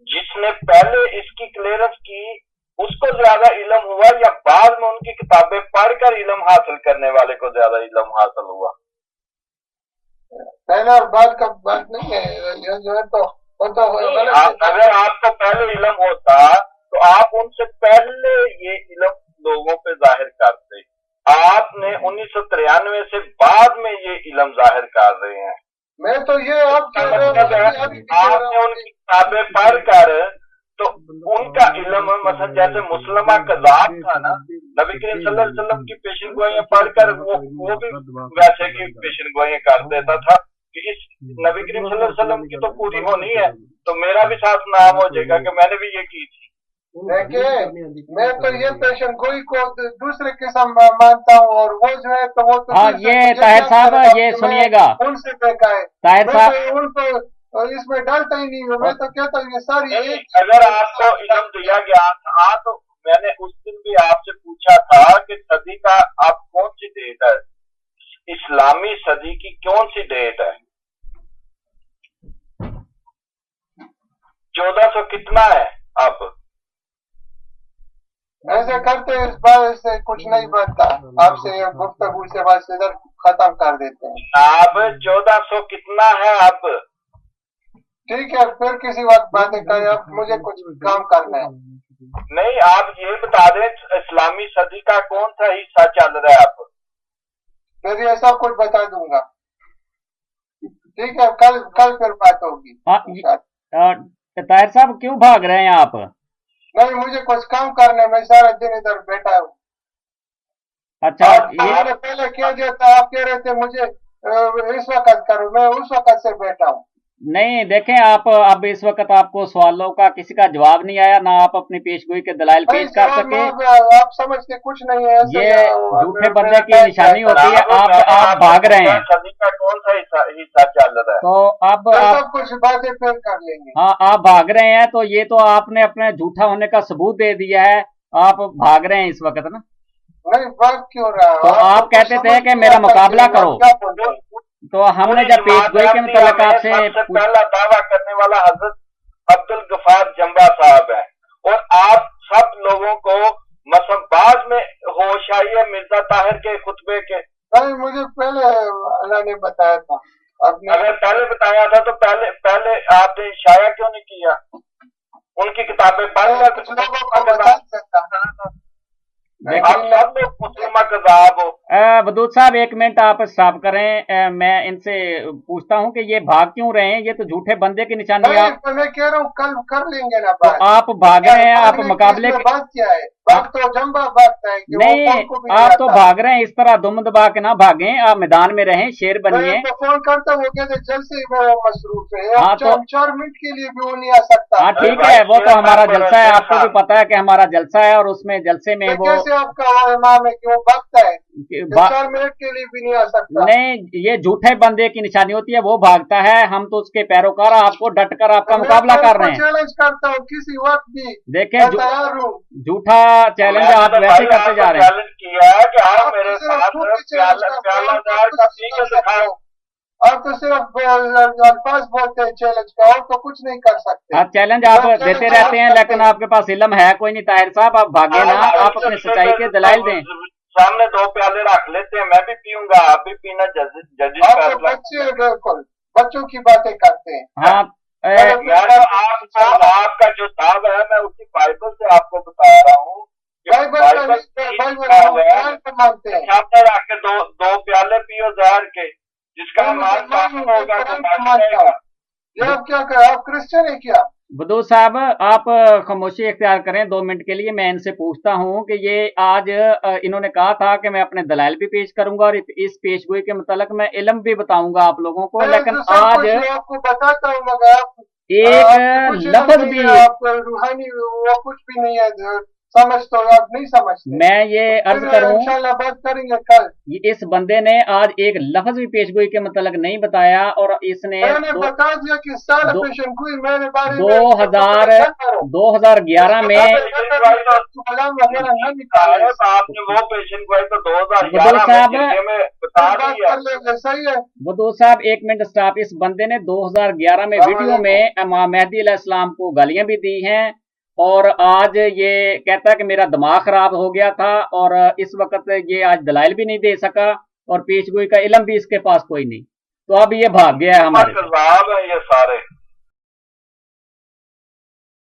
जिसने पहले इसकी क्लियरेंस की उसको ज्यादा इल्म हुआ, या बाद में उनकी किताबें पढ़कर इल्म हासिल करने वाले को ज्यादा इल्म हासिल हुआ? पहले और बाद का बात नहीं है, ये जो है तो अगर आपको पहले इल्म होता तो आप उनसे पहले ये इल्म लोगों पे जाहिर करते। आपने 1993 से बाद में ये इल्म जाहिर कर रहे हैं। मैं तो ये आपने उनकी किताबें पढ़ कर तो उनका इल्म, मतलब जैसे मुसलमा कज़ाब था ना, नबी करीम सल्लल्लाहु अलैहि वसल्लम की पेशन गोइयां पढ़कर वो भी वैसे की पेशन गोइयां कर देता था कि इस नबी करीम सल्लल्लाहु अलैहि वसल्लम की तो पूरी होनी है, तो मेरा भी साथ नाम हो जाएगा कि मैंने भी ये की थी। देखिए, मैं तो ये पेशन गोई को दूसरे किस्म मानता हूँ, और वो जो है तो वो तो हाँ, ये ताहिर साहब ये सुनिएगा, उनसे देखा है ताहिर साहब उनको इसमें डालता ही नहीं हूँ। मैं तो कहता हूँ ये सारी अगर आपको इल्म दिया गया था तो मैंने उस दिन भी आपसे पूछा था कि सदी का आप कौन सी डेट है, इस्लामी सदी की कौन सी डेट है? 1400 कितना है? अब ऐसे करते इस बार से कुछ नहीं बनता, आपसे गुफ्तगू से बस इधर खत्म कर देते हैं। अब 1400 कितना है अब? ठीक है, फिर किसी वक्त बातें करें, अब मुझे कुछ काम करना है। नहीं, आप ये बता दें इस्लामी सदी का कौन सा हिस्सा चल रहा है अब? फिर ये सब कुछ बता दूंगा। ठीक है, कल फिर बात होगी। ताहिर साहब क्यों भाग रहे हैं आप? नहीं, मुझे कुछ काम करना है, मैं सारा दिन इधर बैठा हूँ। अच्छा, मैंने पहले किया दिया था, आप कह रहे थे मुझे इस वक्त करो, मैं उस वक्त से बैठा हूँ। नहीं देखें आप, अब इस वक्त आपको सवालों का किसी का जवाब नहीं आया, ना आप अपनी पेशगोई के दलाइल पेश कर सके। आप समझते कुछ नहीं है, ये झूठे बंदे की निशानी होती है। आप भाग रहे हैं, सदी का कौन सा हिस्सा चल रहा है? तो अब सब कुछ बातें फिर कर लेंगे। हाँ, आप भाग रहे हैं, तो ये तो आपने अपने झूठा होने का सबूत दे दिया है। आप भाग रहे हैं इस वक्त ना, नहीं भाग क्यों रहा? तो आप कहते थे कि मेरा मुकाबला करो, तो हमने जब पेशगोई के मतलब आपसे पहला दावा करने वाला हजरत अब्दुल गफार जंबा साहब है, और आप सब लोगों को मसबाज में होश आई है मिर्जा ताहिर के खुतबे के। नहीं, मुझे पहले अल्लाह ने बताया था। अगर पहले बताया था तो पहले आपने शाया क्यों नहीं किया? उनकी किताबें पढ़ कर कुछ लोगों को बता सकता है। आप सब लोग मुस्लिमा कज़ाब हो। वदूद साहब एक मिनट आप स्टॉप करें। मैं इनसे पूछता हूं कि ये भाग क्यों रहे हैं? ये तो झूठे बंदे की निशानी है। मैं कह रहा हूँ कल कर लेंगे ना तो आप भाग रहे हैं, आप मुकाबले बात क्या है? बात तो जंबा भागता है। नहीं, आप तो भाग रहे हैं, इस तरह दुम दबा के ना भागें, आप मैदान में रहें, शेर बनिए। तो फोन करता वो कहते जलसे मसरूफ है। हाँ, तो 4 मिनट के लिए भी वो नहीं आ सकता। हाँ ठीक है, वो तो हमारा जलसा है, आपको भी पता है कि हमारा जलसा है, और उसमें जलसे में वो कैसे आपका वो इमाम है कि वो भागता है? 4 मिनट के लिए भी नहीं आ सकता। नहीं, ये झूठे बंदे की निशानी होती है, वो भागता है, हम तो उसके पैरोकार आपको डट कर आपका मुकाबला कर रहे हैं। चैलेंज करता हूँ किसी वक्त भी, देखें झूठा चैलेंज आप वैसे करते जा रहे हैं। चैलेंज किया है कि आप मेरे साथ दिखाओ। आप तो सिर्फ अल्फाज बोलते हैं चैलेंज का, और तो कुछ नहीं कर सकते। आप चैलेंज आप देते रहते हैं, लेकिन आपके पास इल्म है कोई नहीं। ताहिर साहब आप भागे ना, आप अपने सच्चाई के दलाइल दें। सामने 2 प्याले रख लेते हैं, मैं भी पीऊंगा, आप भी पीना। बच्चे बिल्कुल बच्चों की बातें करते हैं। हाँ, आपका जो दावा है मैं उसी बाइबल से आपको बता रहा हूँ। बाइबल मानते हैं। सामने रख के 2 प्याले पियो जहर के, जिसका माल होगा ये आप क्या कर, आप क्रिश्चियन है क्या? बदू साहब आप खामोशी इख्तियार करें 2 मिनट के लिए। मैं इनसे पूछता हूं कि ये आज इन्होंने कहा था कि मैं अपने दलाइल भी पेश करूंगा और इस पेशगोई के मुतालिक मैं इल्म भी बताऊंगा आप लोगों को, लेकिन आज आपको बताता हूँ मगर आप एक लफ्ज भी, आप रूहानी वो कुछ भी नहीं है, समझ तो आप नहीं समझते। मैं ये अर्ज करूं, इंशाल्लाह बात करेंगे कल। इस बंदे ने आज एक लफ्ज भी पेशगोई के मतलब नहीं बताया, और इसने बता दिया कि साल पेशगोई मेरे बारे में 2011 में आपने वो पेशगोई तो 2011 में बता दिया। सही है वदूद साहब एक मिनट स्टॉप। इस बंदे ने 2011 में वीडियो में इमाम मेहदी अलैहिस्सलाम को गालियां भी दी हैं, और आज ये कहता है कि मेरा दिमाग खराब हो गया था, और इस वक्त ये आज दलाइल भी नहीं दे सका, और पेशगोई का इल्म भी इसके पास कोई नहीं, तो अब ये भाग गया है हमारे। ये सारे